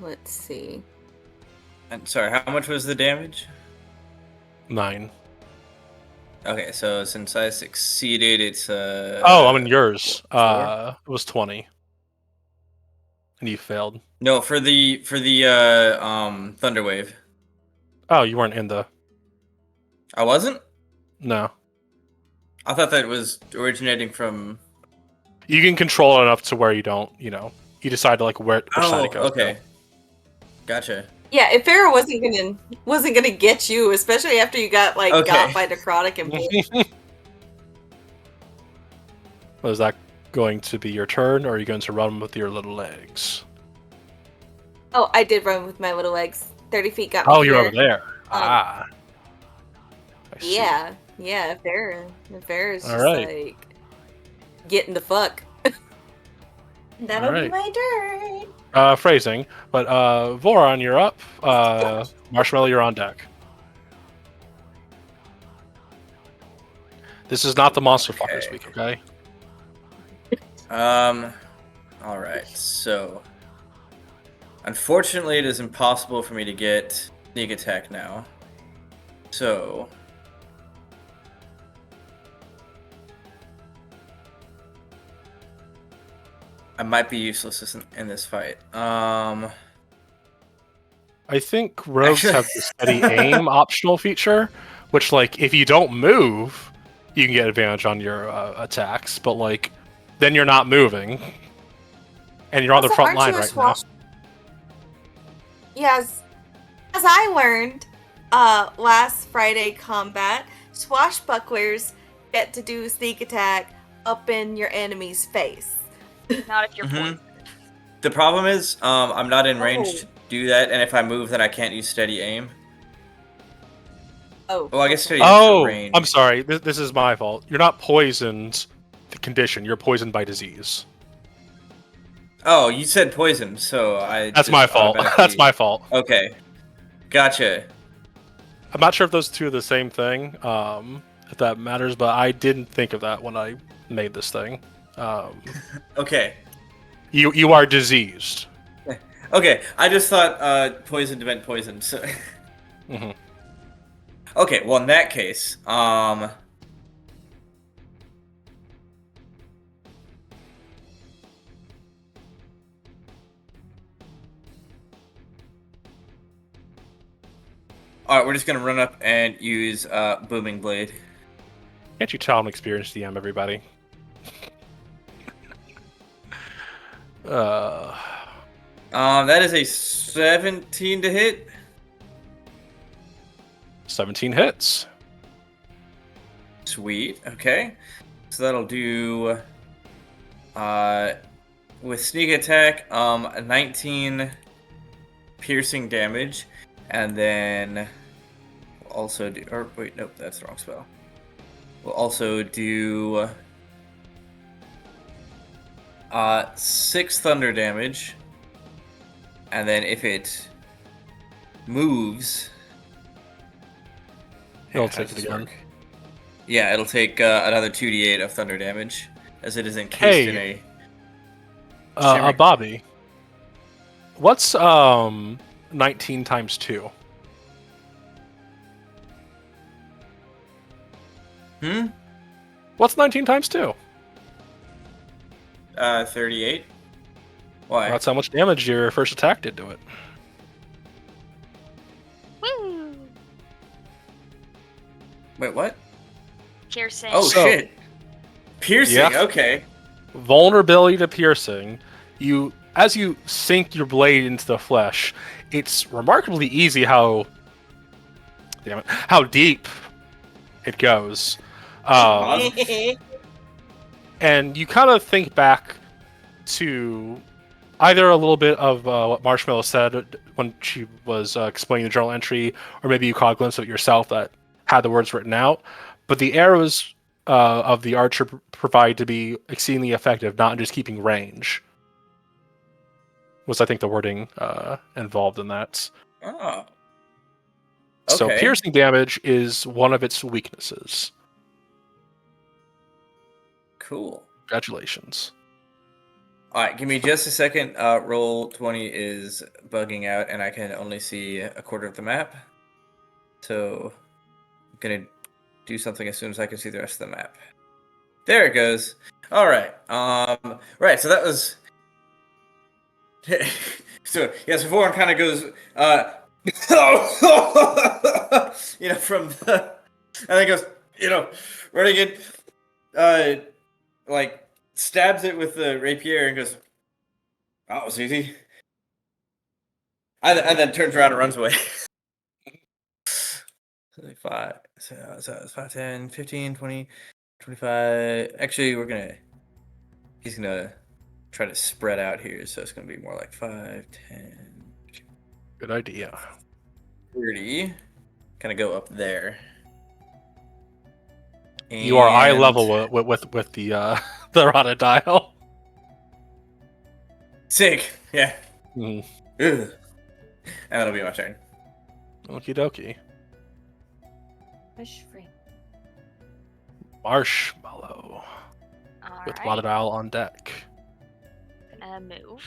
Let's see. And sorry, how much was the damage? 9. Okay, so since I succeeded, it's Oh, I'm in yours. 4? It was 20. And you failed. No, for the thunder wave. Oh, you weren't in the... I wasn't? No. I thought that was originating from. You can control it enough to where you don't, you decide to, like, which side it goes. Okay. Gotcha. Yeah, if Farrah wasn't gonna get you, especially after you got Okay. got by necrotic and Is that going to be your turn, or are you going to run with your little legs? Oh, I did run with my little legs. 30 feet got me. Oh, you're here. over there. I see. Yeah, if Farrah's just Alright. like getting the fuck. That'll Alright. be my turn. Phrasing, but Voron, you're up. Marshmallow, you're on deck. This is not the monster fuckers week, okay? Alright, so. Unfortunately, it is impossible for me to get sneak attack now. So. I might be useless in this fight. I think rogues Actually- have the steady aim optional feature, which, like, if you don't move, you can get advantage on your attacks, but, like, then you're not moving. And you're on the Also, front aren't line you a right now. Yes, as I learned last Friday combat, swashbucklers get to do sneak attack up in your enemy's face. Not if you're Mhm. poisoned. The problem is, I'm not in range Oh. to do that, and if I move, then I can't use steady aim. Oh. Well, I guess okay. steady aim's for Oh, range. I'm sorry. This is my fault. You're not poisoned. The condition. You're poisoned by disease. Oh, you said poison, so I. That's just my fault. That's automatically- my fault. Okay, gotcha. I'm not sure if those two are the same thing. If that matters, but I didn't think of that when I made this thing. Okay, You are diseased. okay. I just thought poisoned meant poison. So. Hmm. Okay, well in that case, alright, we're just gonna run up and use Booming Blade. Can't you tell I'm experienced DM, everybody? Uh, That is a 17 to hit. 17 hits. Sweet. Okay, so that'll do. With sneak attack, 19 piercing damage, and then we'll also do. Or wait, nope, that's the wrong spell. We'll also do 6 thunder damage, and then if it moves, He'll how take does it this again. work? Yeah, it'll take another 2d8 of thunder damage, as it is encased in Hey. a. Shimmer. Bobby. What's 19 times 2? What's 19 times 2? 38. Why? That's how much damage your first attack did to it. Woo! Wait, what? Piercing. Oh So- shit! Piercing. Yeah. Okay. Vulnerability to piercing. As you sink your blade into the flesh, it's remarkably easy how deep it goes. And you kind of think back to either a little bit of what Marshmallow said when she was explaining the journal entry, or maybe you caught a glimpse of it yourself that had the words written out. But the arrows of the archer provide to be exceedingly effective, not in just keeping range. Was I think the wording involved in that. Oh. So Okay. piercing damage is one of its weaknesses. Cool. Congratulations. All right, give me just a second. Roll 20 is bugging out, and I can only see a quarter of the map. So I'm gonna do something as soon as I can see the rest of the map. There it goes. All right. Right. So that was. So yes, Voron kind of goes. From the. And then goes. Running in. Like stabs it with the rapier and goes, "That was easy," and then turns around and runs away. 5, so it's 5, 10, 15, 20, 25. Actually, he's gonna try to spread out here, so it's gonna be more like 5, 10, Good idea. 30. Kind of go up there. You are eye And- level with the the rotted dial. Sick. Yeah. Mm. Ugh. And that'll be my turn. Okie dokie. Push free. Marshmallow with Alright, rotted dial on deck. gonna move.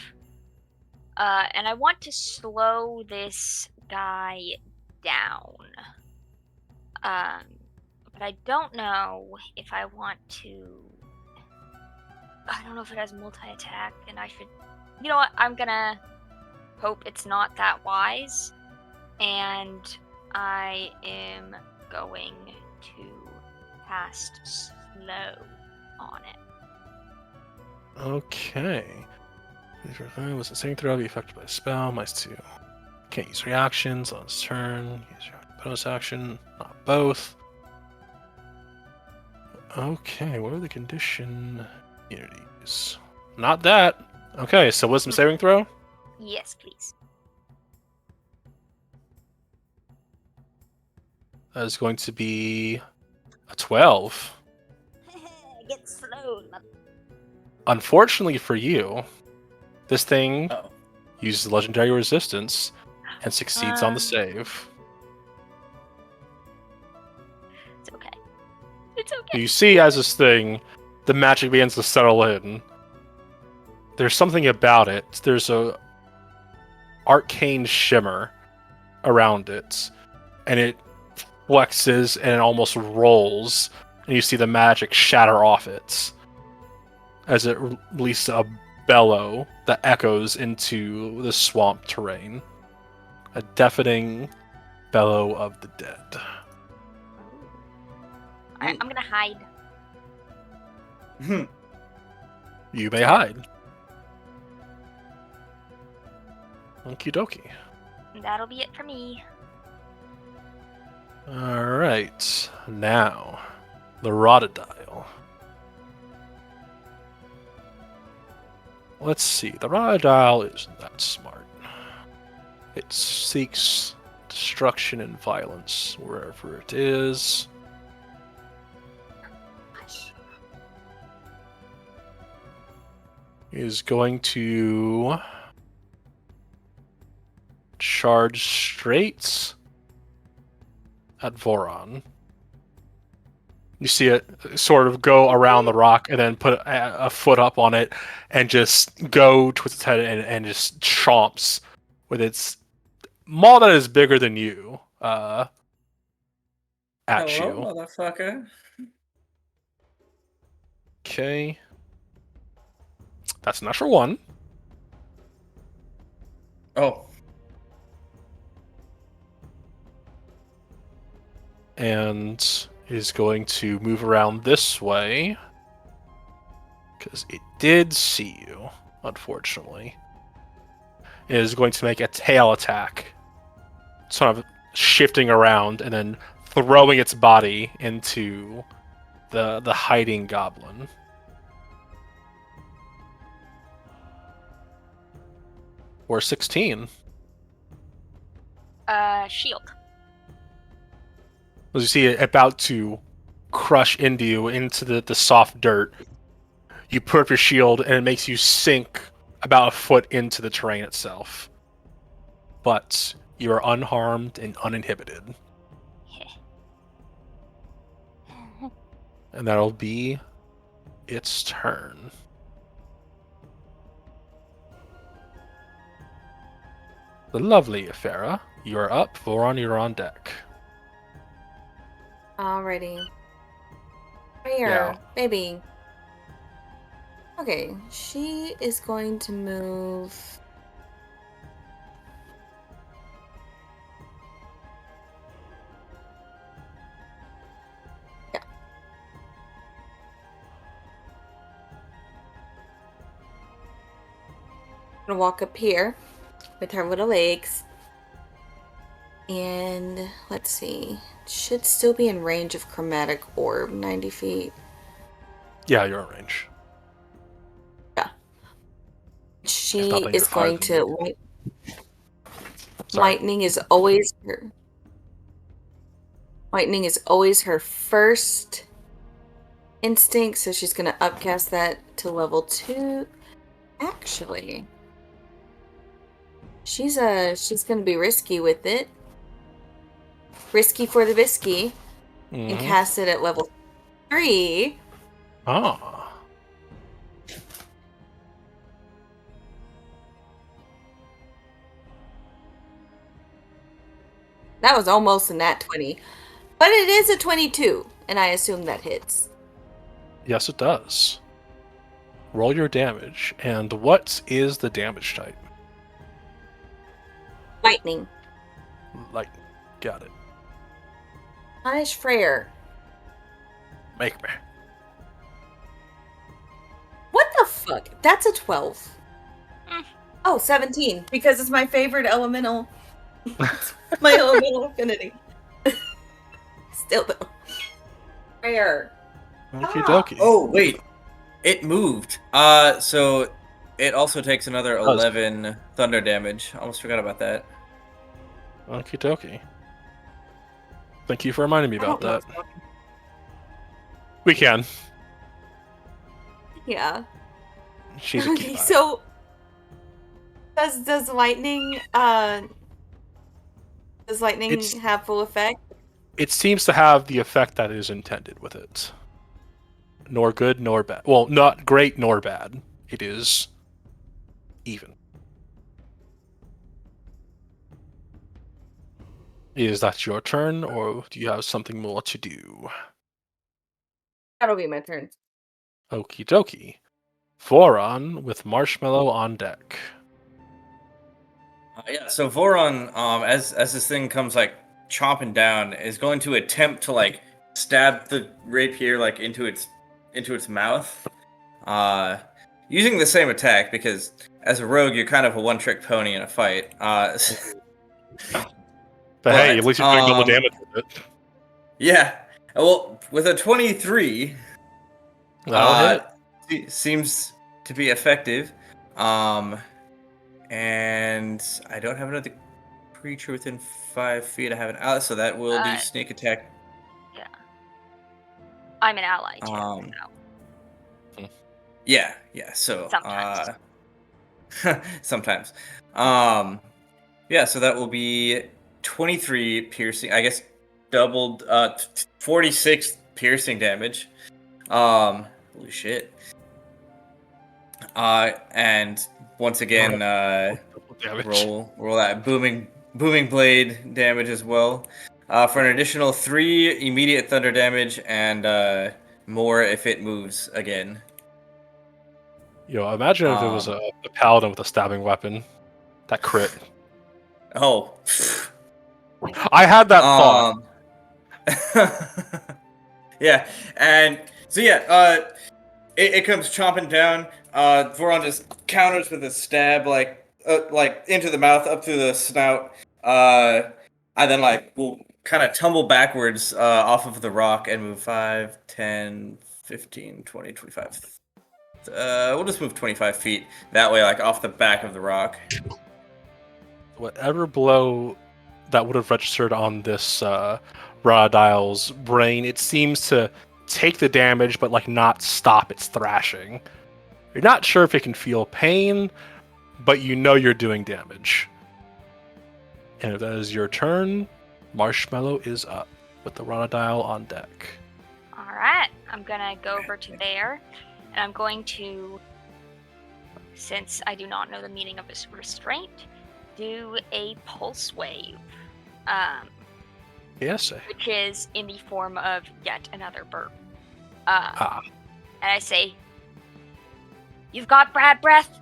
And I want to slow this guy down. But I don't know if I want to. I don't know if it has multi-attack, and I should. You know what? I'm gonna hope it's not that wise, and I am going to cast slow on it. Okay. Was the saving throw be affected by a spell? -2. Can't use reactions on his turn. Use your bonus action. Not both. Okay, what are the condition immunities? Not that. Okay, so wisdom saving throw? Yes, please. That is going to be a 12. Get slow. Unfortunately for you, this thing Oh. uses legendary resistance and succeeds on the Um. save. It's okay. It's okay. You see, as this thing, the magic begins to settle in. There's something about it. There's a arcane shimmer around it, and it flexes and it almost rolls, and you see the magic shatter off it as it releases a bellow that echoes into the swamp terrain. A deafening bellow of the dead. Alright, I'm gonna hide. You may hide. Okie dokie. That'll be it for me. Alright. Now, the Rotodile. Let's see. The Rotodile isn't that smart. It seeks destruction and violence wherever it is. It is going to charge straight at Voron. You see it sort of go around the rock and then put a foot up on it and just go towards its head and just chomps with its maw that is bigger than you at Hello, you. motherfucker. Okay. That's an natural 1. Oh. And is going to move around this way because it did see you, unfortunately. It is going to make a tail attack, sort of shifting around and then throwing its body into the hiding goblin. Or 16. Shield. As you see it about to crush into you, into the soft dirt, you put up your shield and it makes you sink about a foot into the terrain itself. But you are unharmed and uninhibited. And that'll be its turn. The lovely Farah, you're up. Voron, you're on deck. Alrighty. Here, Yeah. baby. Okay, she is going to move. Yeah. I'm gonna walk up here with her little legs. And let's see. Should still be in range of chromatic orb, 90 feet. Yeah, you're in range. Yeah. She nothing, is you're farther going than to. me. Sorry. Lightning is always her. Lightning is always her first instinct, so she's going to upcast that to level 2. Actually, she's going to be risky with it. Risky for the bisky, and cast it at level 3. Ah. That was almost a nat 20. But it is a 22, and I assume that hits. Yes, it does. Roll your damage. And what is the damage type? Lightning. Lightning. Got it. Punish Freyr. Make me. What the fuck? That's a 12. Mm. Oh, 17. Because it's my favorite elemental. My elemental affinity. Still though. Freyr. Okie Ah. dokie. Oh wait, it moved. So it also takes another Does. 11 thunder damage. Almost forgot about that. Okie dokie. Thank you for reminding me I about don't know. that. We can. Yeah. She's a Okay, keeper. so does lightning It's have full effect? it seems to have the effect that is intended with it. Nor good nor bad. Well, not great nor bad. It is even. Is that your turn, or do you have something more to do? That'll be my turn. Okie dokie. Voron with Marshmallow on deck. Yeah. So Voron, as this thing comes like chomping down, is going to attempt to like stab the rapier like into its mouth. Using the same attack because as a rogue you're kind of a one-trick pony in a fight. But hey, at But least you're doing double damage with it. yeah. Well, with a 23, That'll hit. seems to be effective. And I don't have another creature within 5 feet. I have an ally, so that will do sneak attack. Yeah. I'm an ally too. Um, So yeah. So sometimes. sometimes. Yeah. So that will be 23 piercing. I guess doubled. 46 piercing damage. Holy shit. And once again, Double damage. roll that booming blade damage as well, for an additional 3 immediate thunder damage and more if it moves again. Yo, imagine if it was Um, a paladin with a stabbing weapon. That crit. oh, I had that thought. yeah, and so yeah, it comes chomping down. Voron just counters with a stab, like into the mouth, up to the snout. And then like will kind of tumble backwards off of the rock and move 5, 10, 15, 20, 25. We'll just move 25 feet that way, like off the back of the rock. Whatever blow that would have registered on this Raddial's brain, it seems to take the damage, but like not stop its thrashing. You're not sure if it can feel pain, but you know you're doing damage. And if that is your turn, Marshmallow is up with the Raddial on deck. Alright. I'm gonna go over to there. And I'm going to, since I do not know the meaning of this restraint, do a pulse wave. Yes. Which is in the form of yet another burp. Ah. And I say, "You've got Brad breath.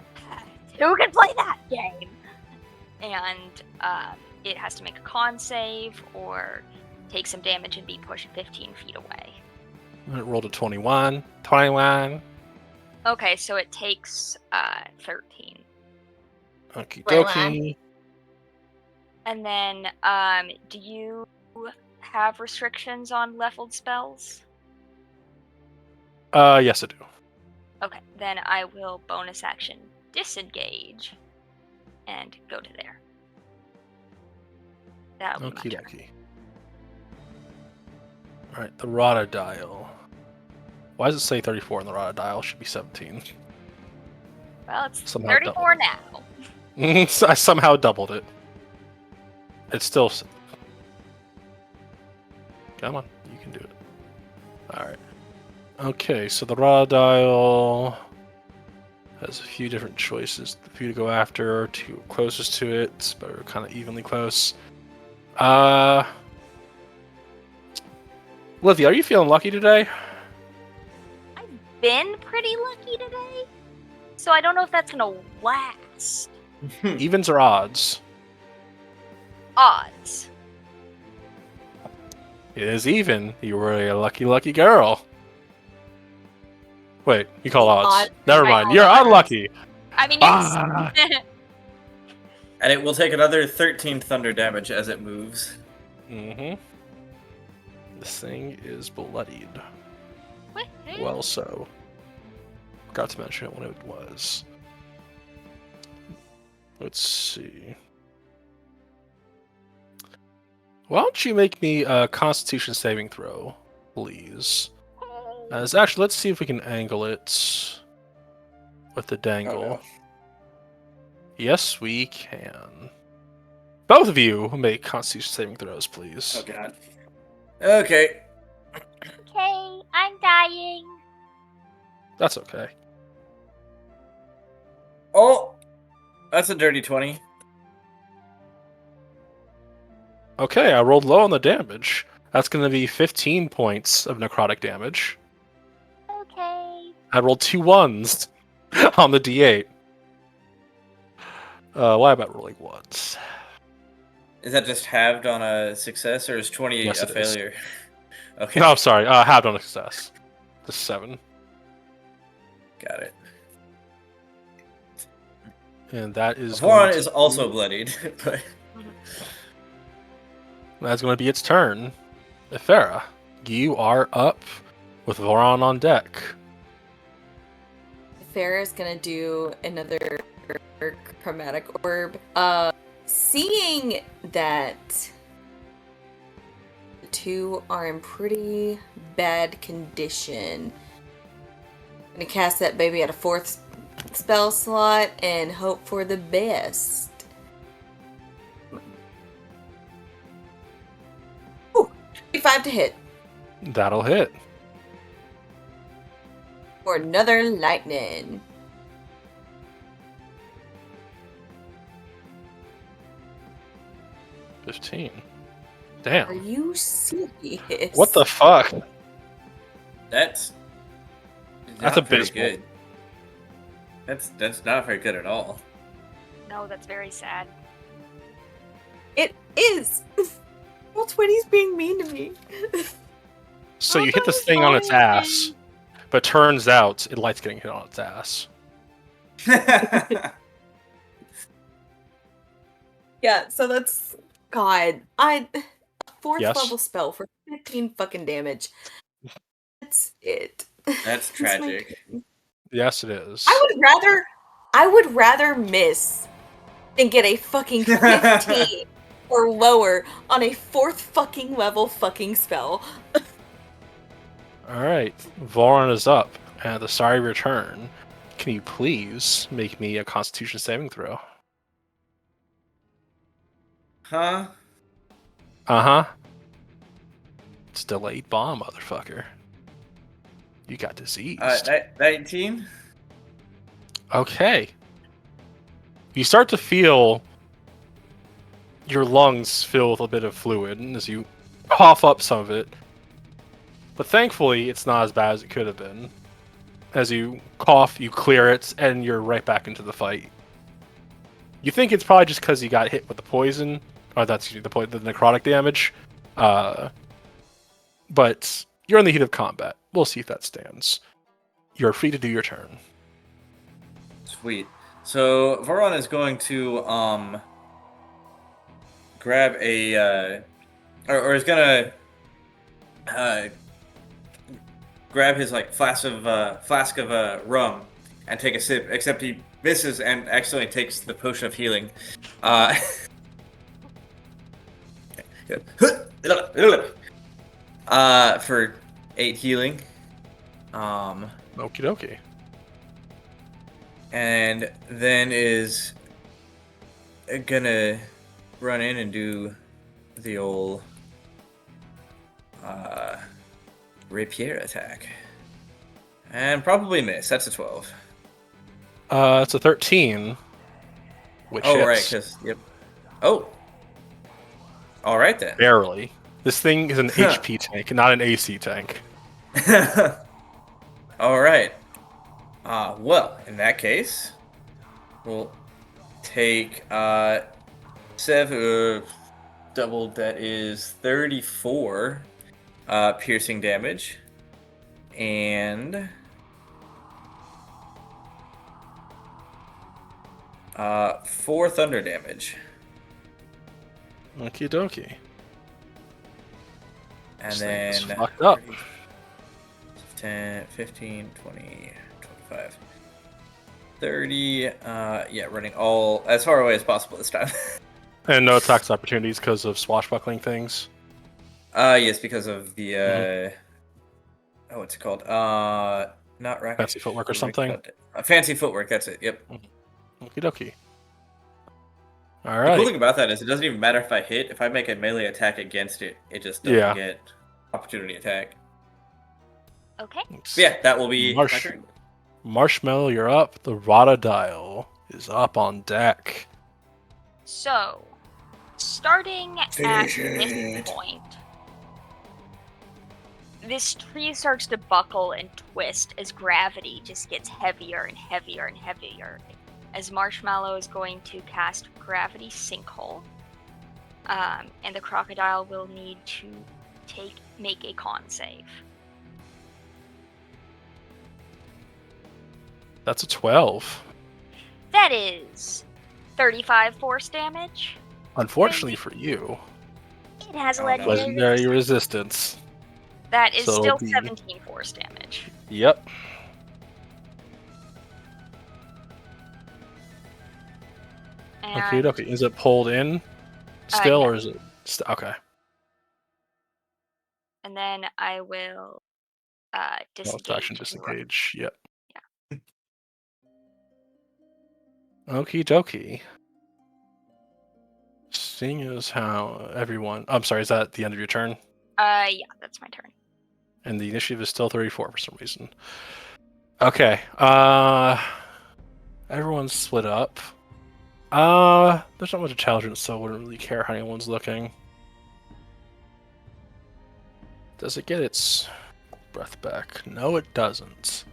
Who can play that game?" And it has to make a con save or take some damage and be pushed 15 feet away. It rolled a 21. 21. Okay, so it takes 13. Okie Well, dokie. And then, do you have restrictions on leveled spells? Yes, I do. Okay, then I will bonus action disengage and go to there. That'll be my Okie turn. dokie. Alright, the Raddial. Why does it say 34 in the Raddial? It should be 17. Well, it's Somehow 34 now. I somehow doubled it. It's still. Come on, you can do it. Alright. Okay, so the Raddial has a few different choices for you to go after. Two closest to it, but are kind of evenly close. Livia, are you feeling lucky today? I've been pretty lucky today, so I don't know if that's gonna last. Evens or odds? Odds. It is even. You were a lucky girl. Wait, you call odds. Never I mind. call You're odds. unlucky. I mean, yes. Ah. And it will take another 13 thunder damage as it moves. Mm-hmm. This thing is bloodied. Well, so. Forgot to mention it when it was. Let's see. Why don't you make me a Constitution saving throw, please? Actually, let's see if we can angle it with the dangle. Oh, no. Yes, we can. Both of you make Constitution saving throws, please. Oh god. Okay. Okay, I'm dying. That's okay. Oh, that's a dirty 20. Okay, I rolled low on the damage. That's going to be 15 points of necrotic damage. Okay. I rolled 2 ones on the d8. Why about rolling ones? Is that just halved on a success, or is 20 Yes, a it is. failure? Okay. No, I'm sorry. Halved on a success. Just 7. Got it. And that is Voron going to is also bloodied, but That's going to be its turn. Ifera, you are up with Voron on deck. Farrah's gonna do another chromatic orb. Seeing that the two are in pretty bad condition, I'm gonna cast that baby at a 4th spell slot and hope for the best. Ooh, 25 to hit That'll hit. for another lightning. 15. Are Damn. you serious? What the fuck? that's That's not very abysmal. good. That's not very good at all. No, that's very sad. It is. Well, 20's being mean to me. So you hit this thing on its ass, but turns out it likes getting hit on its ass. Yeah, so that's God. I 4th Yes? level spell for 15 fucking damage. That's it. That's That's my tragic. turn. Yes, it is. I would rather miss than get a fucking 15 or lower on a 4th fucking level fucking spell. Alright, Voron is up, and at the start of your turn, can you please make me a Constitution saving throw? Huh? Uh-huh. It's delayed bomb, motherfucker. You got diseased. 19? Okay. You start to feel your lungs fill with a bit of fluid as you cough up some of it. But thankfully, it's not as bad as it could have been. As you cough, you clear it, and you're right back into the fight. You think it's probably just because you got hit with the poison, or that's the necrotic damage. But you're in the heat of combat. We'll see if that stands. You're free to do your turn. Sweet. So Voron is going to grab a or is gonna grab his like flask of rum and take a sip. Except he misses and accidentally takes the potion of healing. For 8 healing. Okie dokie. And then is gonna run in and do the old rapier attack. And probably miss. That's a 12. It's a 13. Which Oh, hits. right, because, yep. Oh. Alright then. Barely. This thing is an HP tank, not an AC tank. Alright. Well, in that case, we'll take 7 doubled, that is 34 piercing damage, and 4 thunder damage. Okie dokie. And This thing is then fucked up. 10, 15, 20, 25, 30. Yeah, running all as far away as possible this time. And no attacks opportunities because of swashbuckling things. Yes, because of the Mm-hmm. oh, what's it called? Not racket. Fancy footwork or something. Fancy footwork. That's it. Yep. Okie dokie. All The cool right. thing about that is it doesn't even matter if I hit. If I make a melee attack against it, it just doesn't Yeah. get opportunity attack. Okay. But yeah, that will be my turn. Marshmallow, you're up. The Rada dial is up on deck. So, starting Finish at this it. point, this tree starts to buckle and twist as gravity just gets heavier and heavier and heavier. As Marshmallow is going to cast Gravity Sinkhole, and the crocodile will need to make a con save. That's a 12. That is 35 force damage. Unfortunately for you, It has Oh, no. legendary resistance. That is So still it'll be- 17 force damage. Yep. And Okay. Is it pulled in still, yeah. or is it okay? And then I will Bonus disengage. action and run. disengage. Yep. Yeah. Okie dokie. Seeing as how everyone, I'm sorry, is that the end of your turn? Yeah, that's my turn. And the initiative is still 34 for some reason. Okay. Everyone's split up. There's not much intelligence, so I wouldn't really care how anyone's looking. Does it get its breath back? No, it doesn't.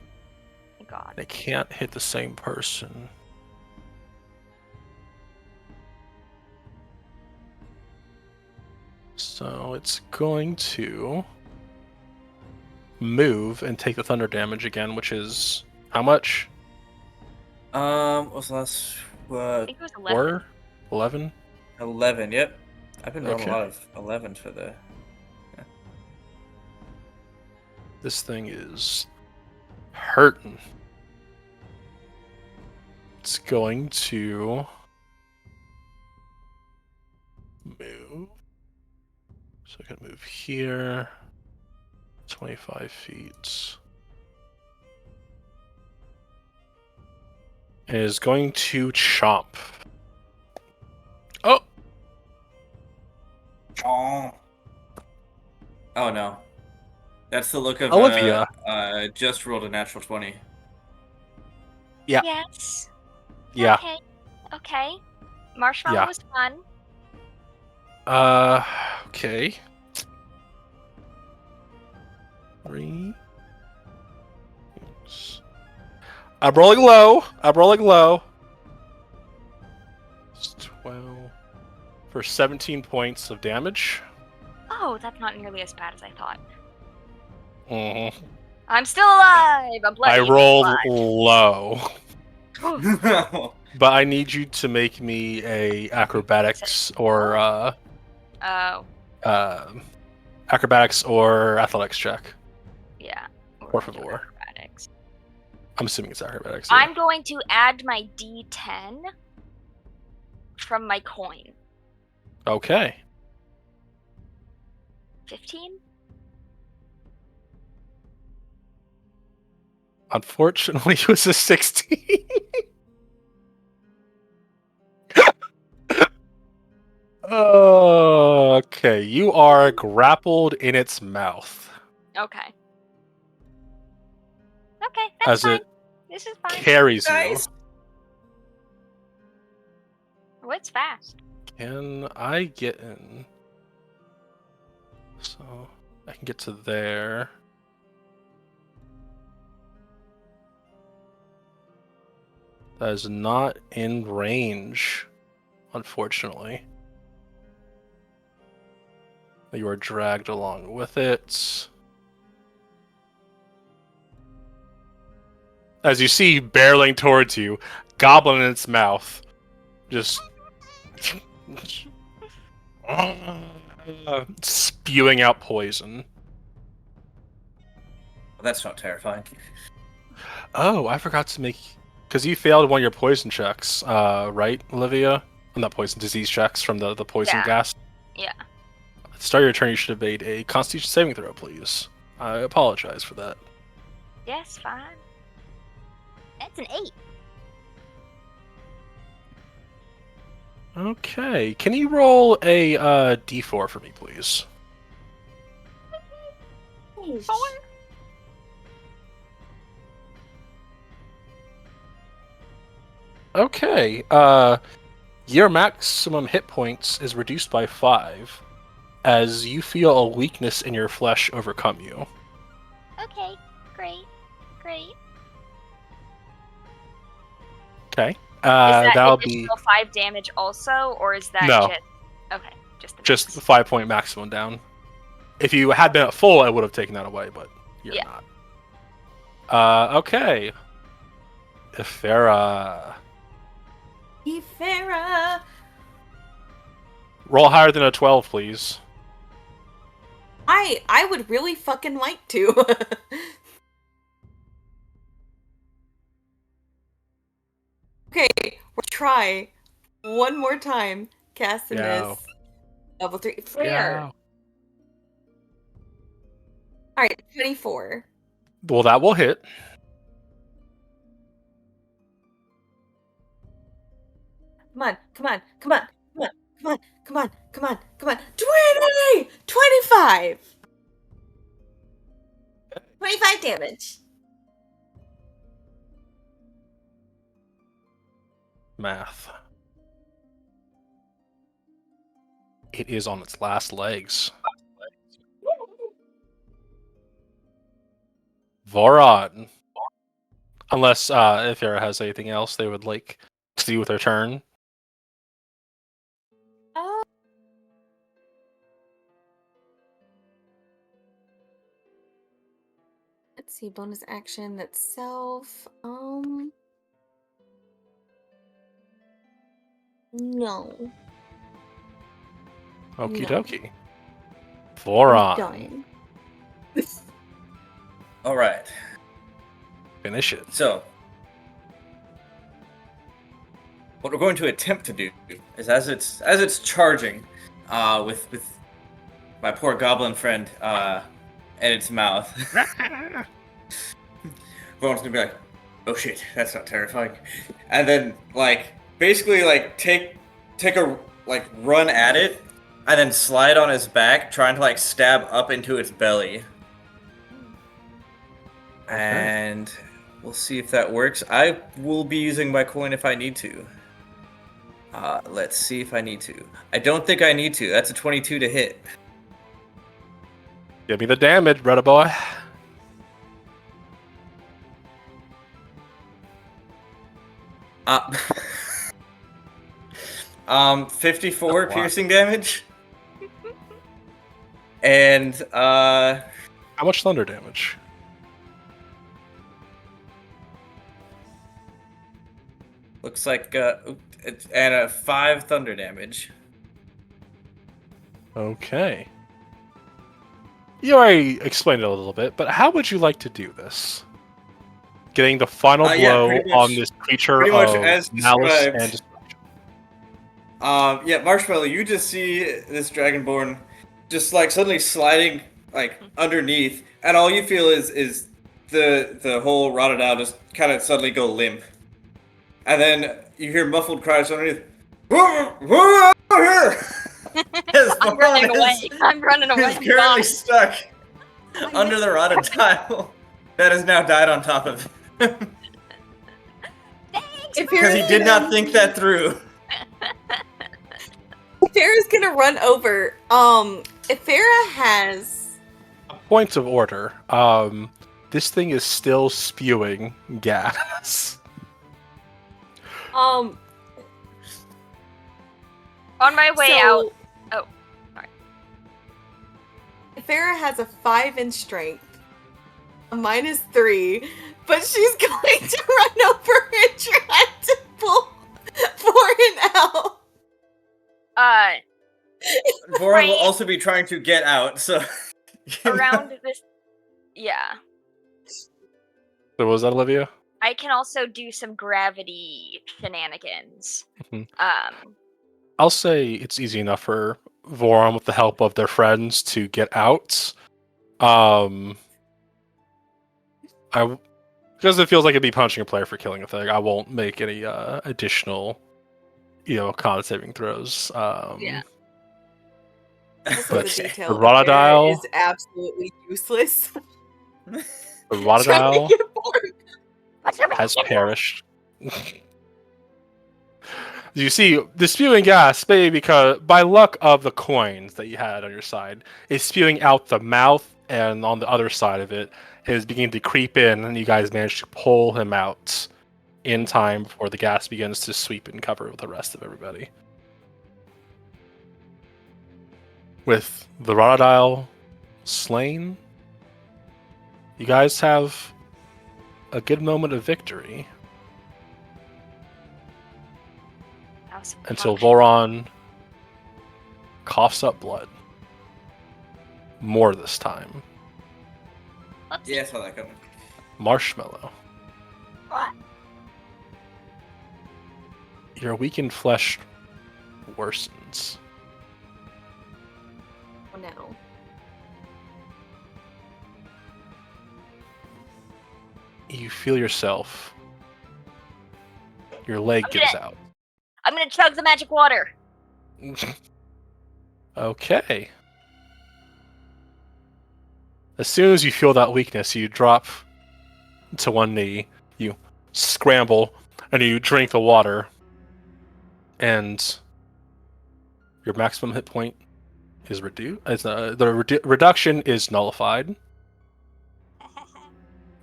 Thank God. It can't hit the same person. So it's going to move and take the thunder damage again, which is how much? What's the last? I think it was 11. 4? 11? 11. Yep. I've been rolling Okay. a lot of 11s for the. This thing is hurting. It's going to move. So I can move here. 25 feet. It is going to chomp. Oh! Oh no. That's the look of Olivia. Just rolled a natural 20. Yeah. Yes. Yeah. Okay. Marshmallow Yeah. was fun. Okay. 3. I'm rolling low. It's 12 for 17 points of damage. Oh, that's not nearly as bad as I thought. Mhm. I'm still alive. I'm bloody. I rolled low, Oh, but I need you to make me a acrobatics or Oh, acrobatics or athletics check. yeah. Por favor. Acrobatics. I'm assuming it's acrobatics. Yeah. I'm going to add my D10 from my coin. Okay. 15? Unfortunately, it was a 16. Okay, you are grappled in its mouth Okay. Okay, that's as fine. it This is fine. carries Nice. Oh, it's fast. you. Can I get in? So I can get to there. That is not in range, unfortunately. You are dragged along with it. As you see barreling towards you, goblin in its mouth, just spewing out poison. Well, that's not terrifying. Oh, I forgot to make because you failed one of your poison checks, right, Olivia? Not poison disease checks from the poison Yeah. gas. Yeah. At the start of your turn, you should have made a Constitution saving throw, please. I apologize for that. Yes, fine. That's an 8. Okay, can you roll a d4 for me, please? Okay, your maximum hit points is reduced by 5 as you feel a weakness in your flesh overcome you. Okay, great. Okay, Is that that'll additional 5 damage also, or is that No. just... Okay, just the just max. the 5-point maximum down. If you had been at full, I would have taken that away, but you're Yeah. not. Okay. Ifera. Ifera. Roll higher than a 12, please. I would really fucking like to. Okay, we'll try one more time casting Yeah. this. Level 3. Fair. Yeah. Alright, 24. Well, that will hit. Come on. 20! 25! 25 damage. Math. It is on its last legs. Voron. Unless Ifera has anything else they would like to do with their turn. Let's see, bonus action itself. No. Okie No. dokie. I'm Voron. done. All right. Finish it. So, what we're going to attempt to do is, as it's charging, with my poor goblin friend in its mouth, Bones gonna be like, "Oh shit, that's not terrifying," and then basically take a run at it, and then slide on his back, trying to stab up into its belly. Okay. And we'll see if that works. I will be using my coin if I need to. Let's see if I need to. I don't think I need to. That's a 22 to hit. Give me the damage, brother boy. 54 That's a lot. piercing damage. And How much thunder damage? looks like and a 5 thunder damage. Okay. You already explained it a little bit, but how would you like to do this? Getting the final Yeah, blow pretty much- on this creature pretty much of as malice described. and destruction. Yeah, Marshmallow, you just see this Dragonborn just suddenly sliding underneath, and all you feel is the whole Rodadal just kind of suddenly go limp, and then you hear muffled cries underneath. Whoa, here! I'm running away. I'm running away. He's currently stuck under the Rodadal that has now died on top of him because he did not think that through. Ifera's gonna run over. Ifera has. Point of order. This thing is still spewing gas. On my way out. Oh, sorry. Ifera has a 5 in strength, a -3, but she's going to run over and try to pull Voron out. Voron Right. will also be trying to get out, so Around this. Yeah. So what was that, Olivia? I can also do some gravity shenanigans. Mhm. Um, I'll say it's easy enough for Voron with the help of their friends to get out. Because it feels like it'd be punching a player for killing a thing. I won't make any additional, con saving throws. Yeah. Also, the But detail the of hair Rotodile, is absolutely useless. the Trying to Rotodile get bored. has perished. You see, the spewing gas, maybe because by luck of the coins that you had on your side, is spewing out the mouth, and on the other side of it is beginning to creep in, and you guys manage to pull him out in time before the gas begins to sweep and cover the rest of everybody. With the Rotodile slain, you guys have a good moment of victory that was until functional. Voron coughs up blood. More this time. Whoopsie. Yeah, I saw that coming. Marshmallow. What? Your weakened flesh worsens. Oh no. You feel yourself. Your leg I'm gives gonna- out. I'm gonna chug the magic water. Okay. As soon as you feel that weakness, you drop to one knee, you scramble, and you drink the water, and your maximum hit point is reduced. Reduction is nullified,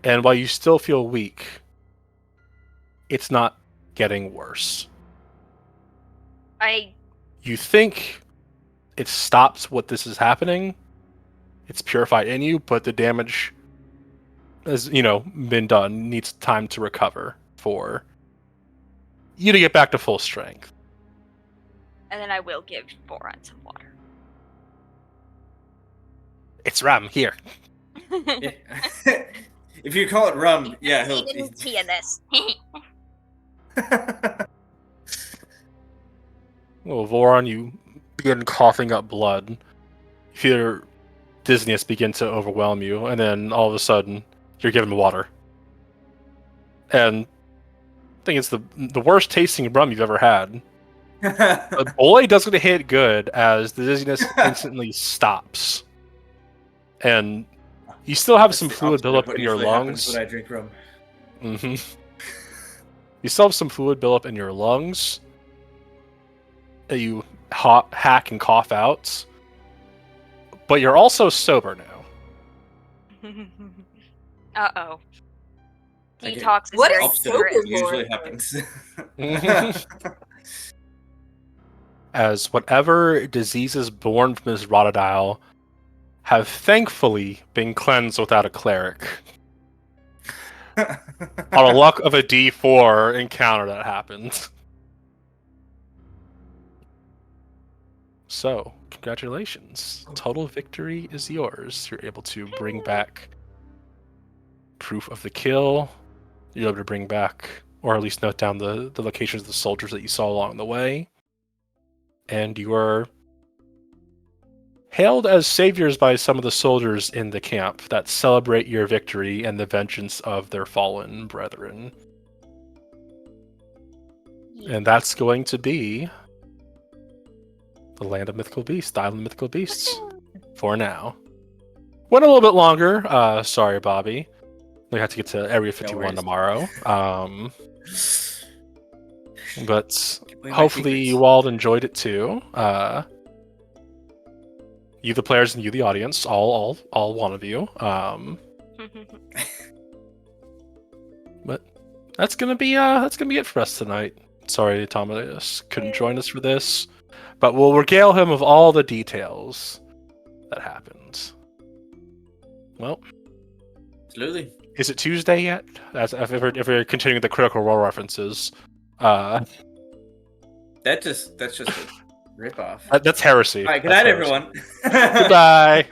and while you still feel weak, it's not getting worse. You think it stops what this is happening. It's purified in you, but the damage has, been done. Needs time to recover for you to get back to full strength. And then I will give Boron some water. It's rum here. Yeah. If you call it rum, yeah, he'll. Need tea in this. Well, Voron, you begin coughing up blood. You feel your dizziness begin to overwhelm you, and then all of a sudden, you're given water. And I think it's the worst tasting rum you've ever had. But boy, does it hit good as the dizziness instantly stops. And you still have That's some the fluid opposite of buildup what in your usually happens lungs. when I drink rum. Mm-hmm. You still have some fluid buildup in your lungs that you hack and cough out. But you're also sober now. Uh-oh. I get- Detox is What very is Opposite of sober what serious. usually for? happens. As whatever diseases born from this Rotodile have thankfully been cleansed without a cleric. On a luck of a D4 encounter that happened. So, congratulations. Total victory is yours. You're able to bring back proof of the kill. You're able to bring back, or at least note down the locations of the soldiers that you saw along the way. And you are hailed as saviors by some of the soldiers in the camp that celebrate your victory and the vengeance of their fallen brethren. And that's going to be the Land of Mythical Beasts, the Island of Mythical Beasts, for now. Went a little bit longer. Sorry, Bobby. We have to get to Area 51 worries. tomorrow. But Play my hopefully secrets. you all enjoyed it too. You, the players, and you, the audience, all one of you. But that's gonna be it for us tonight. Sorry, Thomas couldn't join us for this, but we'll regale him of all the details that happened. Well, Absolutely. is it Tuesday yet? If we're continuing the Critical Role references, That's just a ripoff. that's heresy. All right, good That's night, heresy. everyone. Goodbye.